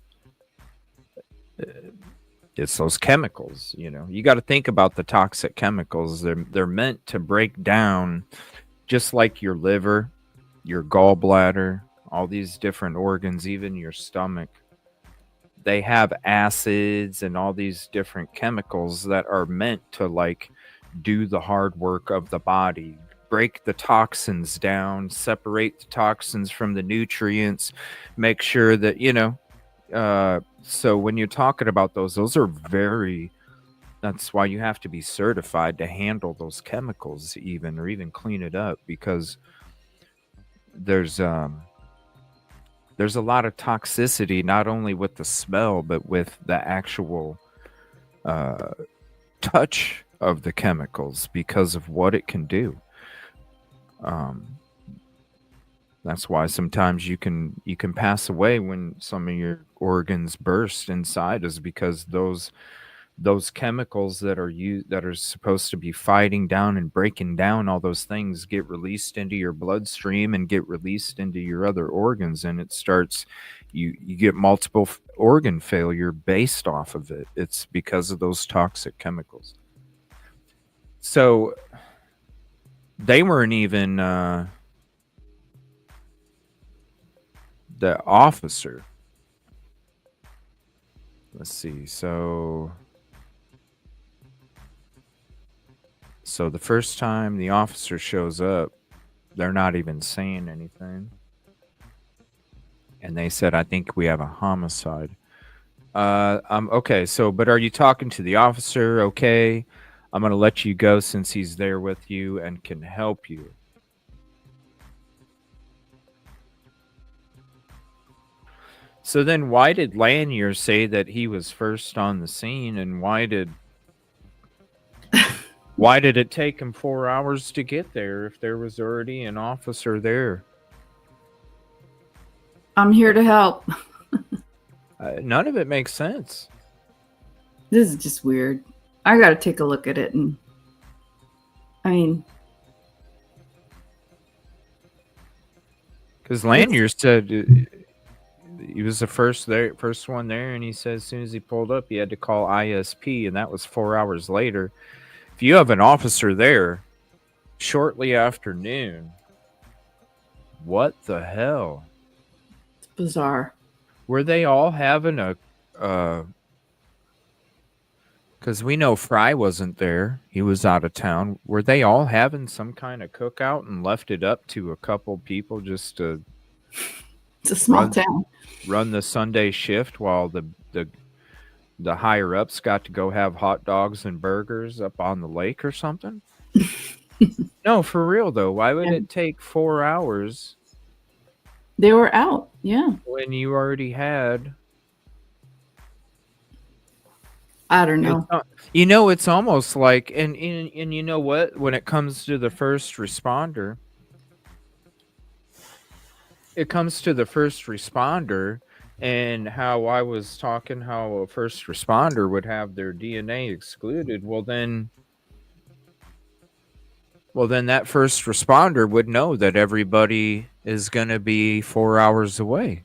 those chemicals, you know. You got to think about the toxic chemicals. They're meant to break down, just like your liver, your gallbladder, all these different organs, even your stomach. They have acids and all these different chemicals that are meant to, like, do the hard work of the body, break the toxins down, separate the toxins from the nutrients, make sure that, you know, so when you're talking about those are that's why you have to be certified to handle those chemicals, or even clean it up, because there's there's a lot of toxicity, not only with the smell, but with the actual touch of the chemicals because of what it can do. That's why sometimes you can pass away when some of your organs burst inside, is because those chemicals that are supposed to be fighting down and breaking down all those things get released into your bloodstream and get released into your other organs, and it starts you get multiple organ failure based off of it. It's because of those toxic chemicals. So they weren't even the officer. Let's see. So the first time the officer shows up, they're not even saying anything. And they said, I think we have a homicide. Okay, so, but are you talking to the officer? Okay, I'm going to let you go since he's there with you and can help you. So then why did Lanier say that he was first on the scene, and why did it take him 4 hours to get there if there was already an officer there? I'm here to help. None of it makes sense. This is just weird. I got to take a look at it. And I mean, because Lanier said he was the first one there, and he said as soon as he pulled up, he had to call ISP, and that was 4 hours later. If you have an officer there shortly after noon, what the hell? It's bizarre. Were they all having a because we know Fry wasn't there. He was out of town. Were they all having some kind of cookout and left it up to a couple people just to It's a small town. Run the Sunday shift while the higher ups got to go have hot dogs and burgers up on the lake or something? No, for real though. Why would it take 4 hours? They were out, yeah. When you already had, I don't know. It's almost like, and you know what? When it comes to the first responder, and how I was talking, how a first responder would have their DNA excluded. Well, then that first responder would know that everybody is going to be 4 hours away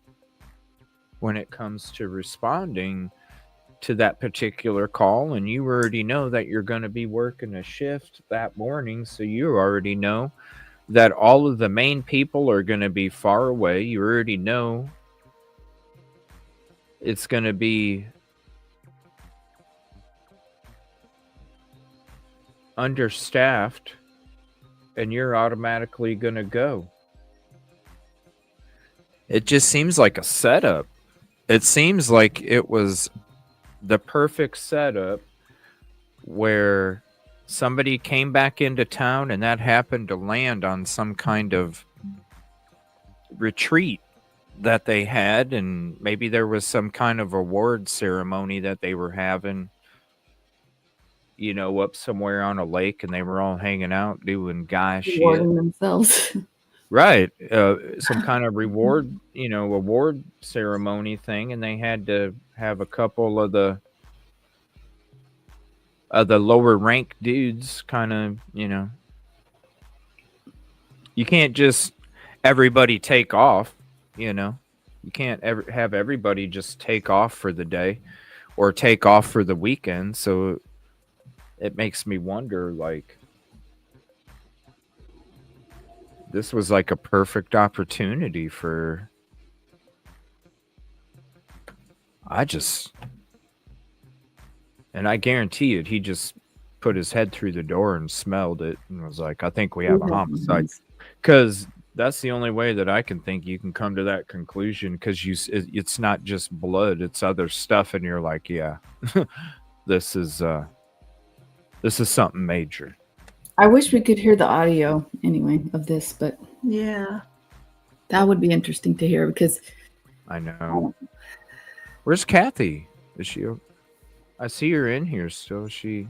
when it comes to responding to that particular call. And you already know that you're going to be working a shift that morning. So you already know that all of the main people are going to be far away. You already know it's going to be understaffed, and you're automatically going to go. It just seems like a setup. It seems like it was the perfect setup where somebody came back into town and that happened to land on some kind of retreat that they had, and maybe there was some kind of award ceremony that they were having, up somewhere on a lake, and they were all hanging out doing guy shit. Rewarding themselves. Right. Some kind of award ceremony thing, and they had to have a couple of the lower ranked dudes kind of, you can't just everybody take off, you can't ever have everybody just take off for the day or take off for the weekend. So it makes me wonder, like, this was like a perfect opportunity for, and I guarantee it, he just put his head through the door and smelled it and was like, I think we have a homicide. Because that's the only way that I can think you can come to that conclusion, because it's not just blood, it's other stuff, and you're like, yeah, this is something major. I wish we could hear the audio anyway of this, but yeah, that would be interesting to hear, because I know. Where's Kathy? Is she? I see her in here still. She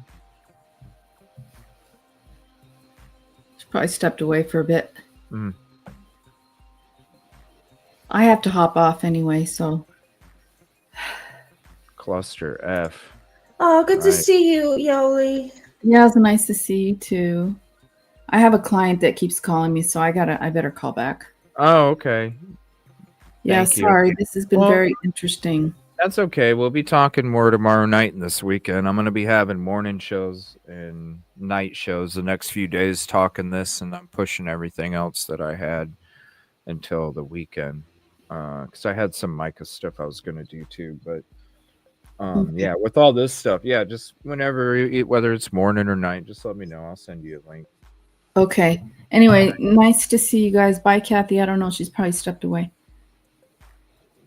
probably stepped away for a bit. Mm. I have to hop off anyway, so. Cluster F. Oh, good to see you, Yoli. Yeah, it's nice to see you too. I have a client that keeps calling me, so I better call back. Oh, okay. Yeah, Thank sorry. you. This has been very interesting. That's okay. We'll be talking more tomorrow night and this weekend. I'm going to be having morning shows and night shows the next few days talking this, and I'm pushing everything else that I had until the weekend. Because I had some Micah stuff I was going to do too. But yeah, with all this stuff, yeah, just whenever, whether it's morning or night, just let me know. I'll send you a link. Okay. Anyway, nice to see you guys. Bye, Kathy. I don't know. She's probably stepped away.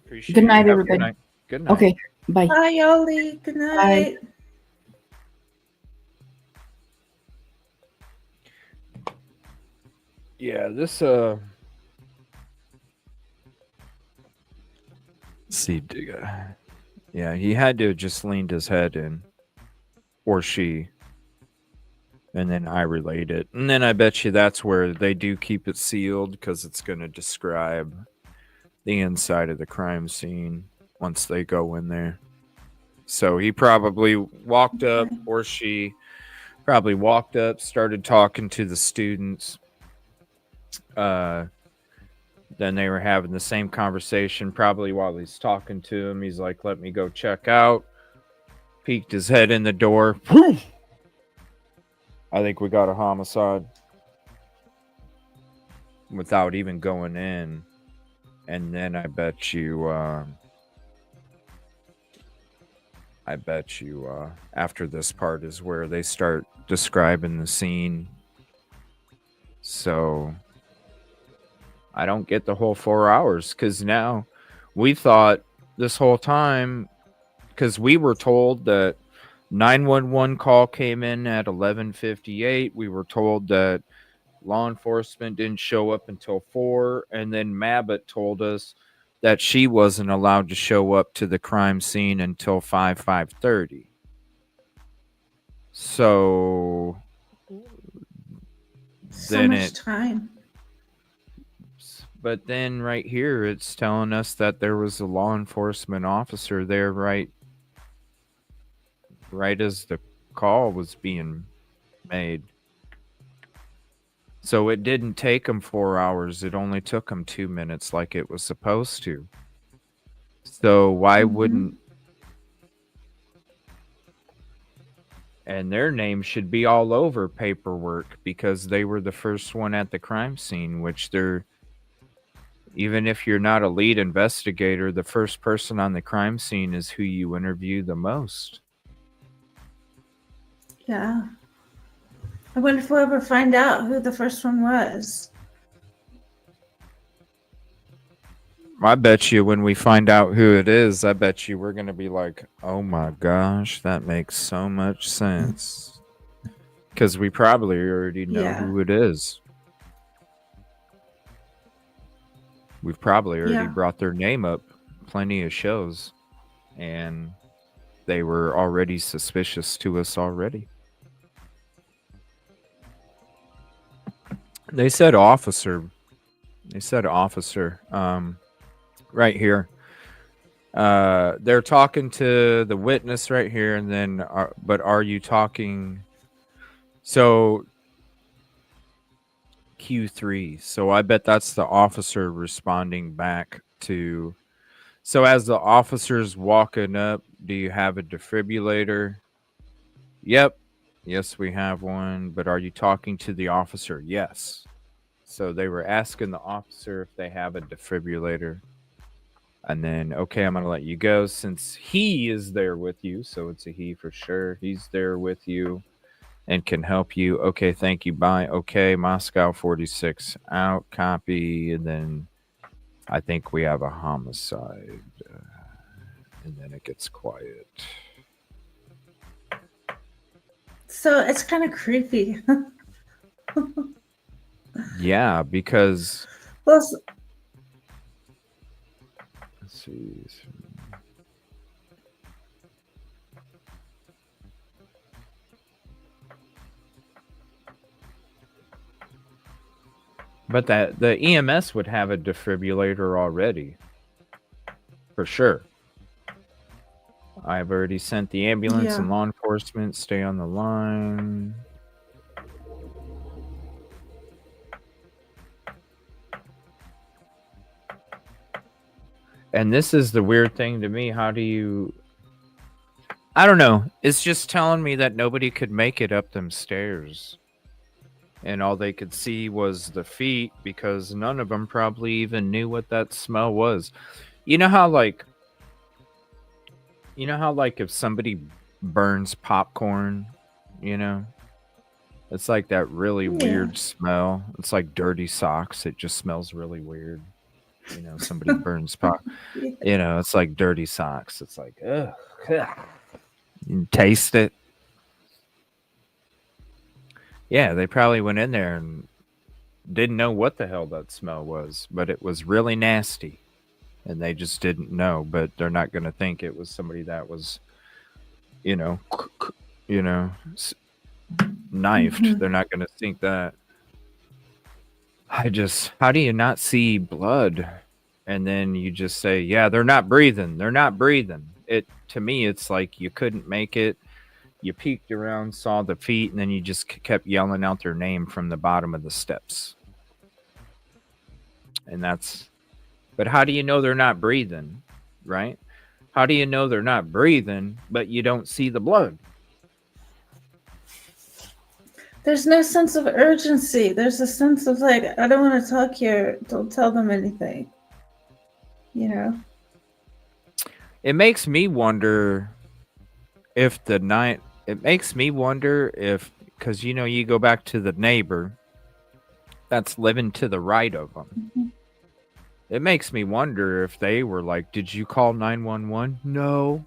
Appreciate Good night, it. everybody. Good night. Okay. Bye. Bye, Yoli. Good night. Yeah, this see, yeah, he had to have just leaned his head in, or she, and then I relayed it, and then I bet you that's where they do keep it sealed because it's going to describe the inside of the crime scene once they go in there. So he probably walked up, or she probably walked up, started talking to the students. Then they were having the same conversation. Probably while he's talking to him, he's like, "Let me go check out." Peeked his head in the door. I think we got a homicide without even going in. And then I bet you after this part is where they start describing the scene. So I don't get the whole 4 hours, because now we thought this whole time, because we were told that 911 call came in at 11:58. We were told that law enforcement didn't show up until 4, and then Mabbott told us that she wasn't allowed to show up to the crime scene until 5:30. So then much time. But then right here, it's telling us that there was a law enforcement officer there right as the call was being made. So it didn't take them 4 hours. It only took them 2 minutes like it was supposed to. So why wouldn't... And their name should be all over paperwork because they were the first one at the crime scene, which they're... Even if you're not a lead investigator, the first person on the crime scene is who you interview the most. Yeah. I wonder if we'll ever find out who the first one was. I bet you when we find out who it is, I bet you we're going to be like, oh my gosh, that makes so much sense. Because we probably already know who it is. We've probably already brought their name up plenty of shows, and they were already suspicious to us already. They said officer. Right here. They're talking to the witness right here, and then, but are you talking? So Q3. So I bet that's the officer responding back to. So as the officer's walking up, do you have a defibrillator? Yep. Yes, we have one. But are you talking to the officer? Yes. So they were asking the officer if they have a defibrillator. And then, okay, I'm going to let you go since he is there with you. So it's a he for sure. He's there with you and can help you. Okay, thank you. Bye. Okay, Moscow 46 out. Copy. And then I think we have a homicide. And then it gets quiet. So it's kind of creepy. Yeah, because... Well, discrepancies. But that the EMS would have a defibrillator already. For sure. I've already sent the ambulance and law enforcement. Stay on the line. And this is the weird thing to me. How do you... I don't know. It's just telling me that nobody could make it up them stairs. And all they could see was the feet because none of them probably even knew what that smell was. You know how like if somebody burns popcorn, you know, it's like that really weird smell. It's like dirty socks. It just smells really weird. You know, somebody burns pop. You know, it's like dirty socks. It's like, ugh. You taste it. Yeah, they probably went in there and didn't know what the hell that smell was, but it was really nasty. And they just didn't know, but they're not going to think it was somebody that was, knifed. Mm-hmm. They're not going to think that. How do you not see blood? And then you just say, yeah, they're not breathing. They're not breathing. To me, it's like you couldn't make it. You peeked around, saw the feet, and then you just kept yelling out their name from the bottom of the steps. But how do you know they're not breathing, right? How do you know they're not breathing, but you don't see the blood? There's no sense of urgency. There's a sense of like, I don't want to talk here. Don't tell them anything. You know? It makes me wonder if because you go back to the neighbor that's living to the right of them. Mm-hmm. It makes me wonder if they were like, did you call 911? No.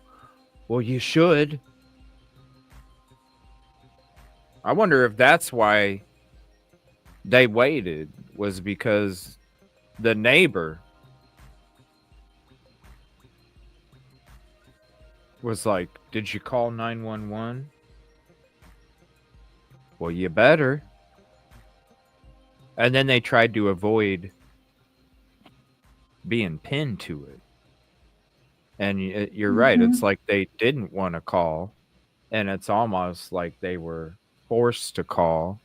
Well, you should. I wonder if that's why they waited, was because the neighbor was like, did you call 911? Well, you better. And then they tried to avoid being pinned to it. And you're right. It's like they didn't want to call. And it's almost like they were forced to call.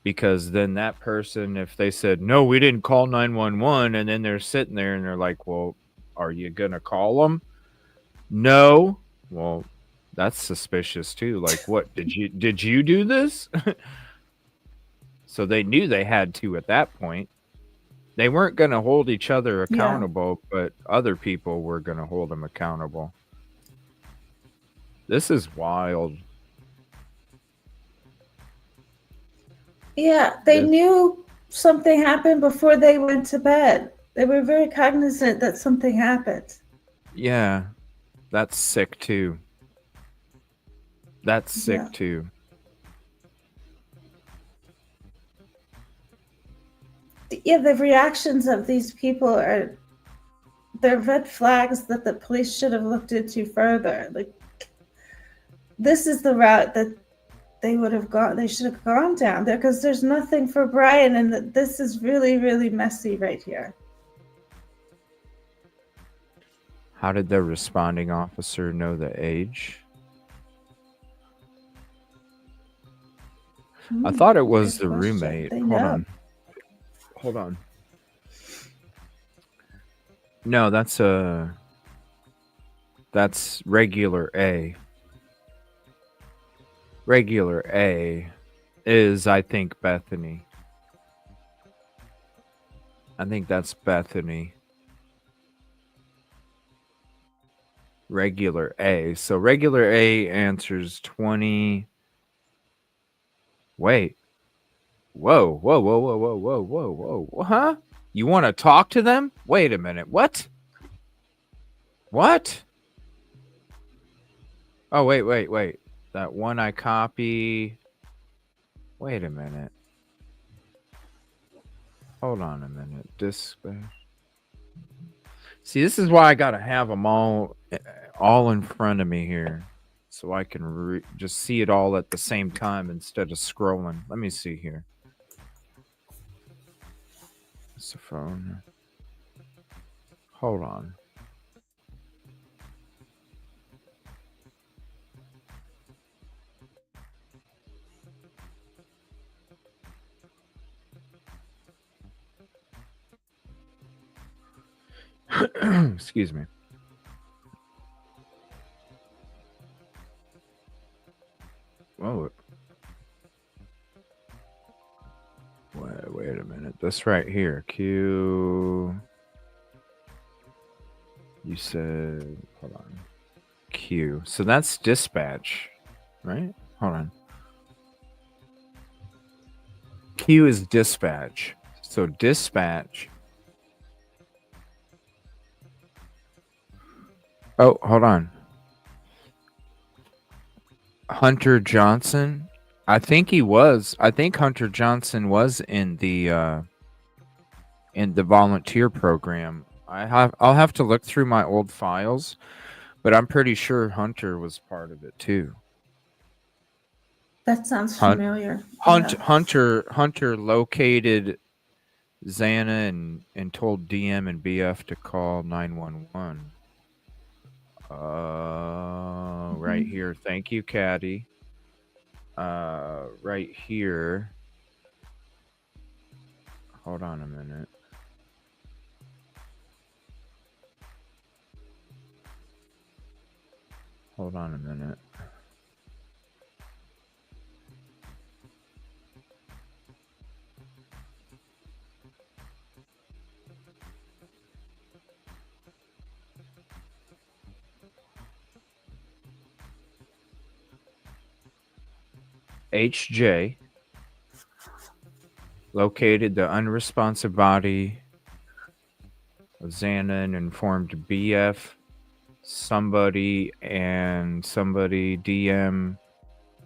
Because then that person, if they said, no, we didn't call 911. And then they're sitting there and they're like, well, are you going to call them? No. Well, that's suspicious too. Like, what did you do this? So they knew they had to at that point. They weren't going to hold each other accountable, but other people were going to hold them accountable. This is wild. Yeah, they knew something happened before they went to bed. They were very cognizant that something happened. Yeah, that's sick too. That's sick too. Yeah, the reactions of these people they're red flags that the police should have looked into further. Like, this is the route that they should have gone down there, because there's nothing for Brian, and this is really, really messy right here. How did the responding officer know the age? I thought it was the roommate. Hold on. No, that's regular A. Regular A is, I think, Bethany. I think that's Bethany. Regular A. So regular A answers 20. Wait. Whoa. Huh? You want to talk to them? Wait a minute. What? Oh, wait. That one I copy. Wait a minute. Hold on a minute. See, this is why I gotta have them all in front of me here, so I can just see it all at the same time instead of scrolling. Let me see here. It's the phone. Hold on. Excuse me. Oh, wait a minute. This right here. Q. You said, hold on. Q. So that's dispatch, right? Hold on. Q is dispatch. So dispatch. Oh, hold on. Hunter Johnson. I think he was. I think Hunter Johnson was in the volunteer program. I'll have to look through my old files, but I'm pretty sure Hunter was part of it too. That sounds familiar. Hunter located Xana and told DM and BF to call 911. Right here. Thank you, Caddy. Right here. Hold on a minute. Hold on a minute. HJ located the unresponsive body of Xana and informed BF, somebody DM.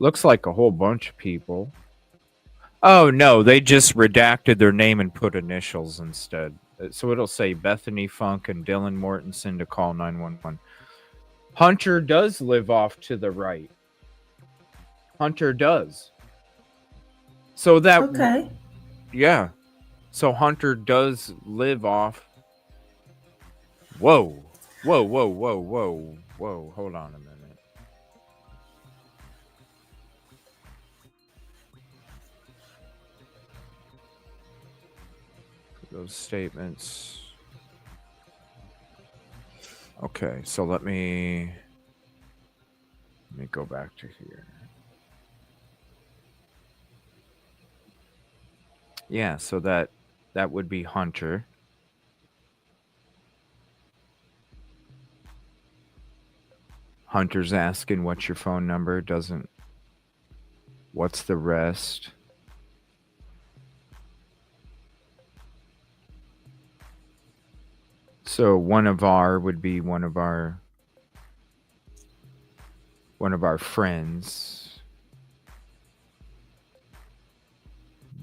Looks like a whole bunch of people. Oh no, they just redacted their name and put initials instead. So it'll say Bethany Funk and Dylan Mortensen to call 911. Hunter does live off to the right. Hunter does. So that okay. Yeah. So Hunter does live off. Whoa. Hold on a minute. Those statements. Okay, so let me go back to here. Yeah, so that would be Hunter. Hunter's asking what's your phone number, what's the rest? So one of our friends.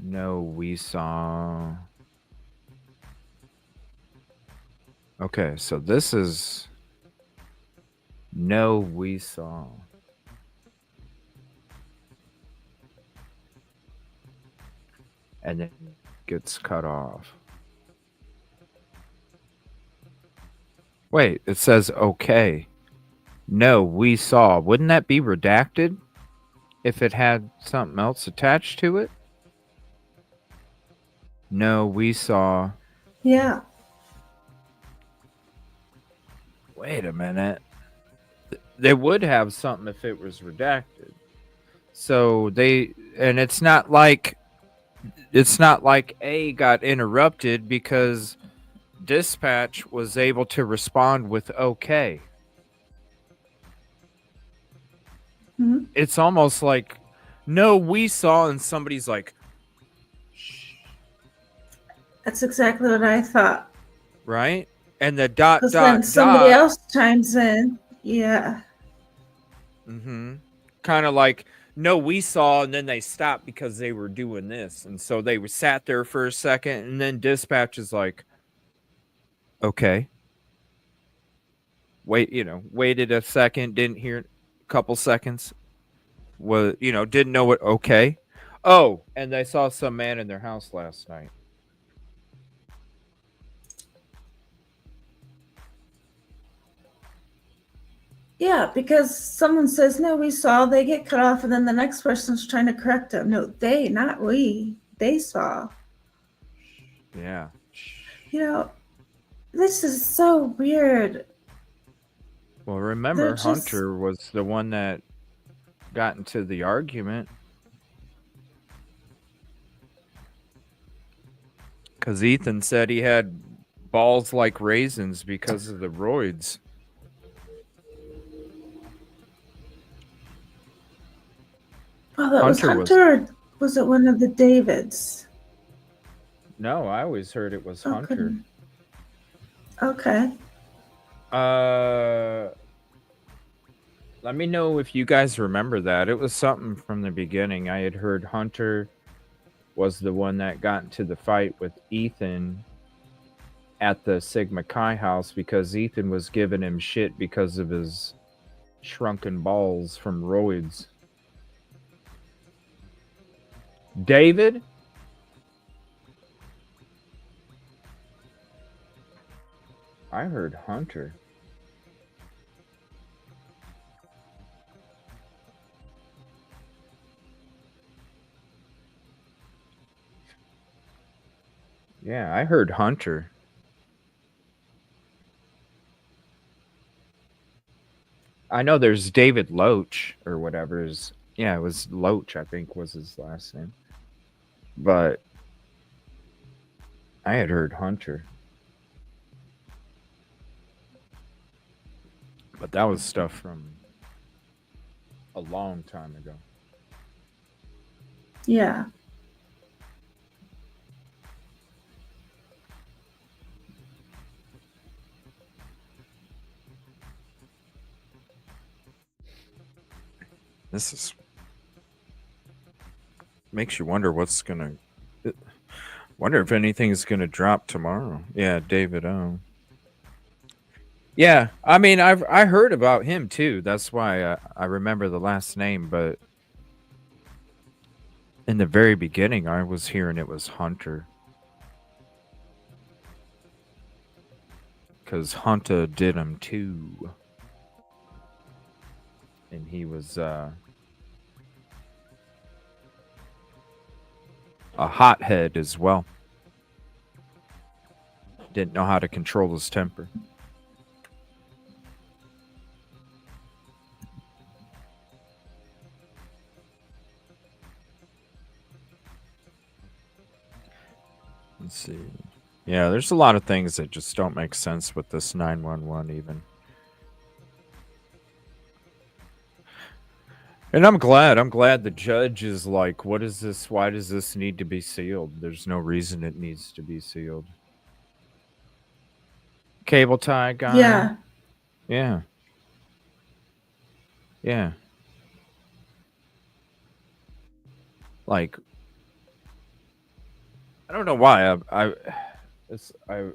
No, we saw. Okay, so this is no, we saw. And then gets cut off. Wait, it says okay. No, we saw. Wouldn't that be redacted if it had something else attached to it? No, we saw. Yeah. Wait a minute. They would have something if it was redacted. So it's not like A got interrupted because dispatch was able to respond with okay. Mm-hmm. It's almost like, no, we saw, and somebody's like, shh. That's exactly what I thought. Right? And the dot, then somebody else chimes in. Yeah. Mm-hmm. Kind of like, no, we saw, and then they stopped because they were doing this. And so they sat there for a second, and then dispatch is like, okay. waited a second, didn't hear a couple seconds, didn't know what, okay. Oh, and they saw some man in their house last night. Yeah, because someone says, no, we saw, they get cut off, and then the next person's trying to correct them. No, they, not we. They saw. Yeah. This is so weird. Well, remember, Hunter was the one that got into the argument. Because Ethan said he had balls like raisins because of the roids. Oh, that was Hunter, or was it one of the Davids? No, I always heard it was Hunter. Okay. Let me know if you guys remember that. It was something from the beginning. I had heard Hunter was the one that got into the fight with Ethan at the Sigma Chi house because Ethan was giving him shit because of his shrunken balls from roids. David? I heard Hunter. Yeah, I heard Hunter. I know there's David Loach or whatever. It was Loach, I think was his last name. But I had heard Hunter. But that was stuff from a long time ago. Yeah. This makes you wonder what's gonna. Wonder if anything's gonna drop tomorrow. Yeah, David O. Yeah, I mean, I heard about him too. That's why I remember the last name. But in the very beginning, I was hearing it was Hunter, because Hunter did him too. And he was a hothead as well. Didn't know how to control his temper. Let's see. Yeah, there's a lot of things that just don't make sense with this 911 even. And I'm glad the judge is like, what is this? Why does this need to be sealed? There's no reason it needs to be sealed. Cable tie guy? Yeah. Yeah. Yeah. Like, I don't know why. I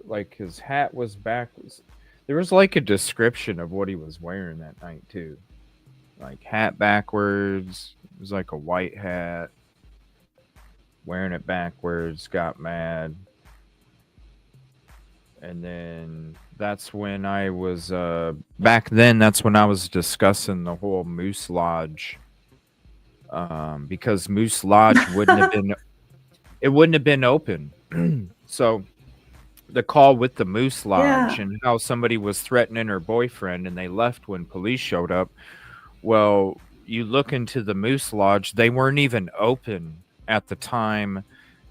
like his hat was backwards. There was like a description of what he was wearing that night too. Like hat backwards. It was like a white hat. Wearing it backwards, got mad. And then that's when I was back then that's when I was discussing the whole Moose Lodge. Because Moose Lodge wouldn't have been open. So the call with the Moose Lodge and how somebody was threatening her boyfriend and they left when police showed up. Well, you look into the Moose Lodge, they weren't even open at the time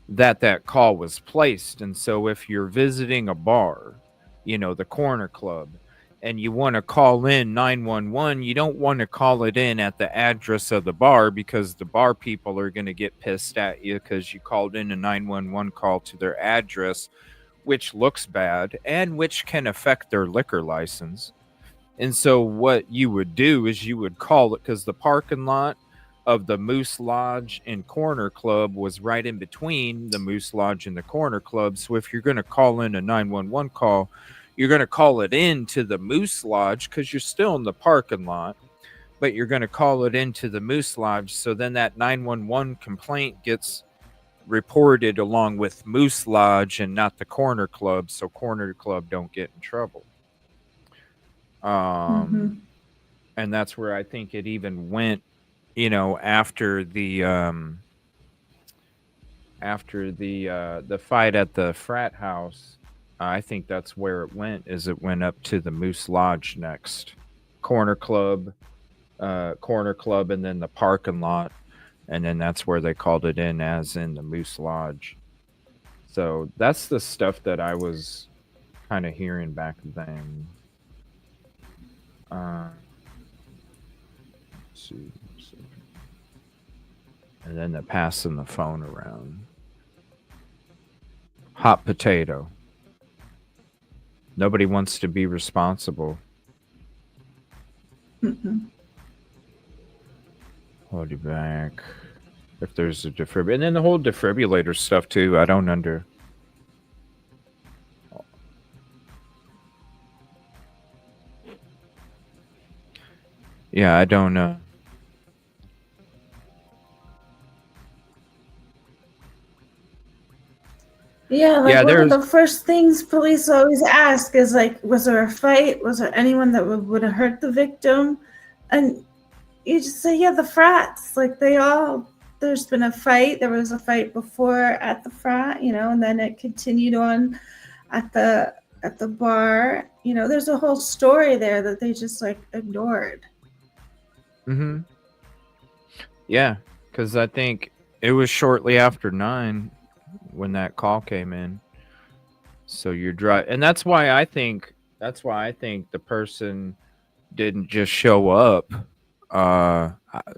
that call was placed. And so if you're visiting a bar, the Corner Club, and you want to call in 911, you don't want to call it in at the address of the bar because the bar people are going to get pissed at you because you called in a 911 call to their address, which looks bad and which can affect their liquor license. And so what you would do is you would call it, because the parking lot of the Moose Lodge and Corner Club was right in between the Moose Lodge and the Corner Club. So if you're going to call in a 911 call, you're going to call it in to the Moose Lodge because you're still in the parking lot, but you're going to call it into the Moose Lodge. So then that 911 complaint gets reported along with Moose Lodge and not the Corner Club, so Corner Club don't get in trouble. And that's where I think it even went, after the fight at the frat house. I think that's where it went. It went up to the Moose Lodge next, Corner Club, and then the parking lot. And then that's where they called it in, as in the Moose Lodge. So that's the stuff that I was kind of hearing back then. Let's see. And then the passing the phone around. Hot potato. Nobody wants to be responsible. Hold you back. If there's a defibrillator. And then the whole defibrillator stuff too. I don't under. Yeah, I don't know. Yeah, like one of the first things police always ask is like, was there a fight? Was there anyone that would have hurt the victim? And you just say, yeah, the frats. Like there's been a fight. There was a fight before at the frat, and then it continued on at the bar. There's a whole story there that they just like ignored. Yeah, because I think it was shortly after 9 when that call came in. So you're driving, and that's why I think the person didn't just show up.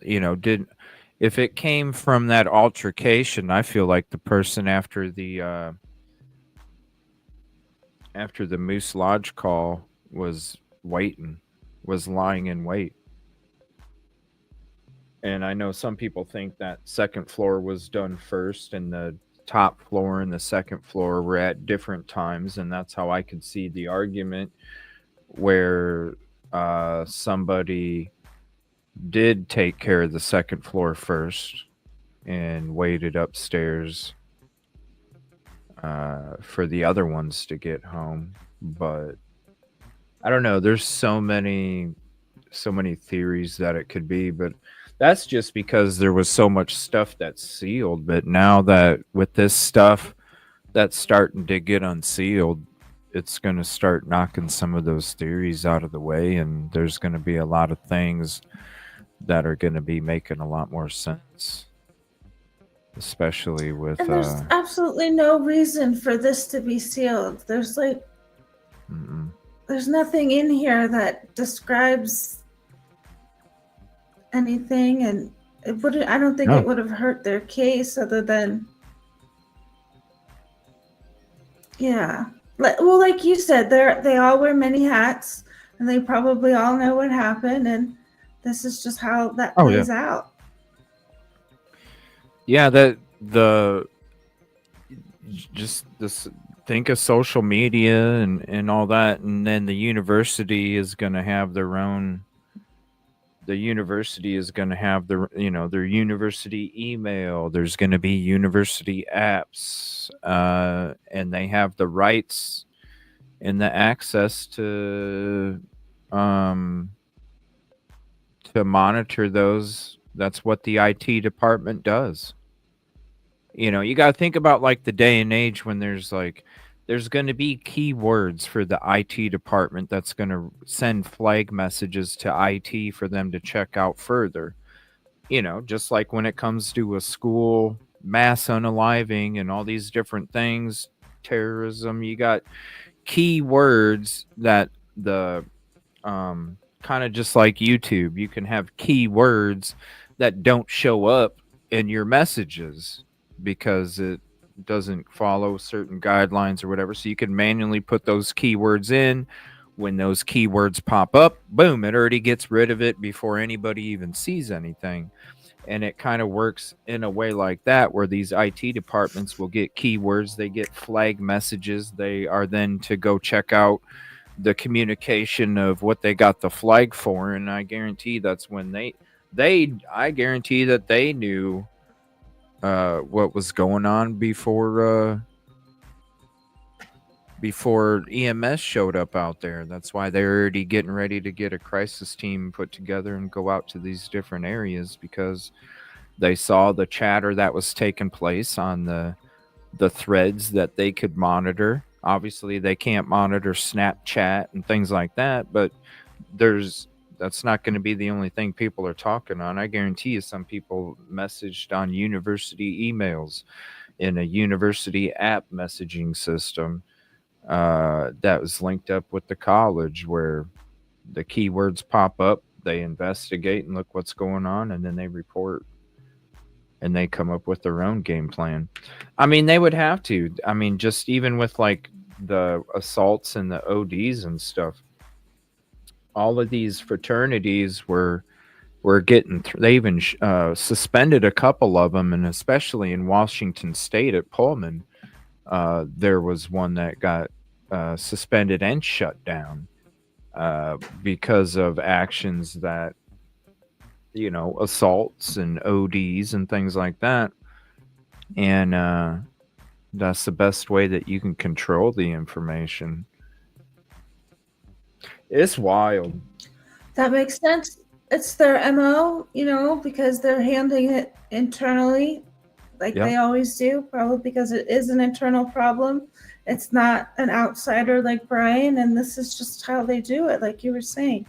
Didn't. If it came from that altercation, I feel like the person after the Moose Lodge call was lying in wait. And I know some people think that second floor was done first and the top floor and the second floor were at different times. And that's how I could see the argument where somebody did take care of the second floor first and waited upstairs for the other ones to get home. But I don't know. There's so many theories that it could be, but that's just because there was so much stuff that's sealed. But now that with this stuff that's starting to get unsealed, it's going to start knocking some of those theories out of the way. And there's going to be a lot of things that are going to be making a lot more sense, especially with... And there's absolutely no reason for this to be sealed. There's there's nothing in here that describes anything, and I don't think it would have hurt their case other than, like you said, they all wear many hats, and they probably all know what happened, and this is just how that plays out. Yeah, think of social media and all that, and then the university is going to have their own. The university is going to have their university email. There's going to be university apps, and they have the rights and the access to monitor those. That's what the IT department does. You got to think about like the day and age when there's going to be keywords for the IT department that's going to send flag messages to IT for them to check out further. Just like when it comes to a school mass unaliving and all these different things, terrorism, you got keywords that the kind of just like YouTube, you can have keywords that don't show up in your messages because it doesn't follow certain guidelines or whatever. So you can manually put those keywords in. When those keywords pop up, boom, it already gets rid of it before anybody even sees anything. And it kind of works in a way like that, where these IT departments will get keywords, they get flag messages, they are then to go check out the communication of what they got the flag for, and I guarantee that's when I guarantee that they knew what was going on before EMS showed up out there. That's why they're already getting ready to get a crisis team put together and go out to these different areas, because they saw the chatter that was taking place on the threads that they could monitor. Obviously, they can't monitor Snapchat and things like that, but that's not going to be the only thing people are talking on. I guarantee you some people messaged on university emails in a university app messaging system that was linked up with the college, where the keywords pop up, they investigate and look what's going on, and then they report. And they come up with their own game plan. I mean, they would have to. I mean, just even with like the assaults and the ODs and stuff, all of these fraternities were getting. They even suspended a couple of them, and especially in Washington State at Pullman, there was one that got suspended and shut down because of actions that, assaults and ODs and things like that. And that's the best way that you can control the information. It's wild. That makes sense. It's their MO, because they're handling it internally like they always do, probably because it is an internal problem. It's not an outsider like Brian, and this is just how they do it, like you were saying.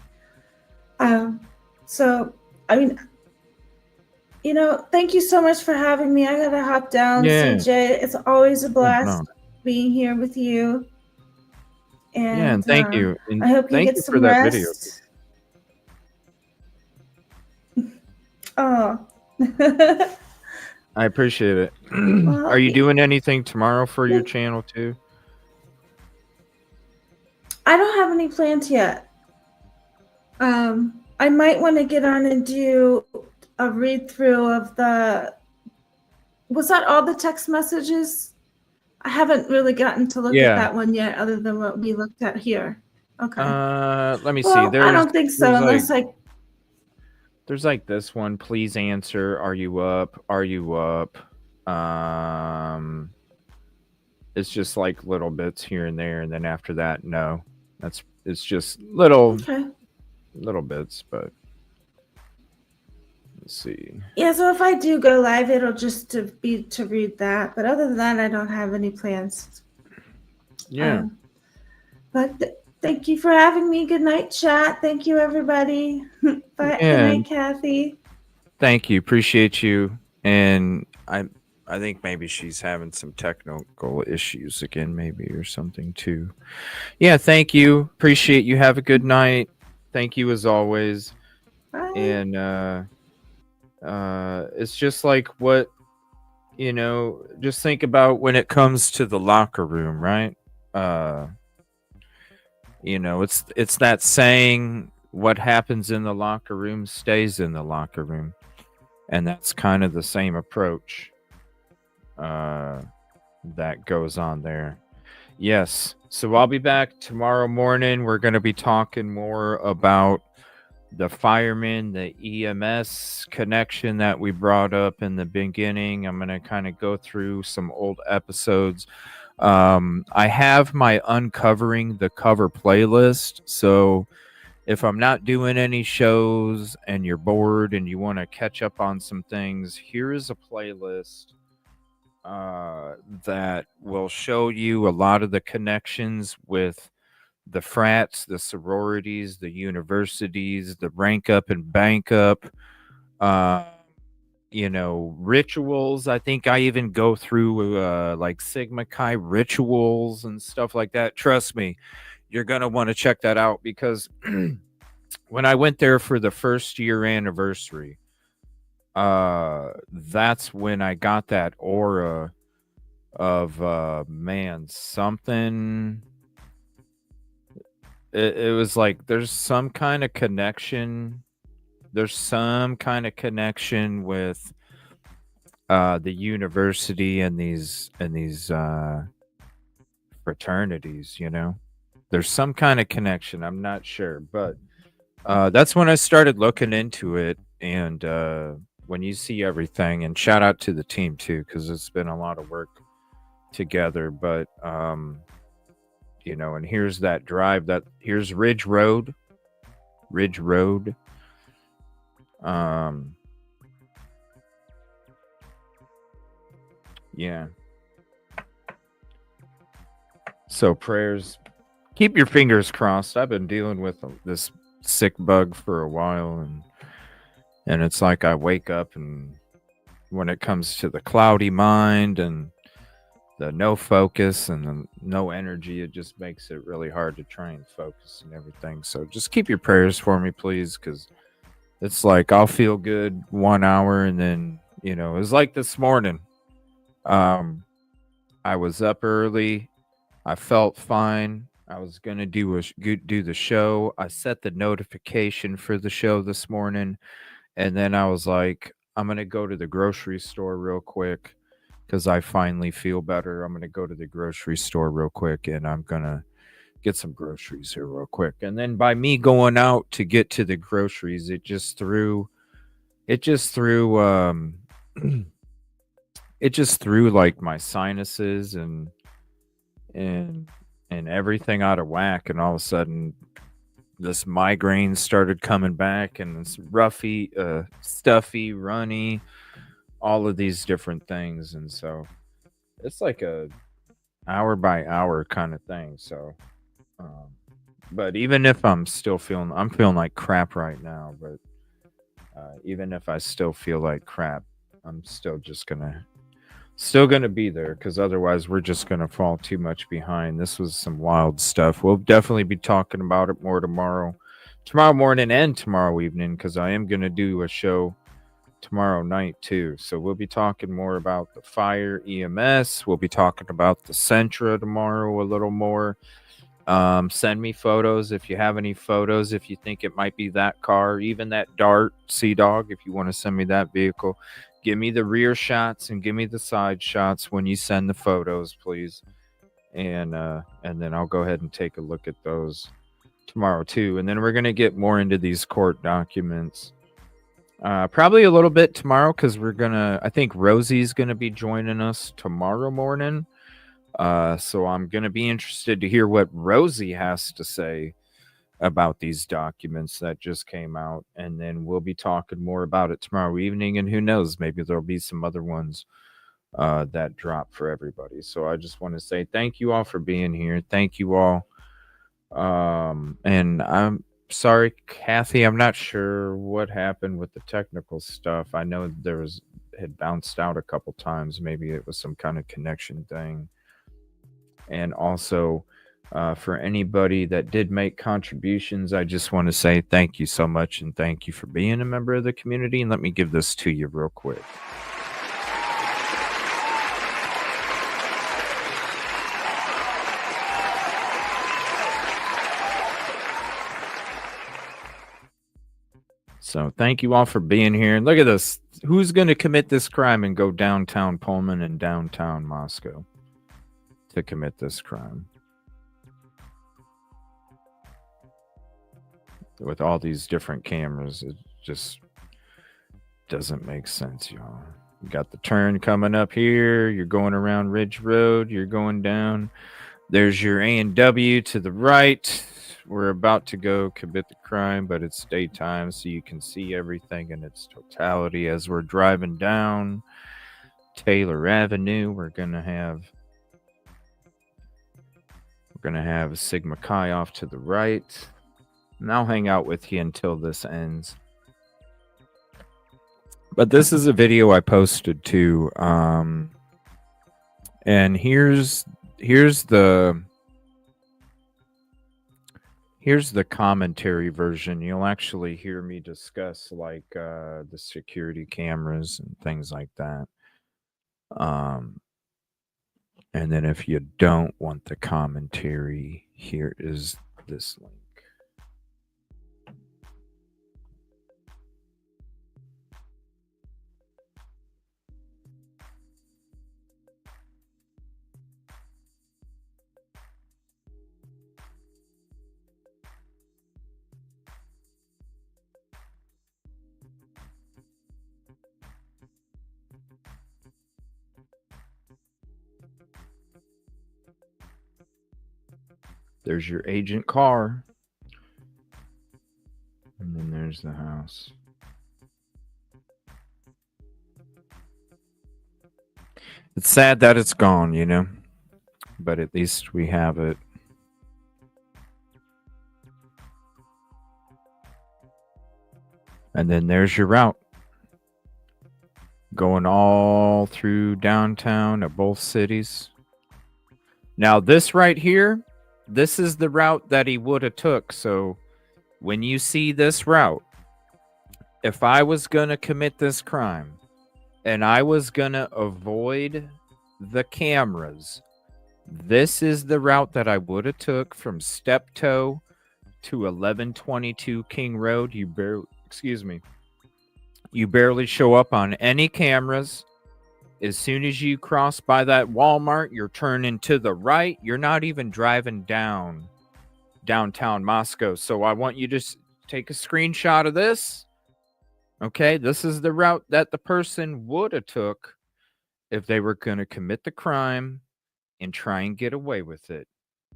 So, I mean, thank you so much for having me. I gotta hop down, CJ. It's always a blast being here with you. And thank you. And I hope you get some rest. Oh. I appreciate it. Well, are you doing anything tomorrow for your channel too? I don't have any plans yet. I might want to get on and do a read through of was that all the text messages? I haven't really gotten to look at that one yet, other than what we looked at here. Okay. Let me see. I don't think so, unless there's like this one. Please answer. Are you up? Are you up? It's just like little bits here and there, and then after that, no. It's just little bits, but let's see. Yeah, so if I do go live, it'll just be to read that. But other than that, I don't have any plans. Yeah. But thank you for having me. Good night, chat. Thank you, everybody. Bye. Good night, Kathy. Thank you. Appreciate you. And I think maybe she's having some technical issues again, maybe, or something too. Yeah, thank you. Appreciate you. Have a good night. Thank you as always. Bye. And it's just like what, just think about when it comes to the locker room, right? It's that saying, what happens in the locker room stays in the locker room. And that's kind of the same approach that goes on there. Yes. So I'll be back tomorrow morning. We're going to be talking more about the firemen, the EMS connection that we brought up in the beginning. I'm going to kind of go through some old episodes. I have my Uncovering the Cover playlist. So if I'm not doing any shows and you're bored and you want to catch up on some things, here is a playlist that will show you a lot of the connections with the frats, the sororities, the universities, the rank up and bank up, rituals. I think I even go through like Sigma Chi rituals and stuff like that. Trust me, you're going to want to check that out, because when I went there for the first year anniversary, that's when I got that aura of something. It was like there's some kind of connection there's some kind of connection with the university and these fraternities, you know. There's some kind of connection. I'm not sure, but that's when I started looking into it. And when you see everything, and shout out to the team too, because it's been a lot of work together. But you know, and here's that drive. Here's Ridge Road. Yeah. So prayers. Keep your fingers crossed. I've been dealing with this sick bug for a while, and it's like I wake up, and when it comes to the cloudy mind and the no focus and the no energy, it just makes it really hard to try and focus and everything. So just keep your prayers for me, please, because it's like I'll feel good 1 hour, and then, you know, it was like this morning. I was up early. I felt fine. I was gonna do the show. I set the notification for the show this morning, and then I was like, I'm gonna go to the grocery store real quick because I finally feel better. I'm gonna go to the grocery store real quick, and I'm gonna get some groceries here real quick. And then by me going out to get to the groceries, it just threw it just threw like my sinuses and everything out of whack, and all of a sudden this migraine started coming back, and it's stuffy, runny, all of these different things. And so it's like a hour by hour kind of thing. So but even if I'm feeling like crap right now, but even if I still feel like crap, I'm still gonna be there, because otherwise we're just gonna fall too much behind. This was some wild stuff. We'll definitely be talking about it more tomorrow morning and tomorrow evening, because I am gonna do a show tomorrow night too. So we'll be talking more about the fire EMS. We'll be talking about the Sentra tomorrow a little more. Send me photos if you have any photos, if you think it might be that car, even that Dart Sea Dog. If you want to send me that vehicle, give me the rear shots and give me the side shots when you send the photos, please. And then I'll go ahead and take a look at those tomorrow too. And then we're gonna get more into these court documents. Probably a little bit tomorrow, because I think Rosie's gonna be joining us tomorrow morning. So I'm gonna be interested to hear what Rosie has to say about these documents that just came out, and then we'll be talking more about it tomorrow evening, and who knows, maybe there'll be some other ones that drop for everybody. So I just want to say thank you all for being here. Thank you all. And I'm sorry, Kathy, I'm not sure what happened with the technical stuff. I know had bounced out a couple times. Maybe it was some kind of connection thing. And also, for anybody that did make contributions, I just want to say thank you so much, and thank you for being a member of the community. And let me give this to you real quick. So thank you all for being here. And look at this. Who's going to commit this crime and go downtown Pullman and downtown Moscow to commit this crime? With all these different cameras, it just doesn't make sense, y'all. You got the turn coming up here. You're going around Ridge Road. You're going down. There's your A&W to the right. We're about to go commit the crime, but it's daytime, so you can see everything in its totality as we're driving down Taylor Avenue. We're gonna have a Sigma Chi off to the right. And I'll hang out with you until this ends. But this is a video I posted too. And here's the commentary version. You'll actually hear me discuss like the security cameras and things like that. And then if you don't want the commentary, here is this link. There's your agent car. And then there's the house. It's sad that it's gone, you know, but at least we have it. And then there's your route. Going all through downtown of both cities. Now this right here, this is the route that he would have took. So when you see this route, if I was going to commit this crime and I was going to avoid the cameras, this is the route that I would have took from Steptoe to 1122 King Road. You barely show up on any cameras. As soon as you cross by that Walmart, you're turning to the right. You're not even driving down downtown Moscow. So I want you to take a screenshot of this. Okay, this is the route that the person would have took if they were going to commit the crime and try and get away with it.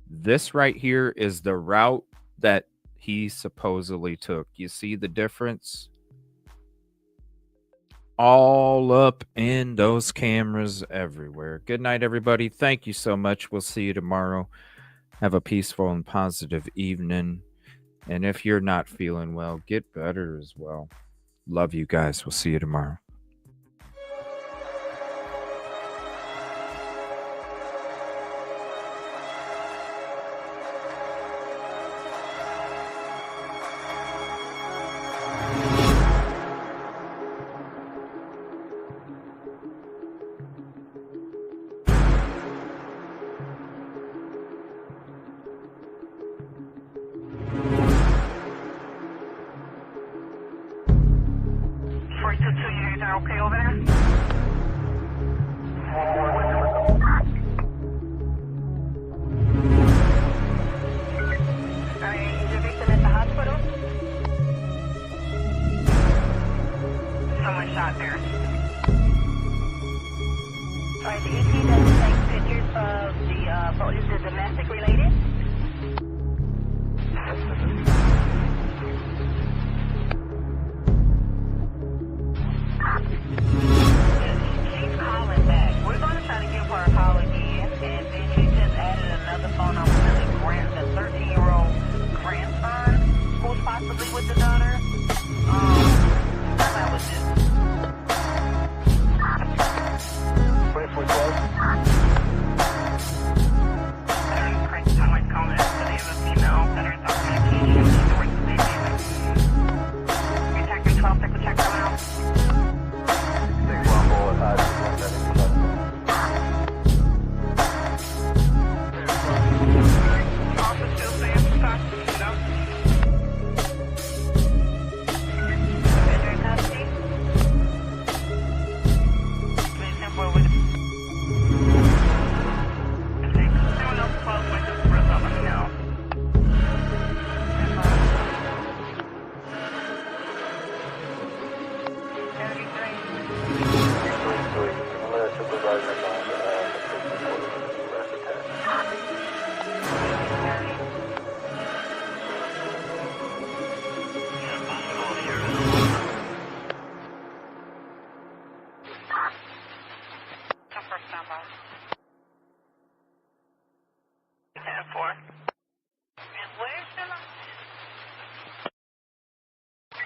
This right here is the route that he supposedly took. You see the difference? All up in those cameras everywhere. Good night, everybody. Thank you so much. We'll see you tomorrow. Have a peaceful and positive evening. And if you're not feeling well, get better as well. Love you guys. We'll see you tomorrow. Okay over there? Is your victim at the hospital? Someone shot there. Alright, the ET doesn't take pictures of the, is it domestic related? She's calling back. We're going to try to give her a call again, and then she just added another phone number to the 13-year-old grandson, who's possibly with the daughter. That was just... 2412. Someone's calling us today of a female that are talking communication towards the baby. Detective 12, take the check coming out. 614, also still saying stop, you know? Offender in custody. Please come forward. Someone else close my sister for something now. First time out. 10-4.